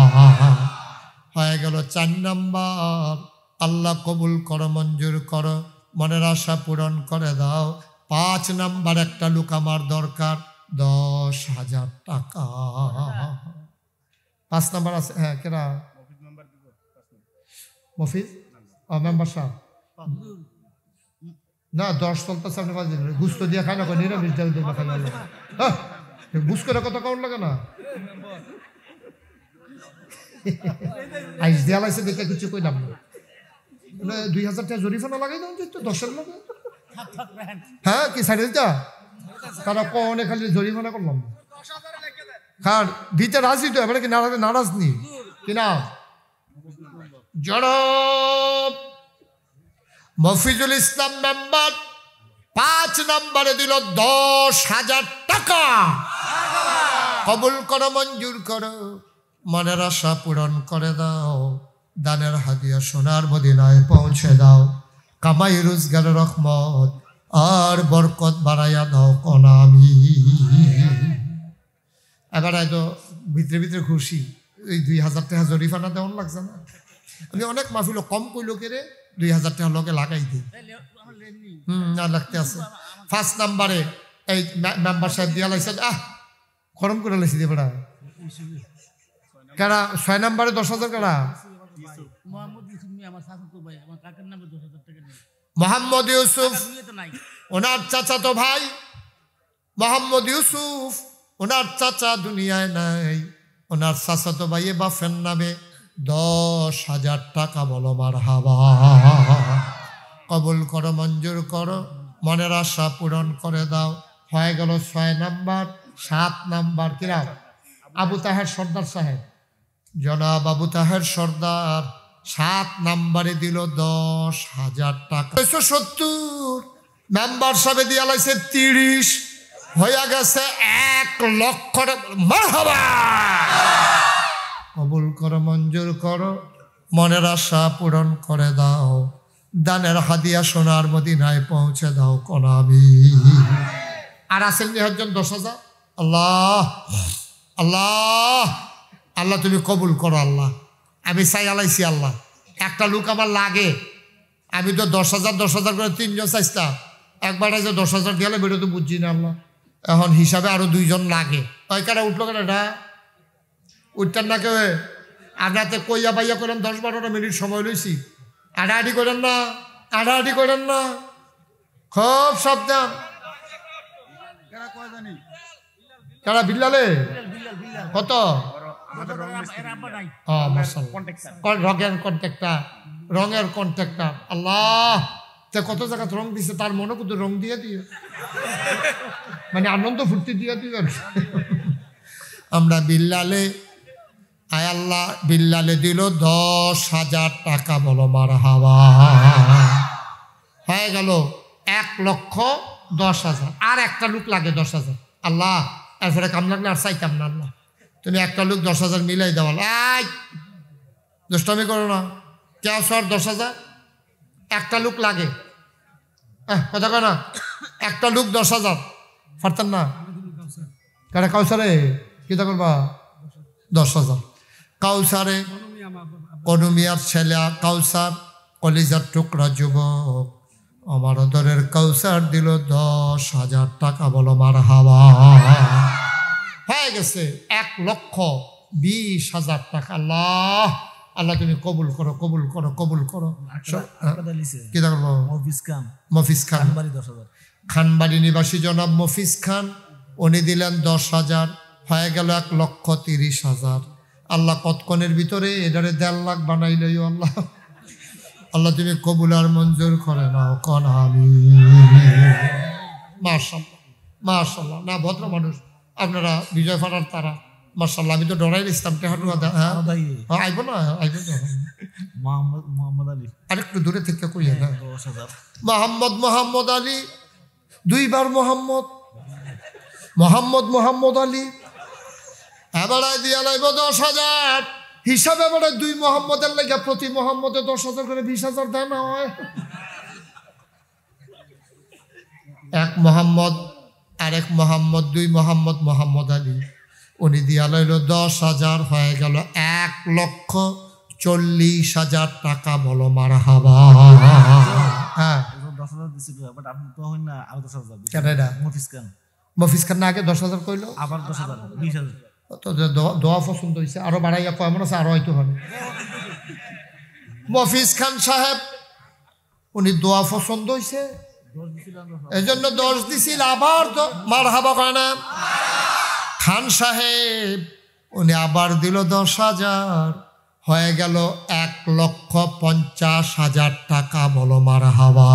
[SPEAKER 1] হয়ে গেল 4 নম্বর। আল্লাহ কবুল করো, মঞ্জুর করো, মনের আশা পূরণ করে দাও। 5 নম্বর একটা লোক আমার দরকার, 10,000 টাকা। 5 নম্বর আছে? হ্যাঁ, কেনা মফিজ মেম্বার সাহেব না, 10 চলতেছে। আপনি গুস্ত দিয়ে খাই না, নিরামিষ বুঝ করে কত কাউন্ট লাগে না। আইস দেওয়া লাগছে দেখে কিছু কইলাম না। 2,000 টাকা জরিফানা লাগাই দাও তো 10-এর লাগে। হ্যাঁ, কি সাইড তারা কনে খালি জরিমানা করলাম। কার দিতে রাজি তো, এবারে কি নারাজ নি কিনা? জনাব মফিজুল ইসলাম মেম্বার 5 নম্বরে দিল 10,000 টাকা। কবুল করো, মঞ্জুর করো, মনের আশা পূরণ করে দাও। দানের হাদিয়া সোনার মদিনায় পৌঁছে দাও। কামাই রোজগারের রহমত আর বরকত বাড়াইয়া দাও কোনা আমি। এবার তো ভিতরে ভিতরে খুশি। এই 2,000 টাকা জরিফানা দেওয়ার লাগছে না। আমি অনেক মাহফিল কম কইল কেরে 2,000 টাকা লোকে লাগাই দিই। না লাগতে আছে। 1 নম্বরে এই মেম্বার সাহেব দিয়া লাগছে, গরম করে লাগছি দিয়ে বেড়া কারা। 6 নম্বরে 10,000 কারা। মোহাম্মদ ইউসুফ ওনার চাচাতো ভাই, মোহাম্মদ ইউসুফ ওনার চাচা দুনিয়ায় নাই, ওনার চাচাতো ভাইয়ে বাফের নামে 10,000 টাকা। বলো মারহাবা। কবুল করো, মঞ্জুর করো, মনের আশা পূরণ করে দাও। হয়ে গেল 6 নম্বর। 7 নম্বর কিরা? আবু তাহের সর্দার সাহেব, জনাব আবু তাহের সর্দার 7 নম্বরে দিল 10,000 টাকা। 70 মেম্বার সাহেব দিয়া লাগছে 30, হয়ে গেছে 1 লক্ষ। মারহাবা। কবুল করো, মঞ্জুর করো, মনের আশা পূরণ করে দাও, দানের হাদিয়া সোনার মদিনায় পৌঁছে দাও কোন আমিন। আর আছেন 10,000 আল্লাহ আল্লাহ আল্লাহ তুমি কবুল করো আল্লাহ। আমি চাই আলাইছি আল্লাহ, একটা লোক আমার লাগে, আমি তো 10,000 করে 3 জন চাইছিলাম, একবার যে 10,000 গেলে বেরো তো বুঝছি না আল্লাহ, এখন হিসাবে আরো 2 জন লাগে। ওই কারা উঠলো কেন, এটা উঠতেন না কেউ? আপনাতে কইয়া পাইয়া করেন 10-12 মিনিট সময় লইছি, আড়াআড়ি করেন না, আড়াআড়ি করেন না, খুব সাবধান। কারা বিল্লালে কত রঙের কন্ট্রাক্টর আল্লাহ, কত জায়গা রং দিছে, তার মনে কিন্তু রং দিয়ে দিয়ে মানে আনন্দ ফুর্তি দিয়ে দিয়ে আমরা বিল্লালে, আয় আল্লাহ বিল্লালে দিল 10,000 টাকা, বলো মারহাবা। হয়ে গেল 1,10,000। আর একটা লোক লাগে 10,000 আল্লাহ, এরপরে কাম লাগলে আর চাইতাম না আল্লাহ, তুমি একটা লোক 10,000 মিলাই দেওয়াল। এই দুষ্টামি করো না, কেউ সর 10,000 একটা লোক লাগে, কথা কয় না, একটা লোক 10,000 পারতেন না? কারা কাউসারে কিতা করবা 10,000? কাউসারে অনুমিয়ার ছেলে কাউসার, কলিজার টুকরা যুবক, আমার দরের কাউসার দিল 10,000 টাকা, বলো মারহাবা। হয়ে গেছে 1,20,000 টাকা। আল্লাহ আল্লাহ তুমি কবুল করো, কবুল করো, কবুল করো। কি করবো? মফিজ খান, খানবাড়ি নিবাসী জনাব মফিজ খান, উনি দিলেন 10,000, হয়ে গেল 1,30,000। আল্লাহ কতক্ষণের ভিতরে এটারে 1.5 লাখ বানাইল আল্লাহ। আল্লাহ তুমি কবুল আর মঞ্জুর করে নাও কোন আমিন। মাশাআল্লাহ মাশাআল্লাহ। না ভদ্র মানুষ আপনারা, বিজয় ফাটার তারা, মাশাআল্লাহ। আমি তো ডরাই ইসলাম আইব না, আইব না। মোহাম্মদ আলী আরেকটু দূরে থেকে কইয়া না, মোহাম্মদ আলী 2 বার মোহাম্মদ আলী এবার দিয়া লাইব 10,000 হিসাবে, এবার 2 মোহাম্মদের লেগে প্রতি মোহাম্মদে 10,000 করে 20,000 দেয় না হয়। 1 মোহাম্মদ, আরেক মোহাম্মদ, 2 মোহাম্মদ আলী, উনি দিয়া লইল 10,000, হয়ে গেল 1,40,000 টাকা, বলো মারহাবা। হ্যাঁ 10,000 দিছিল, বাট আপনি তো হই না, আর 10,000 কেন? মফিজ খান না আগে 10,000 কইলো, আবার 10,000 20,000 তো দোয়া পছন্দ হয়েছে, আরো বাড়াইয়া কেমন আছে, আরো হয়তো হবে। মফিজ খান সাহেব উনি দোয়া পছন্দ হয়েছে, এই জন্য 10 দিছিল, আবার মারহাবা কয় না। খান সাহেব উনি আবার দিল 10,000, হয়ে গেল 1,50,000 টাকা, বলো মারহাবা।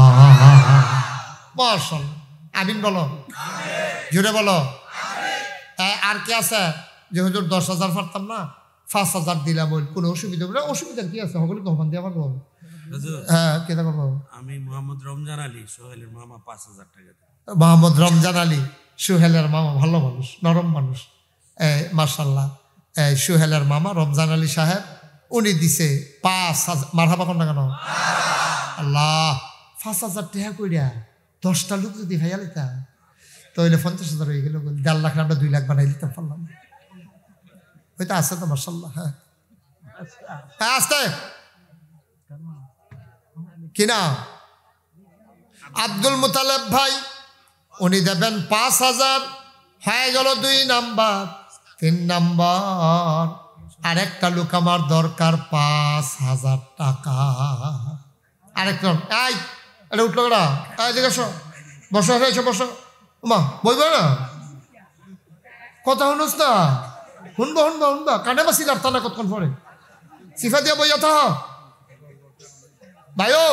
[SPEAKER 1] মাশাআল্লাহ, আমিন বলো, জুড়ে বলো। আর কি আছে যে হুজুর 10,000 পারতাম না, 5,000 দিলাম, কোনো অসুবিধা না? অসুবিধা কি আছে, সকলে তখন দিয়ে পারবো। হ্যাঁ কেটা করবো? আমি মোহাম্মদ রমজান আলী, সোহেলের মামা, 5,000 টাকা। মোহাম্মদ রমজান আলী, সোহেলের মামা, ভালো মানুষ, নরম মানুষ, মাশাআল্লাহ। সোহেলের মামা রমজান আলী সাহেব উনি দিছে 5,000। মারহাবা কোন কেন? আল্লাহ 5,000 টাকা কইরা 10টা লোক যদি ভাইয়া লিতা তাহলে 50,000 হয়ে গেল, 1.5 লাখ আমরা 2 লাখ বানাই দিতে পারলাম। ওইটা আছে তো মাশাআল্লাহ। হ্যাঁ আসতে কিনা আব্দুল মুতালেব ভাই উনি দেবেন 5,000, হয়ে গেল 2 নাম্বার। 3 নাম্বার আরেকটা লোক আমার দরকার 5,000 টাকা। আরেকজন এই এটা উঠলো না, জিজ্ঞাসা বসো, এসো বসো, মা বইব না, কথা শুনোস না, শুনবো কানে বাসি লাগতা না, কতক্ষণ পরে সিফা দিয়া বইয়া থাক ভাইও।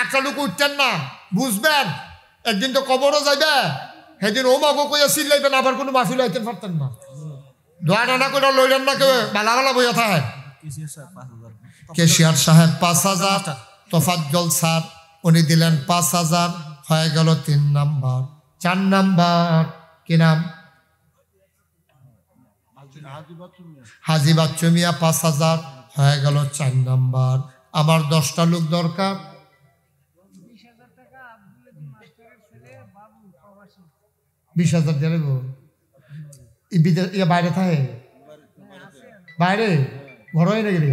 [SPEAKER 1] একটা লোক উঠতেন না, বুঝবেন একদিন তো কবরও যাইবে, সেদিন ও মাগো কইয়া চিল্লাইবেন, আবার কোনো মাহফিল হইতেন পারতেন না। দোয়া টানা করে লইলেন না কেউ, বালা বালা বইয়া থাকে। কেশিয়ার সাহেব 5,000, তোফাজ্জল স্যার উনি দিলেন 5,000, হয়ে গেল 3 নাম্বার। 4 নাম্বার কি নাম? হাজি বাচ্চু মিয়া 5,000 হয়ে গেল 4 নাম্বার। আমার 10টা লোক দরকার। 20,000 দিয়ে দেবো। বাইরে থাকে, বাইরে ঘর হয় নাকি রে?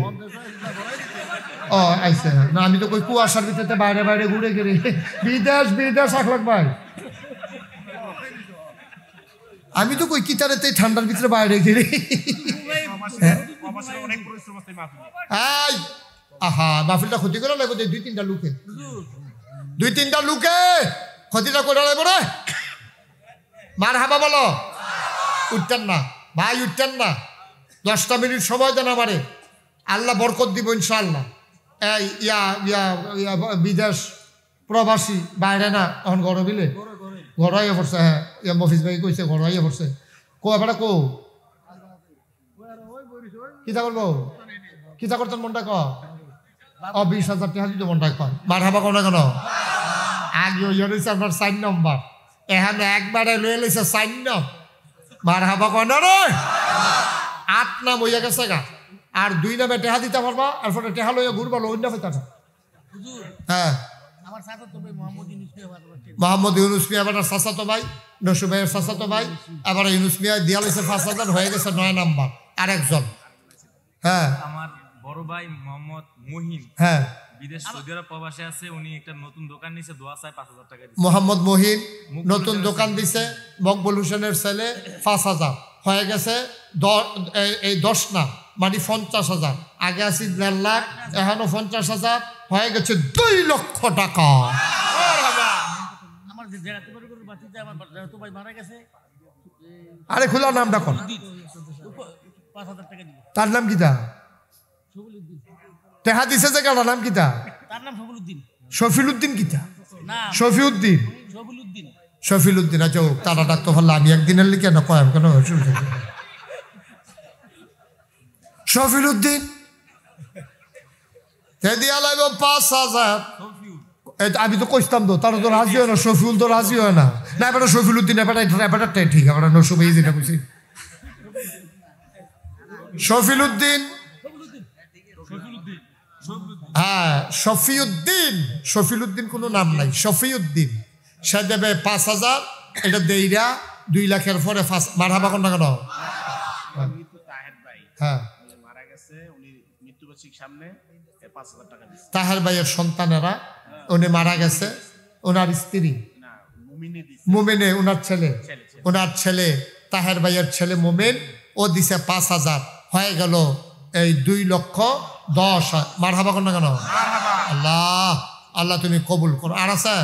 [SPEAKER 1] ও আইসে না, আমি তো কই কুয়াশার ভিতরে বাইরে বাইরে ঘুরে গেলে বিদেশ বিদেশ 1 লাখ ভাই। আমি তো কই কিতারেতে ঠান্ডার ভিতরে বাইরে গেলে আহা মাহফিলটা ক্ষতি করে লাগবে। 2-3টা লোকে 2-3টা লোকে ক্ষতিটা করে লাগবে রে। মারহাবা বলো। উঠতেন না ভাই, উঠতেন না। 10টা মিনিট সময় দেন আমারে, আল্লাহ বরকত দিব ইনশাআল্লাহ। এই ইয়া ইয়া ইয়া বিদেশ প্রবাসী বাইরে না এখন ঘর বিলে ঘর হয়ে পড়ছে। হ্যাঁ ইয়া মফিজ ভাই কইছে ঘর হয়ে পড়ছে। কো এবারে কো কিতা করবো, কিতা করতেন মনটা ক 20,000 টাকা দিতে মনটা কয়। মারহাবা কোন কেন আগে ওই হয়েছে আপনার 4 নম্বর, এখানে একবারে লয়ে লইছে 4 নম্বর। মারহাবা কোন রে 8 নাম হইয়া গেছে গা। আর 2 নামে টেহা দিতে পারবা, আর পরে টেহা লইয়া ঘুরবা অন্য ফেতা। হ্যাঁ মোহাম্মদ ইউনুস মিয়া এবার চাচাতো ভাই, নসু ভাইয়ের চাচাতো ভাই। এবার ইউনুস মিয়া দিয়া লইছে 5,000 হয়ে গেছে 9 নাম্বার আরেকজন। হ্যাঁ
[SPEAKER 2] আমার বড় ভাই মোহাম্মদ মহিন,
[SPEAKER 1] হ্যাঁ
[SPEAKER 2] বিদেশ সৌদি আরব প্রবাসে আছে। উনি একটা নতুন দোকান নিছে, দোয়া চাই 5,000 টাকা দিছে।
[SPEAKER 1] মোহাম্মদ মহিন নতুন দোকান দিছে, মকবুল হোসেনের ছেলে 5,000 হয়ে গেছে 10 না মানে 50,000। আগে আছি 1.5 লাখ, এখনো 50,000 হয়ে গেছে 2 লক্ষ টাকা। আরে খোলা নাম ডাকো, তার নাম কিতা? টেহা দিছে যে কার নাম কিতা? শফিল উদ্দিন কিতা? শফিউদ্দিন, শফিল উদ্দিন। আচ্ছা তারা ডাকতে পারলে আমি একদিনের লিখে না কয়াম কেন? শফিল উদ্দিন দিয়া লাগবে 5,000। আমি তো কইতাম তো, তারা তো রাজি হয় না, শফিউল তো রাজি হয় না। না এবার শফিল উদ্দিন এবারটাই ঠিক। আমরা নসুবাই যেটা বুঝি শফিল উদ্দিন, হ্যাঁ শফিউদ্দিন। শফিল উদ্দিন কোনো নাম নাই, শফিউদ্দিন। সে দেবে 5,000, এটা দেইরা 2 লাখের পরে মারহাবা কোন না কেন? হ্যাঁ তাহের ভাইয়ের সন্তানেরা, উনি মারা গেছে, ওনার স্ত্রী মুমিনে, ওনার ছেলে তাহের ভাইয়ের ছেলে মুমিন, ও দিছে 5,000 হয়ে গেল এই 2,10,000। মারহাবা কোন না কেন? আল্লাহ আল্লাহ তুমি কবুল করো। আর আছে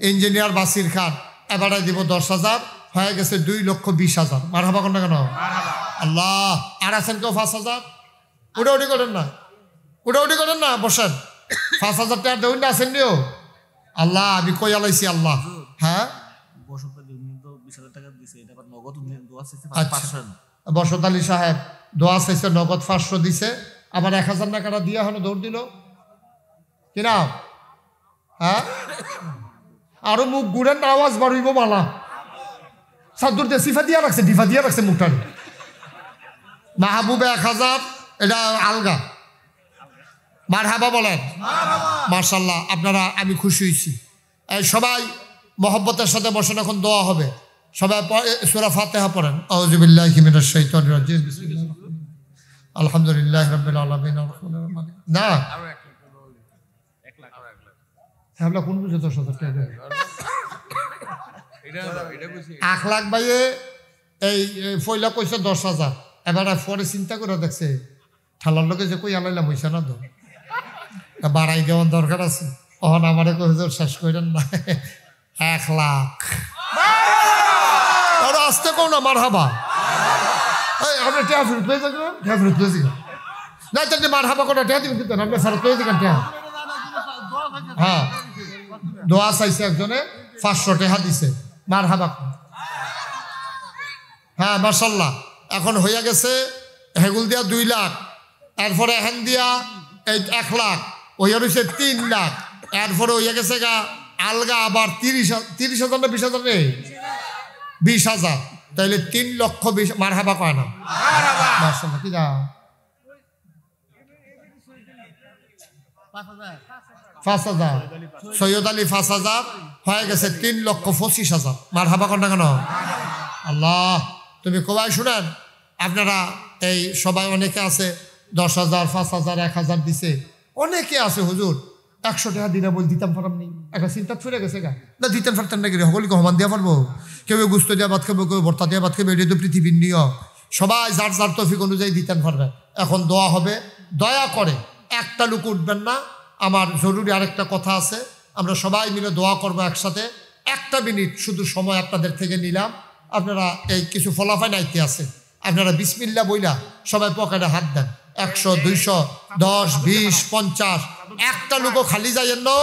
[SPEAKER 1] ইঞ্জিনিয়ার বাসির খান, এবারে দিব 10,000 হয়ে গেছে 2,20,000। মারহাবা কোন না কেন? আল্লাহ। আর আছেন কেউ 5,000? উড়াউড়ি করেন না, উড়াউড়ি করেন না, বসেন। 5,000 টাকা দেউন না আছেন নিও। আল্লাহ আমি কই আলাইছি আল্লাহ। হ্যাঁ বসত আলী সাহেব দোয়া চাইছে, নগদ 500 দিছে। আবার 1,000 টাকাটা দিয়ে এখনো দৌড় দিল কিনা? হ্যাঁ আরো মুখ ঘুরেন না, আওয়াজ বাড়িব মালা। সাদুর দিয়ে সিফা দিয়া রাখছে, ডিফা দিয়া রাখছে মুখটার। মাহবুবে 1,000, এটা আলগা। মারহাবা বলেন। মাশাআল্লাহ আপনারা, আমি খুশি হয়েছি। সবাই মহব্বতের সাথে বসেন, এখন দোয়া হবে। সবাই সূরা ফাতিহা পড়েন। আউযু বিল্লাহি মিনাশ শাইতানির রাজিম, বিসমিল্লাহির রাহমানির রাহিম, আলহামদুলিল্লাহি রাব্বিল আলামিন, আর-রাহমানির রহিম। না হ্যাঁ কোন বুঝে 10,000 টাকা 1 লাখ ভাইয়ে এই ফয়লা কইছে 10,000। এবার পরে চিন্তা করে দেখছে ঠালার লোকে যে কই আলাইলাম হইছে না, তো বাড়াই দেওয়ার দরকার আছে। তখন আমারে কই হুজুর শেষ করেন না, 1 লাখ। আরো আসতে কও না মারহাবা। আমরা টিয়া ফেরত পেয়ে যাবো, টিয়া ফেরত পেয়েছি না, চাকরি মারহাবা করে টিয়া দিবেন কিন্তু আমরা ফেরত পেয়ে দিবেন টিয়া। হ্যাঁ দোয়া চাইছে একজনে, 500 টাকা দিছে। মারহাবা। হ্যাঁ মাশাআল্লাহ। এখন হইয়া গেছে হেগুল দিয়া 2 লাখ, এরপরে এখান দিয়া এই 1 লাখ, হইয়া রয়েছে 3 লাখ, এরপরে হইয়া গেছে গা আলগা আবার 30,000 না 20,000 রে 20,000, তাইলে 3,20,000 মারহাবা কয় না? মাশাআল্লাহ। কি দাও? 5,000। সৈয়দ আলী 5,000 হয়ে গেছে 3,25,000। মারহাবা কর না কেন? আল্লাহ, তুমি কবাই শুনেন, আপনারা এই সবাই অনেকে আছে 10,000, 5,000, 1,000 দিছে, অনেকে আছে হুজুর 100 টাকা দিলে বল দিতাম পারাম নি, একটা চিন্তা ফিরে গেছে গা না, দিতেন পারতেন নাকি? সকলকে সমান দিয়া পারবো? কেউ গুস্ত দিয়া ভাত খাবো, কেউ ভর্তা দিয়া ভাত খাবো, এটাই তো পৃথিবীর নিয়ম। সবাই যার যার তৌফিক অনুযায়ী দিতেন পারবে। এখন দোয়া হবে, দয়া করে একটা লোক উঠবেন না। আমার জরুরি আরেকটা কথা আছে, আমরা সবাই মিলে দোয়া করবো একসাথে। 1 মিনিট শুধু সময় আপনাদের থেকে নিলাম। আপনারা এই কিছু ফলাফল নাইতে আছে, আপনারা বিসমিল্লাহ বইলা সবাই পকেটে হাত দেন। 100, 200, 10, 20, 50, একটা লোকও খালি যাইয়েন না।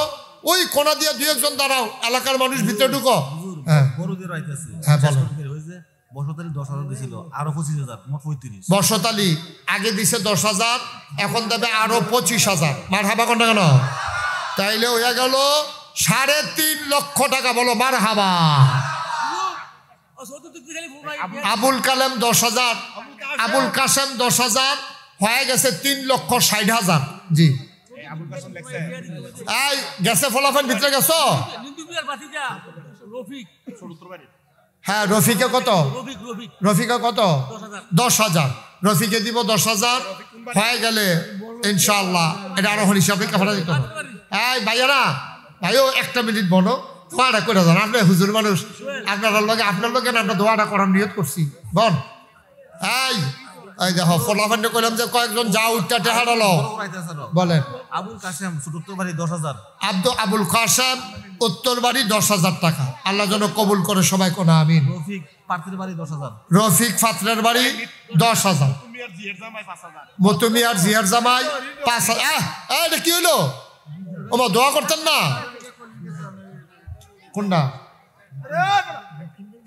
[SPEAKER 1] ওই কোনা দিয়া 2-1 জন দাঁড়াও, এলাকার মানুষ ভিতরে ঢুকো। হ্যাঁ বলো। বর্ষতালি আগে দিছে 10,000, এখন দেবে আরো 25,000। মারহাবা কোন কেন? তাইলে হয়ে গেল 3.5 লক্ষ টাকা। বলো মারহাবা। আবুল কালেম 10,000, আবুল কাসেম 10,000 হয়ে গেছে 3,60,000। জি এই গেছে ফলাফল ভিতরে গেছো? হ্যাঁ রফিকে কত? রফিকে কত? 10,000। রফিকে দিব 10,000 হয়ে গেলে ইনশাআল্লাহ এটা আরো হিসাবে কাফারা দিতে হবে। এই ভাইয়ারা, ভাইও 1 মিনিট বলো, দোয়াটা করে যান। আপনি হুজুর মানুষ, আপনার লগে আমরা দোয়াটা করার নিয়ত করছি। বল এই এই দেখো ফলাফল কইলাম যে কয়েকজন যা উঠটা টেহারালো বলেন।
[SPEAKER 3] আবুল কাসেম উত্তরবাড়ি 10,000।
[SPEAKER 1] আবুল কাসেম উত্তরবাড়ি 10,000 টাকা। আল্লাহ যেন কবুল করে সবাই কোন আমিন।
[SPEAKER 3] রফিক পাত্রের বাড়ি 10,000।
[SPEAKER 1] রফিক পাত্রের বাড়ি 10,000। মতুমিয়ার জিয়ার জামাই 5,000। এটা কি হইলো? ওমা দোয়া করতেন না? কোনটা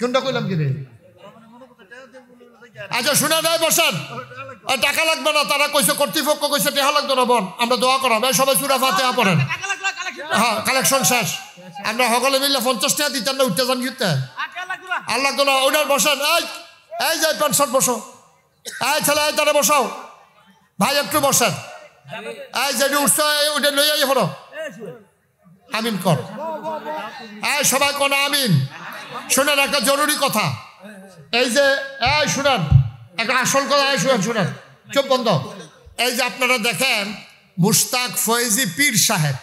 [SPEAKER 1] কোনটা কইলাম কি রে? আচ্ছা শুনে দেয় বসেন, টাকা লাগবে না। তারা কইছে, কর্তৃপক্ষ কইছে টাকা লাগবে না। বোন আমরা দোয়া করাবো, সবাই সূরা ফাতিহা পড়েন। হ্যাঁ কালেকশন শেষ। আমরা সকলে মিলে 50 টাকা দিতেন না, উঠতে যান গিতে আর লাগতো না। ওনার বসেন। এই যে প্যান্ট শার্ট বসো, এই ছেলে এই তারা বসাও, ভাই একটু বসেন। এই যে উঠছো ওটা লই আই হলো আমিন কর। এই সবাই কোন আমিন। শুনেন একটা জরুরি কথা, এই যে এই শুনেন একটা আসল কথা। শুনেন চুপ বন্ধ। এই যে আপনারা দেখেন মুশতাক ফয়েজি পীর সাহেব,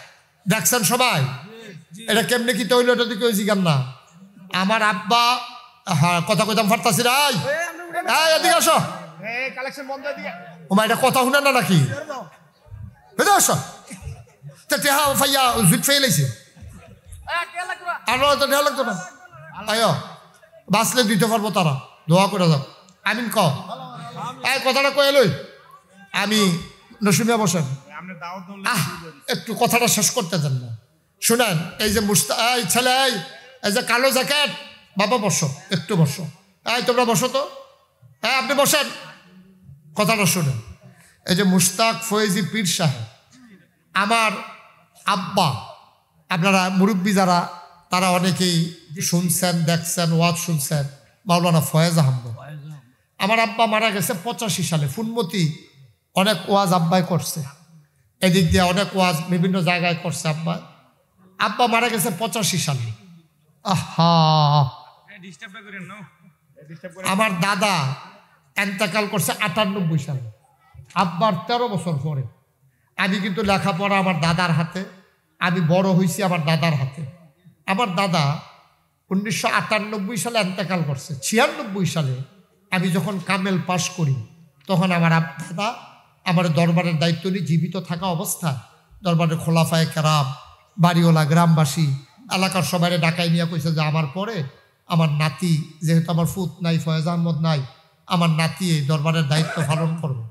[SPEAKER 1] দেখছেন সবাই? এটা কেমনে কি তৈল, এটা দিকে জিগাম না। আমার আব্বা, হ্যাঁ কথা কইতাম ফারতাছি রাই। এই এদিকে আসো। ওমা এটা কথা শুনে না নাকি? বুঝতে পারছো? টেহা ফাইয়া জুট ফেলেছে আর তো টেহা লাগতো না। আয়ো বাঁচলে দিতে পারবো তারা, দোয়া করে যাও আমিন ক। এই কথাটা কয়ে লই আমি নসুমিয়া বসেন। একটু কথাটা শেষ করতে দেন না। শুনেন এই যে এই ছেলে, এই যে কালো জ্যাকেট, বাবা বসো, একটু বসো। এই তোমরা বসো তো। হ্যাঁ আপনি বসেন, কথাটা শুনেন। এই যে মুশতাক ফয়েজি পীর সাহেব আমার আব্বা, আপনারা মুরব্বী যারা তারা অনেকেই শুনছেন, দেখছেন, ওয়াজ শুনছেন। মাওলানা ফয়েজ আহমদ, আমার আব্বা মারা গেছে 85 সালে। ফুনমতি অনেক ওয়াজ আব্বাই করছে, এদিক দিয়ে অনেক ওয়াজ বিভিন্ন জায়গায় করছে আব্বা। আব্বা মারা গেছে 85 সালে। আহা, আমার দাদা এন্তেকাল করছে 98 সালে, আব্বার 13 বছর পরে। আমি কিন্তু লেখাপড়া আমার দাদার হাতে, আমি বড় হয়েছি আমার দাদার হাতে। আমার দাদা 1998 সালে এন্তেকাল করছে। 96 সালে আমি যখন কামেল পাশ করি তখন আমার দাদা আমার দরবারের দায়িত্ব নিয়ে জীবিত থাকা অবস্থায় দরবারের খোলাফায়ে কেরাম, বাড়িওয়ালা, গ্রামবাসী, এলাকার সবাই ডাকাই নিয়ে কইছে যে আমার পরে আমার নাতি, যেহেতু আমার ফুত নাই, ফয়েজ আহমদ নাই, আমার নাতি এই দরবারের দায়িত্ব পালন করবে।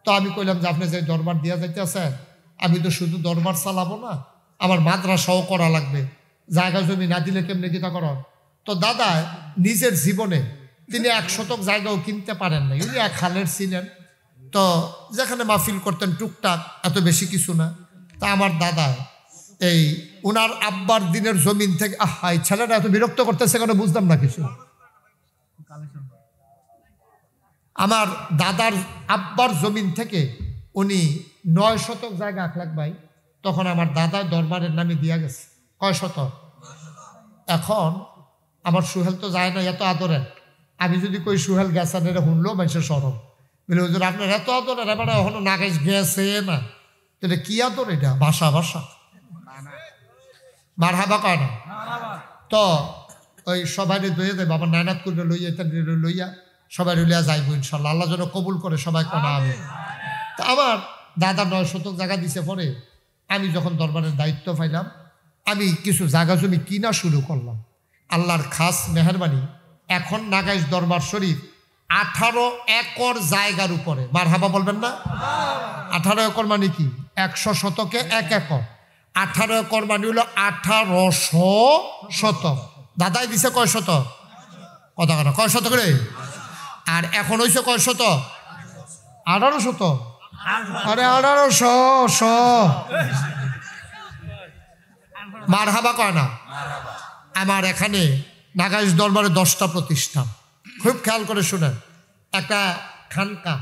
[SPEAKER 1] তো আমি কইলাম যে আপনি যে দরবার দিয়া যাইতেছেন, আমি তো শুধু দরবার চালাবো না, আমার মাদ্রাসাও করা লাগবে, জায়গা জমি না দিলে কেমনে কিতা করার। তো দাদা নিজের জীবনে তিনি 1 শতক জায়গাও কিনতে পারেন না, উনি এক খালের ছিলেন। তো যেখানে মাহফিল করতেন টুকটাক, এত বেশি কিছু না। তা আমার দাদা এই উনার আব্বার দিনের জমিন থেকে, এই ছেলেটা এত বিরক্ত করতেছে কেন বুঝতাম না কিছু। আমার দাদার আব্বার জমিন থেকে উনি 9 শতক জায়গা আখলাক ভাই, তখন আমার দাদার দরবারের নামে দিয়া গেছে। কয় শতক? এখন আমার সুহেল তো যায় না এত আদরের। আমি যদি কই সুহেল গেছেন, এটা শুনলো মানুষের সরব বলে, হুজুর আপনার এত আদরের, এবার এখনো নাগাইশ গেছে না, এটা কি আদর? এটা ভাষা ভাষা মারহাবা কয় না। তো ওই সবাই দইয়া দেয়, বাবা নায়নাত করবে লইয়া, এটা লইয়া সবাই লইয়া যাইব ইনশাল্লাহ, আল্লাহ যেন কবুল করে সবাই করা হবে। তা আমার দাদা 9 শতক জায়গা দিছে। পরে আমি যখন দরবারের দায়িত্ব পাইলাম, আমি কিছু জায়গা জমি কিনা শুরু করলাম। আল্লাহর খাস মেহরবানি, এখন নাগাইশ দরবার শরীফ 18 একর জায়গার উপরে। মারহাবা বলবেন না? 18 একর মানে কি? 100 শতকে 1 একর। 18 একর মানে হলো 1800 শতক। দাদাই দিছে কয় শতক? কথা কথা কয় শতক রে? আর এখন হয়েছে কয় শতক? 18 শতক। আরে 1800। মারহাবা কয় না? আমার এখানে নাগাইশ দরবারে 10টা প্রতিষ্ঠান। খুব খেয়াল করে শুনেন, একটা খানকা,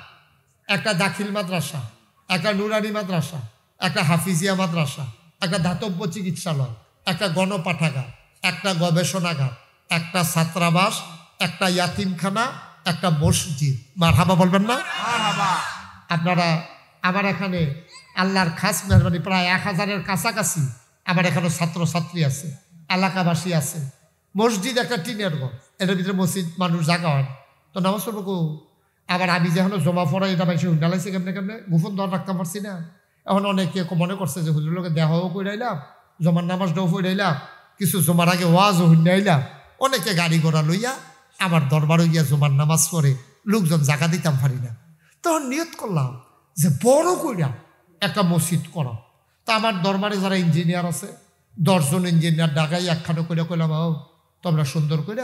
[SPEAKER 1] একটা দাখিল মাদ্রাসা, একটা নুরানি মাদ্রাসা, একটা হাফিজিয়া মাদ্রাসা, একটা ধাতব্য চিকিৎসালয়, একটা গণপাঠাগার, একটা গবেষণাগার, একটা ছাত্রাবাস, একটা ইয়াতিমখানা, একটা মসজিদ। মারহাবা বলবেন না? আপনারা আমার এখানে আল্লাহর খাস মেহরবানি প্রায় 1000-এর কাছাকাছি আমার এখানে ছাত্রছাত্রী আছে, এলাকাবাসী আছে। মসজিদ একটা টিনের ঘর, এটার ভিতরে মসজিদ মানুষ জায়গা হয়, তো নামাজ পড়বো। আবার আমি যখন জমা পড়াই, এটা মাইসে হুন্ডালাইছে কেমনে কেমনে, গোপন ধর রাখতে পারছি না। এখন অনেকে মনে করছে যে হুজুর লোকে দেখাও করে আইলাম, জমার নামাজটাও পড়ে আইলাম, কিছু জমার আগে ওয়াজও হুন্ডে আইলাম। অনেকে গাড়ি ঘোড়া লইয়া আমার দরবারে গিয়া জমার নামাজ পড়ে, লোকজন জায়গা দিতাম পারি না। তখন নিয়ত করলাম যে বড় কইরা একটা মসজিদ করা। তা আমার দরবারে যারা ইঞ্জিনিয়ার আছে, 10 জন ইঞ্জিনিয়ার ডাকাই একখানে করে কইলাম, ও তোমরা সুন্দর করে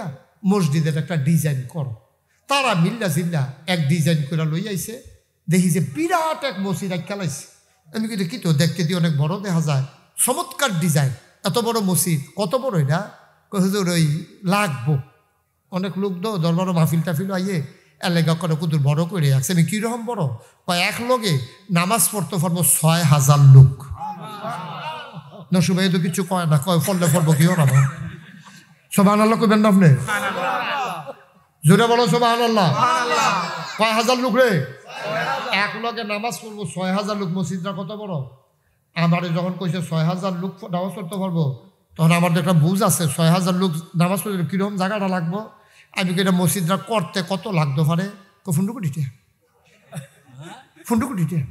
[SPEAKER 1] মসজিদের একটা ডিজাইন করো। তারা মিল্লা জিল্লা এক ডিজাইন করে লই আইছে। দেখি যে বিরাট এক মসজিদ এক খেলাইছে। আমি কিন্তু কি তো দেখতে দিয়ে অনেক বড় দেখা যায়, চমৎকার ডিজাইন, এত বড় মসজিদ, কত বড় এটা? হুজুর ওই লাগবো। অনেক লোক তো দরবারও মাহফিল টাফিল আইয়ে এলাকা করে কুদুর বড় করে রাখছে। আমি কীরকম বড়? এক লোকে নামাজ পড়তে পারবো 6000 লোক। নসুবাই তো কিছু কয় না, কয় পড়লে পড়বো কি না? সুবহানাল্লাহ কইবেন না আপনি? জোরে বলো সুবহানাল্লাহ। কয় হাজার লোক রে? এক লোকে নামাজ পড়বো 6000 লোক। মসজিদটা কত বড়? আমারে যখন কইছে 6000 লোক নামাজ পড়তে পারবো, তখন আমার তো একটা বুঝ আছে 6000 লোক নামাজ পড়লে কিরকম জায়গাটা লাগবো। আমি কি এটা মসজিদটা করতে কত লাগতো পারে? 15 কোটি টাকা। 15 কোটি টাকা।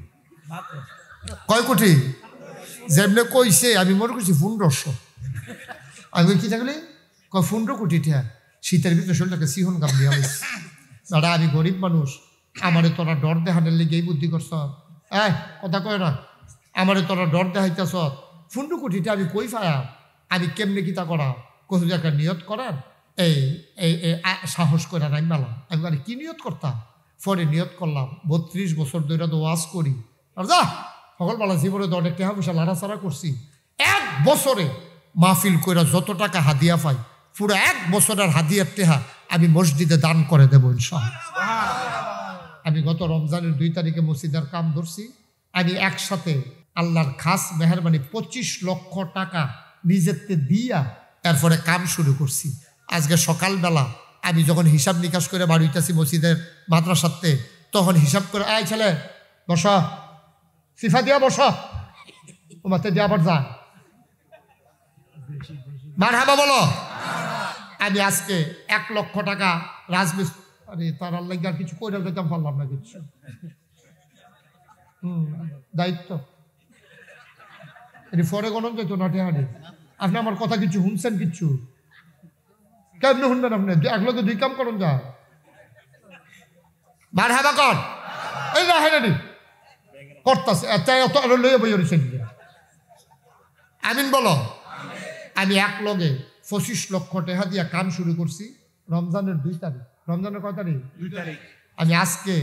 [SPEAKER 1] কয় কোটি? যেমনি কইছে আমি মনে করছি 1500। আমি কি থাকলে কয় 15 কোটি টাকা। শীতের ভিতরে শরীরটাকে সিহন গাম দিয়ে আলিস। দাদা আমি গরিব মানুষ, আমারে তোরা ডর দেখানোর লেগে এই বুদ্ধি করছ। কথা কয় না, আমারে তোরা ডর দেখাইতেছ। 15 কোটি টাকা আমি কই পায়া? আমি কেমনে কিতা করা? কোথাও একটা নিয়ত করার এই সাহস করে নাই মেলা। আমি মানে কি নিয়ত করতাম? পরে নিয়ত করলাম 32 বছর ধরে তো ওয়াজ করি, আর যা সকালবেলা জীবনে তো অনেক টাকা পয়সা লাড়াচাড়া করছি। 1 বছরে মাহফিল কইরা যত টাকা হাদিয়া পাই, পুরো 1 বছরের হাদিয়ার টেহা আমি মসজিদে দান করে দেবো ইনশাআল্লাহ। আমি গত রমজানের 2 তারিখে মসজিদের কাম ধরছি। আমি একসাথে আল্লাহর খাস মেহরবানি 25 লক্ষ টাকা নিজেরতে দিয়া এরপরে কাম শুরু করছি। আজকে সকালবেলা আমি যখন হিসাব নিকাশ করে বাড়ি হইতেছি মসজিদের মাদ্রাসাতে, তখন হিসাব করে আয় ছেলে বসা, সিফা দিয়া বসা, ও মাতে দিয়া আবার যা, মারহাবা বলো। আমি আজকে 1 লক্ষ টাকা রাজমিস্ত্রি, আরে তার আল্লাহ আর কিছু করে দিতাম পারলাম না কিছু। দায়িত্ব এটি ফরে গণন যেত না টেহানি। আপনি আমার কথা কিছু শুনছেন? কিচ্ছু কেমনি শুনবেন আপনি? 1 লোকে 2 কাম করুন যা। মারহাবা কর, এই না হেরানি করতেছে অত লইয়া বই রয়েছেন। আমিন বলো। আমি 1 লগে 25 লক্ষ টাকা দিয়া কাম শুরু করছি রমজানের 2 তারিখ। রমজানের কয় তারিখ? 2 তারিখ। আমি আজকে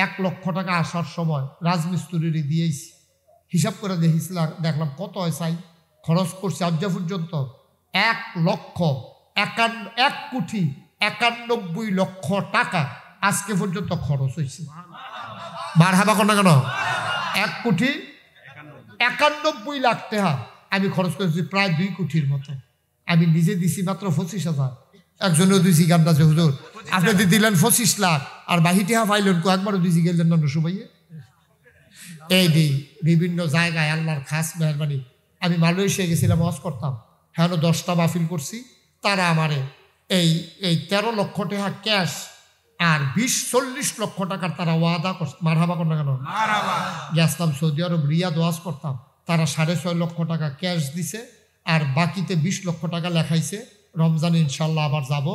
[SPEAKER 1] 1 লক্ষ টাকা আসার সময় রাজমিস্ত্রির দিয়েছি। হিসাব করে দেখিছিলাম, দেখলাম কত হয় চাই খরচ করছি আজ পর্যন্ত 1,51,1,51,00,000 91 লক্ষ টাকা আজকে পর্যন্ত খরচ হয়েছে। মারহাবা কোন না কেন? 1,91,00,000 টাকা আমি খরচ করেছি, প্রায় 2 কোটির মতো। আমি নিজে দিছি মাত্র 25,000। একজনও দুই জিগান্ডা যে হুজুর আপনি দিলেন 25 লাখ আর বাহি টাকা পাইলেন একবারও দুই জিগেলেন না সুবাইয়ে। এই বিভিন্ন জায়গায় আল্লাহর খাস মেহরবানি। আমি মালয়েশিয়া গেছিলাম, ওয়াজ করতাম, হ্যাঁ 10টা মাহফিল করছি। তারা আমারে এই 13 লক্ষ টাকা ক্যাশ আর 20-40 লক্ষ টাকার তারা ওয়াদা করছে। মারহাবা কোন না কেন? গেছিলাম সৌদি আরব, রিয়াদ, ওয়াজ করতাম। তারা 6.5 লক্ষ টাকা ক্যাশ দিছে আর বাকিতে 20 লক্ষ টাকা লেখাইছে। রমজান ইনশাল্লাহ আবার যাব,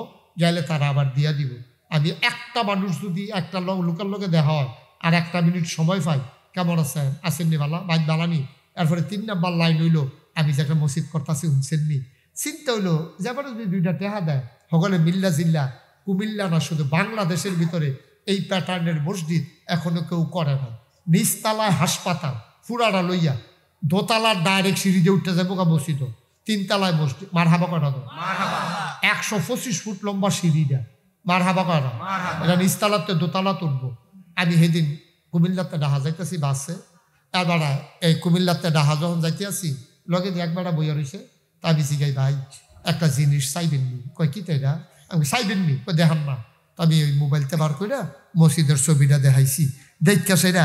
[SPEAKER 1] গেলে তারা আবার দিয়া দিব। আমি একটা মানুষ যদি একটা লোকের লোকে দেখা হয় আর 1 মিনিট সময় পাই, কেমন আছেন, আসেননি বালা, বাইক বালানি, এরপরে 3 নাম্বার লাইন হইলো আমি যে একটা মসজিদ করতেছি শুনছেননি, চিন্তা হইলো যে আবার যদি 2টা টাকা দেয় সকলে মিল্লা জিল্লা, কুমিল্লা না শুধু বাংলাদেশের ভিতরে এই প্যাটার্নের মসজিদ এখনো কেউ করে না। নিচতলায় হাসপাতাল পুরাটা লইয়া, দোতলার ডাইরেক্ট সিঁড়িতে উঠতে যাবো গা মসজিদ, 3 তলায় মসজিদ। মারহাবা কয়টা তো? 125 ফুট লম্বা সিঁড়িটা। মারহাবা কয়টা? এটা নিচতলাতে দোতলা তুলবো। আমি সেদিন কুমিল্লাতে ডাহা যাইতেছি বাসে, এবার এই কুমিল্লাতে ডাহা যখন যাইতে আসি লগে একবারটা বইয়া রয়েছে। তা আমি জিগাই ভাই একটা জিনিস চাইবেননি? কয় কি তাইরা? আমি চাইবেননি? কই দেখান না। আমি ওই মোবাইলতে বার করে মসজিদের ছবিটা দেখাইছি, দেখা সেটা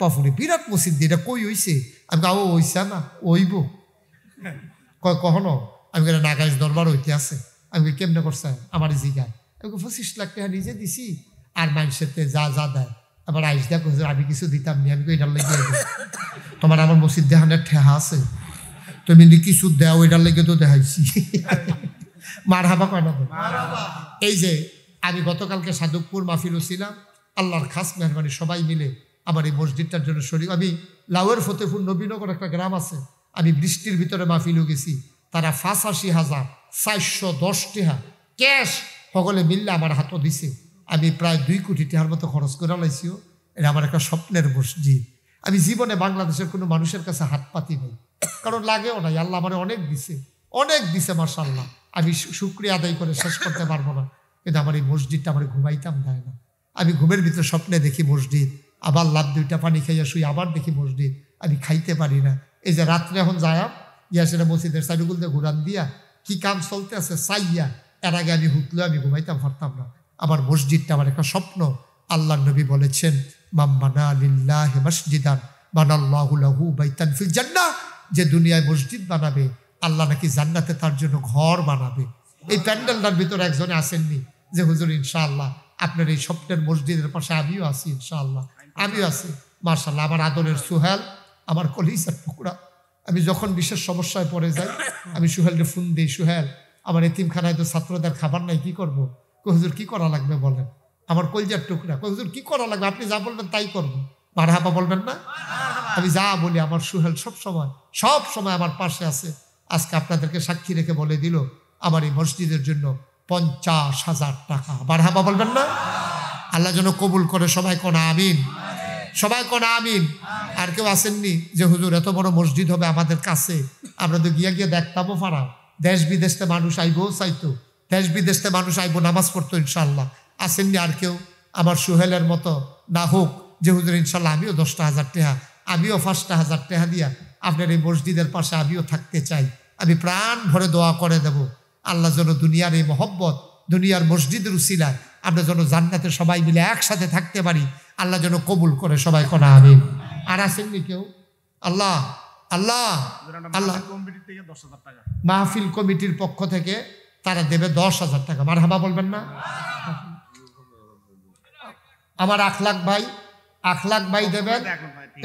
[SPEAKER 1] বাপুরে বিরাট মসজিদ, এটা কই হইছে? আমি ও হইছে না, ওইব কয় কখনো? আমি নাগাইশ দরবার হইতে আছে। আমি কেমনে করছে আমার জিগায়? আমি 25 লাখ টাকা নিজে দিছি আর মানুষের যা যা দেয় আবার আইস দেখ আমি কিছু দিতাম নি। আমি এটার লেগে তোমার আমার মসজিদ দেখানোর ঠেহা আছে, তুমি কিছু দেও এটার লেগে তো দেখাইছি। মারহাবা কয় না? এই যে আমি গতকালকে সাধকপুর মাহফিলও ছিলাম, আল্লাহর খাস মেহরবানি সবাই মিলে আমার এই মসজিদটার জন্য শরীর। আমি লাউয়ের ফতেপুর নবীনগর একটা গ্রাম আছে, আমি বৃষ্টির ভিতরে মাহফিলও গেছি। তারা 85,410 টাকা ক্যাশ সকলে মিললে আমার হাতও দিছে। আমি প্রায় 2 কোটি টাকার মতো খরচ করে লাইছিও। এটা আমার একটা স্বপ্নের মসজিদ। আমি জীবনে বাংলাদেশের কোনো মানুষের কাছে হাত পাতি নাই, কারণ লাগেও নাই। আল্লাহ আমার অনেক দিছে মাশাআল্লাহ। আমি শুকরিয়া আদায় করে শেষ করতে পারবো না। কিন্তু আমার এই মসজিদটা আমার ঘুমাইতাম দেয় না। আমি ঘুমের ভিতরে স্বপ্নে দেখি মসজিদ, আবার লাভ 2টা পানি খাইয়া শুই, আবার দেখি মসজিদ, আমি খাইতে পারি না। এই যে রাত্রে এখন যায়া সেটা মসজিদের সাইডগুলো দিয়ে ঘুরান দিয়া কি কাম চলতে আছে চাইয়া, এর আগে আমি হুতলে আমি ঘুমাইতাম পারতাম না। আমার মসজিদটা আমার একটা স্বপ্ন। আল্লাহ নবী বলেছেন মান বানা লিল্লাহি মাসজিদান বানাল্লাহু লাহু বাইতান ফিল জান্নাহ, যে দুনিয়ায় মসজিদ বানাবে আল্লাহ নাকি জান্নাতে তার জন্য ঘর বানাবে। এই প্যান্ডেলটার ভিতরে একজনে আসেননি যে হুজুর ইনশাআল্লাহ আপনার এই স্বপ্নের মসজিদের পাশে আমিও আছি, ইনশাআল্লাহ আমিও আছি। মাশাআল্লাহ আমার আদরের সুহেল, আমার কলিজার টুকরা। আমি যখন বিশেষ সমস্যায় পড়ে যাই আমি সুহেলকে ফোন দিই, সুহেল আমার এতিমখানায় তো ছাত্রদের খাবার নাই, কি করবো? হুজুর কি করা লাগবে বলেন? আমার কলিজার টুকরা হুজুর কি করা লাগবে? আপনি যা বলবেন তাই করবো। মারহাবা বলবেন না? আমি যা বলি আমার সুহেল সব সময় আমার পাশে আছে। আজকে আপনাদেরকে সাক্ষী রেখে বলে দিল আমার এই মসজিদের জন্য 50,000 টাকা। মারহাবা বলবেন না? আল্লাহ যেন কবুল করে। সবাই কোন আমিন, সবাই কোন আমিন। আর কেউ আসেননি যে হুজুর এত বড় মসজিদ হবে আমাদের কাছে? আমরা তো গিয়ে দেখতামও পারা। দেশ বিদেশে মানুষ আইবো চাইতো, দেশ বিদেশে মানুষ আইবো নামাজ পড়তো ইনশাআল্লাহ। আসেননি আর কেউ? আমার সুহেলের মতো না হোক যে হুজুর ইনশাআল্লাহ আমিও 10,000 টাকা, আমিও 5,000 টাকা দিয়া আপনার এই মসজিদের পাশে আমিও থাকতে চাই। আমি প্রাণ ভরে দোয়া করে দেব আল্লাহ যেন দুনিয়ার এই মহব্বত, দুনিয়ার মসজিদের উসিলায় আমরা যেন জান্নাতে সবাই মিলে একসাথে থাকতে পারি। আল্লাহ যেন কবুল করে। সবাই কোন আমিন। আর আসেননি কেউ? আল্লাহ আল্লাহ আল্লাহ মাহফিল কমিটির পক্ষ থেকে তারা দেবে 10,000 টাকা। মারহাবা বলবেন না? আমার আখলাক ভাই দেবেন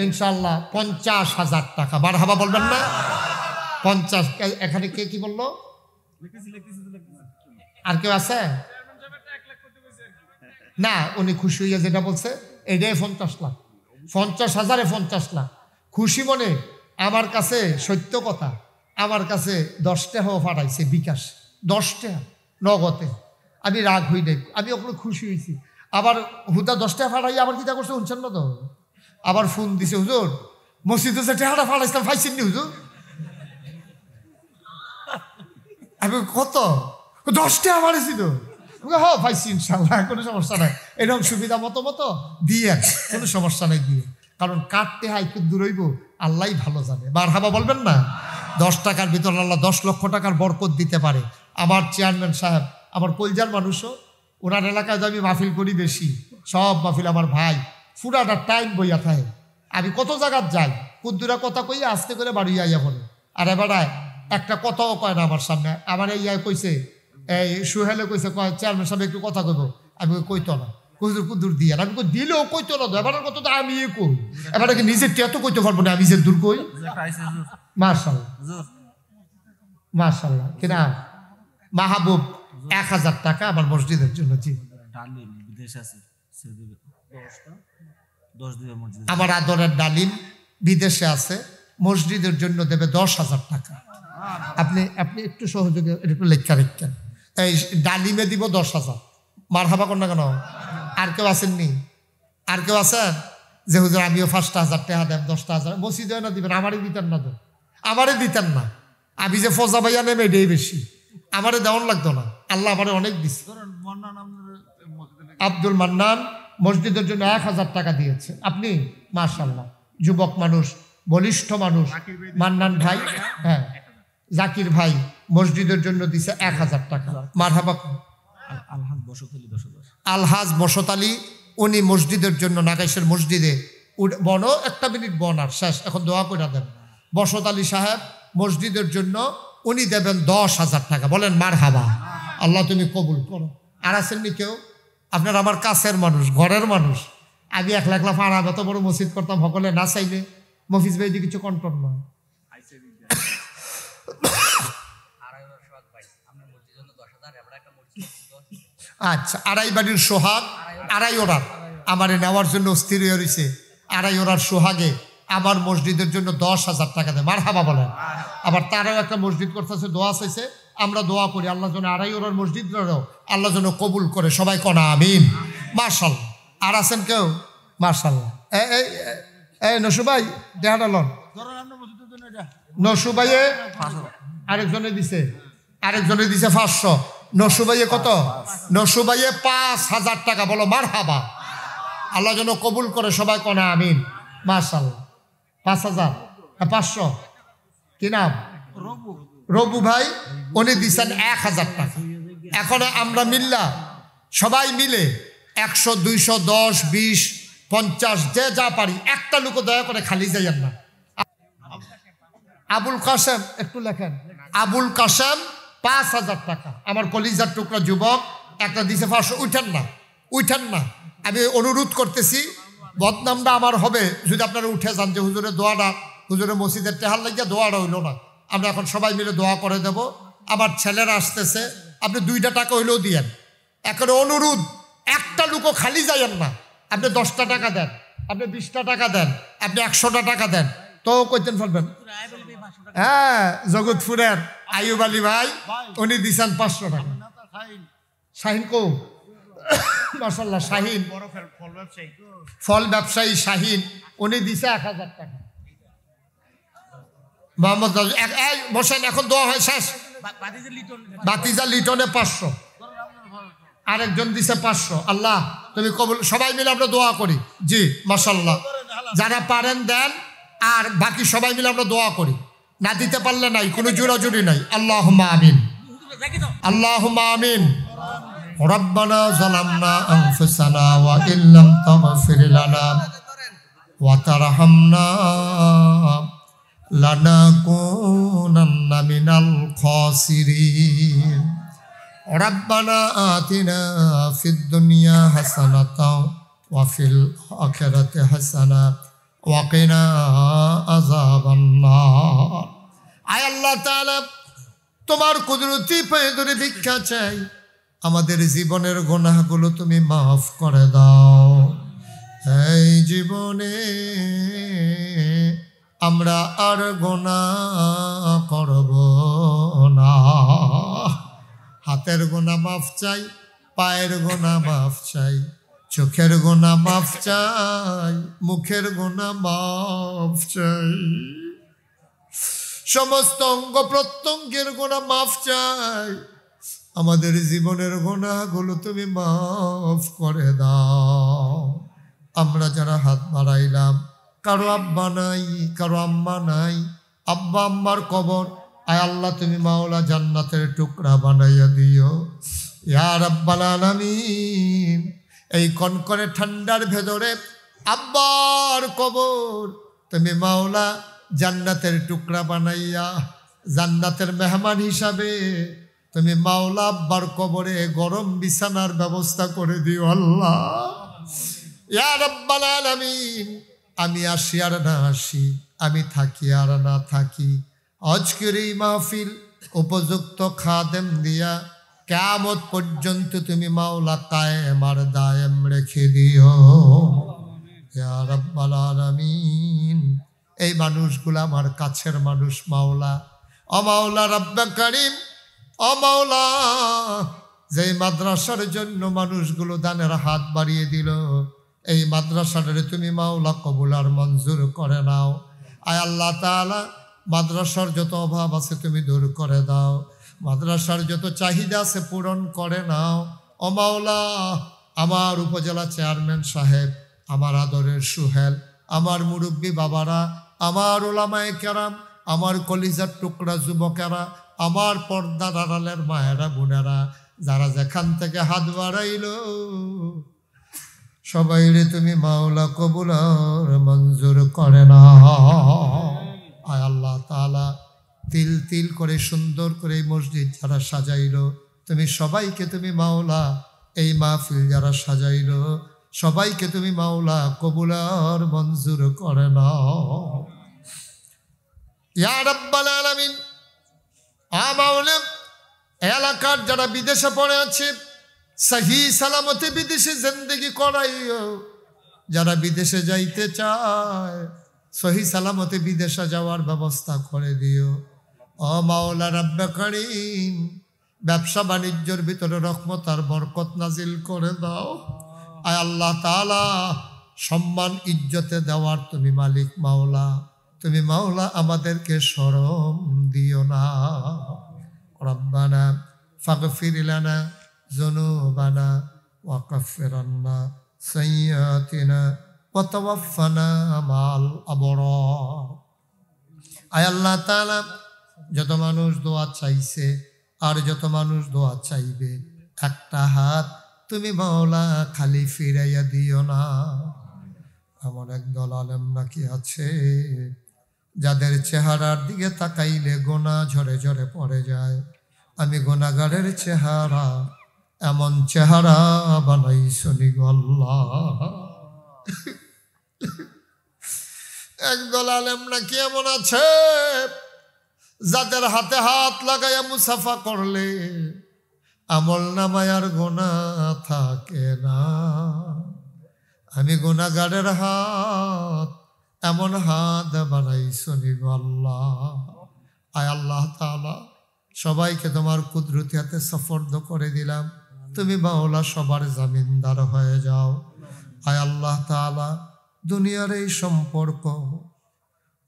[SPEAKER 1] ইনশাআল্লাহ 50,000 টাকা। মারহাবা বলবেন না? 50। এখানে কে কি বললো? আর কেউ আছে না? উনি খুশি হইয়া যেটা বলছে এটাই 50 লাখ, 50,000 50 লাখ। খুশি মনে আমার কাছে সত্য কথা, আমার কাছে 10 টাকাও পাঠাইছে বিকাশ, 10 টাকা নগদে। আমি রাগ হই নাই, আমি ওগুলো খুশি হয়েছি। আবার হুদা 10 টাকা ফাটাই আবার কিতা করছে শুনছেন না তো? আবার ফোন দিছে হুজুর মসজিদে যে টাকাটা ফাটাইছিলাম পাইছেন নি হুজুর? আমি কত? 10 টাকা ফাটাইছি তো। হ্যাঁ পাইছি ইনশাল্লাহ, কোনো সমস্যা নাই, এরকম সুবিধা মতো মতো দিয়ে কোনো সমস্যা নেই দিয়ে। কারণ কাটতে হয় একটু দূরইব, আল্লাহ ভালো জানে। মারহাবা বলবেন না? 10 টাকার ভিতর আল্লাহ 10 লক্ষ টাকার বরকত দিতে পারে। আমার চেয়ারম্যান সাহেব আমার কলজার মানুষও, ওনার এলাকায় যে আমি মাহফিল করি বেশি, সব মাহফিল আমার ভাই পুরাটা টাইম বইয়া থাকে। আমি কত জায়গার যাই, কুদ্দুরা কথা কইয়া আস্তে করে বাড়ি আইয়া পড়ে। আর এবারায় একটা কথাও কয় না আমার সামনে। আমার এই কইছে, এই সুহেলে কইছে, কয় চেয়ারম্যান সাহেব একটু কথা কইব। আমি কইতো না, কুদ্দুর দিয়ে আমি কই দিলেও কইতো না। এবার কত তো আমি কই, এবার কি নিজের টেতো কইতে পারবো না, আমি যে দূর কই। মার্শাল্লাহ মার্শাল্লাহ। কিনা মাহবুব 1000 টাকা আমার মসজিদের জন্য। জি
[SPEAKER 3] বিদেশে আছে, 10 দিবে মসজিদ।
[SPEAKER 1] আমার আদরের ডালিম বিদেশে আছে, মসজিদের জন্য দেবে 10,000 টাকা। আপনি আপনি একটু সহযোগী একটু লেখা রেখেন, এই ডালিমে দিব 10,000। মারহাবা কর না কেন? আর কেউ আসেননি? আর কেউ আছেন যে হুজুর আমিও 5,000 টাকা দেব, 10,000 মসজিদে না দিবেন? আমারই দিতেন না তো, আমারই দিতেন না। আমি যে ফজা ভাইয়া নেমে এটাই বেশি, আমারে দেওয়ান লাগতো না। আল্লাহ আমারে অনেক দিচ্ছে। আব্দুল মান্নান মসজিদের জন্য 1,000 টাকা দিয়েছে। আপনি মাশাআল্লাহ যুবক মানুষ, বলিষ্ঠ মানুষ। মান্নান ভাই, হ্যাঁ জাকির ভাই মসজিদের জন্য দিছে 1,000 টাকা। মারহাবা।
[SPEAKER 3] আলহাজ বসতালি 10,000।
[SPEAKER 1] আলহাজ বসত আলী, উনি মসজিদের জন্য নাগাইশের মসজিদে বন, 1 মিনিট বন আর শেষ, এখন দোয়া করে দেন। বসত আলী সাহেব মসজিদের জন্য উনি দেবেন 10,000 টাকা। বলেন মারহাবা। আল্লাহ তুমি কবুল করো। আর আসেননি কেউ? আপনার আমার কাছের মানুষ, ঘরের মানুষ। আমি একলা একলা ফাড়া যত বড় মসজিদ করতাম, সকলে না চাইলে মফিজ ভাই কিছু কন্ট্রোল নয়। আচ্ছা, 2.5 বাড়ির সোহাগ, 2.5 ওরার আমার নেওয়ার জন্য স্থির হয়ে রয়েছে। 2.5 ওরার সোহাগে আমার মসজিদের জন্য 10,000 টাকা দেয়। মারহাবা বলেন। আবার তারাও একটা মসজিদ করতেছে, দোয়া চাইছে, আমরা দোয়া করি আল্লাহ যেন 2.5 ওরার মসজিদটাও আল্লাহ যেন কবুল করে। সবাই কনা আমিন। মাশাআল্লাহ। আর আছেন কেউ? মাশাআল্লাহ। এই নসু ভাই দেখাটা লন। নসু ভাইয়ে আরেকজনে দিছে, 500। নসু ভাইয়ে কত? নসু ভাইয়ে 5,000 টাকা। বলো মারহাবা। আল্লাহ যেন কবুল করে। সবাই কনা আমিন। মাশাআল্লাহ। 5,000 500। কি নাম? রবু ভাই, উনি দিচ্ছেন 1,000 টাকা। এখন আমরা মিল্লা সবাই মিলে 100, 200, 10, 20, 50 যে যা পারি, একটা লোক দয়া করে খালি যাইয়েন না। আবুল কাসেম একটু লেখেন। আবুল কাসেম 5,000 টাকা। আমার কলিজার টুকরা যুবক একটা দিছে 500। উঠেন না, আমি অনুরোধ করতেছি, বদনামটা আমার হবে যদি আপনারা উঠে যান যে হুজুরের দোয়াটা, হুজুরের মসজিদের টেহার লাগিয়া দোয়াটা হইল না। আমরা এখন সবাই মিলে দোয়া করে দেব। আমার ছেলেরা আসতেছে, আপনি 2টা টাকা হইলেও দিয়েন। এখন অনুরোধ, একটা লোকও খালি যাইয়েন না। আপনি 10টা টাকা দেন, আপনি 20টা টাকা দেন, আপনি 100টা টাকা দেন, তো কইতেন ফেলবেন। হ্যাঁ, জগৎপুরের আইয়ুব আলী ভাই, উনি দিচ্ছেন 500 টাকা। শাহিন কো? মাশাআল্লাহ, শাহিন ফল ব্যবসায়ী শাহিন, উনি দিছে 1,000 টাকা। মোহাম্মদ বসেন, এখন দোয়া হয় শেষ। বাতিজা লিটনে 500। আরেকজন দিছে 500। আল্লাহ তুমি কবুল। সবাই মিলে আমরা দোয়া করি। জি মাশাআল্লাহ। যারা পারেন দেন, আর বাকি সবাই মিলে আমরা দোয়া করি। না দিতে পারলে নাই, কোনো জোরাজুরি নাই। আল্লাহুম্মা আমিন, আল্লাহুম্মা আমিন। রব্বানা যালামনা আনফুসানা ওয়া ইল্লাম তাগফির লানা ওয়া তারহামনা লানাকুনান্না মিনাল খাসিরিন। রব্বানা আতিনা ফিদ দুনিয়া হাসানাতাও ওয়া ফিল আখিরাতি হাসানা ওয়া কিনা আযাবান নার। আয় আল্লাহ তাআলা, তোমার কুদরতি পায়ে ধরে ভিক্ষা চাই, আমাদের জীবনের গুনাহগুলো তুমি মাফ করে দাও। এই জীবনে আমরা আর গুনাহ করব না। হাতের গুনাহ মাফ চাই, পায়ের গুনাহ মাফ চাই, চোখের গুনাহ মাফ চাই, মুখের গুনাহ মাফ চাই, সমস্ত অঙ্গ প্রত্যঙ্গের গুনাহ মাফ চাই। আমাদের জীবনের গুনাহগুলো তুমি মাফ করে দাও। আমরা যারা হাত বাড়াইলাম, কারো আব্বা নাই, কারো আম্মা নাই, আব্বা আম্মার কবর আয় আল্লাহ তুমি মাওলা জান্নাতের টুকরা বানাইয়া দিও ইয়া রাব্বাল আলামিন। এই কনকনে ঠান্ডার ভেতরে আব্বার কবর তুমি মাওলা জান্নাতের টুকরা বানাইয়া জান্নাতের মেহমান হিসাবে তুমি মাওলা আব্বার কবরে গরম বিছানার ব্যবস্থা করে দিও আল্লাহ ইয়া রাব্বাল আলামিন। আমি আসি আর না আসি, আমি থাকি আর না থাকি, আজকের এই মাহফিল উপযুক্ত খাদেম দিয়া কিয়ামত পর্যন্ত তুমি মাওলা কায়েম আর দায়েম রেখে দিও ইয়া রাব্বাল আলামিন। এই মানুষগুলো আমার কাছের মানুষ মাওলা, ও মাওলা রাব্বে কারীম, ও মাওলা যে মাদ্রাসার জন্য মানুষগুলো দানের হাত বাড়িয়ে দিল, এই মাদ্রাসাটারে তুমি মাওলা কবুল আর মঞ্জুর করে নাও। আয় আল্লাহ তাআলা মাদ্রাসার যত অভাব আছে তুমি দূর করে দাও, মাদ্রাসার যত চাহিদা আছে পূরণ করে নাও। ও মাওলা আমার উপজেলা চেয়ারম্যান সাহেব, আমার আদরের সুহেল, আমার মুরব্বী বাবারা, আমার ওলামায়ে কেরাম, আমার কলিজার টুকরা যুবকেরা, আমার পর্দার আড়ালের মায়েরা বোনেরা, যারা যেখান থেকে হাত বাড়াইল সবাইরে তুমি মাওলা কবুল আর মঞ্জুর করে না। আয় আল্লাহ তাআলা তিল তিল করে সুন্দর করে এই মসজিদ যারা সাজাইল তুমি সবাইকে তুমি মাওলা, এই মাহফিল যারা সাজাইল সবাইকে তুমি মাওলা কবুল আর মঞ্জুর করে নাও ইয়া রাব্বাল আলামিন। মাওলা এলাকার যারা বিদেশে পড়ে আছে সহি সালামতে বিদেশে জিন্দেগি করাইও, যারা বিদেশে যাইতে চায় সহি সালামতে বিদেশে যাওয়ার ব্যবস্থা করে দিও। ও মাওলা রাব্বে কারীম ব্যবসা বাণিজ্যের ভিতরে রহমত আর বরকত নাজিল করে দাও। আয় আল্লাহ তাআলা সম্মান ইজ্জতে দেওয়ার তুমি মালিক মাওলা, তুমি মাওলা আমাদেরকে শরম দিও না। রব্বানা ফাগফির লানা যুনুবানা ওয়া কাফির আন্না সাইয়্যাতিনা ওয়া তাওয়াফানা মাল আবরার। আয় আল্লাহ তাআলা যত মানুষ দোয়া চাইছে আর যত মানুষ দোয়া চাইবে, একটা হাত তুমি মাওলা খালি ফিরাইয়া দিও না। এমন একদল আলেম নাকি আছে যাদের চেহারার দিকে তাকাইলে গোনা ঝরে ঝরে পড়ে যায়। আমি গোনাগারের চেহারা এমন চেহারা বানাইছনি গো আল্লাহ। একদল আলেম নাকি এমন আছে যাদের হাতে হাত লাগাইয়া মুসাফা করলে আমল নামায় আর গোনা থাকে না। আমি গুনাহগারের হাত এমন হাত বানাইছনি গো আল্লাহ। আয় আল্লাহ তাআলা সবাইকে তোমার কুদরতি হাতে সুপর্দ করে দিলাম, তুমি মাওলা সবার জামিনদার হয়ে যাও। আয় আল্লাহ তাআলা দুনিয়ার এই সম্পর্ক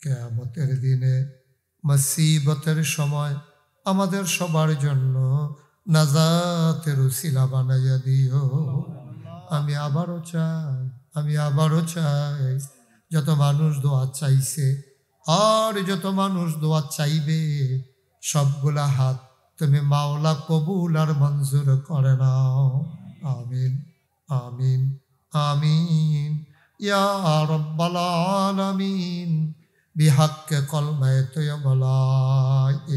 [SPEAKER 1] কিয়ামতের দিনে মুসিবতের সময় আমাদের সবার জন্য নাজাতের উসিলা বানাইয়া দিও। আমি আবারও চাই যত মানুষ দোয়া চাইছে আর যত মানুষ দোয়া চাইবে সবগুলা হাত তুমি মাওলা কবুল আর মঞ্জুর করে নাও। আমিন আমিন আমিন ইয়া রাব্বাল আলামিন। বিহাক্কে কলমায়ে তয়্যিবা লা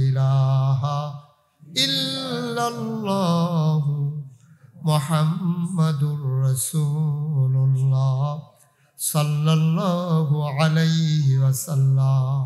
[SPEAKER 1] ইলাহা ইল্লাল্লাহু মুহাম্মাদুর রাসূলুল্লাহ সাল্লাল্লাহু আলাইহি ওয়াসাল্লাম।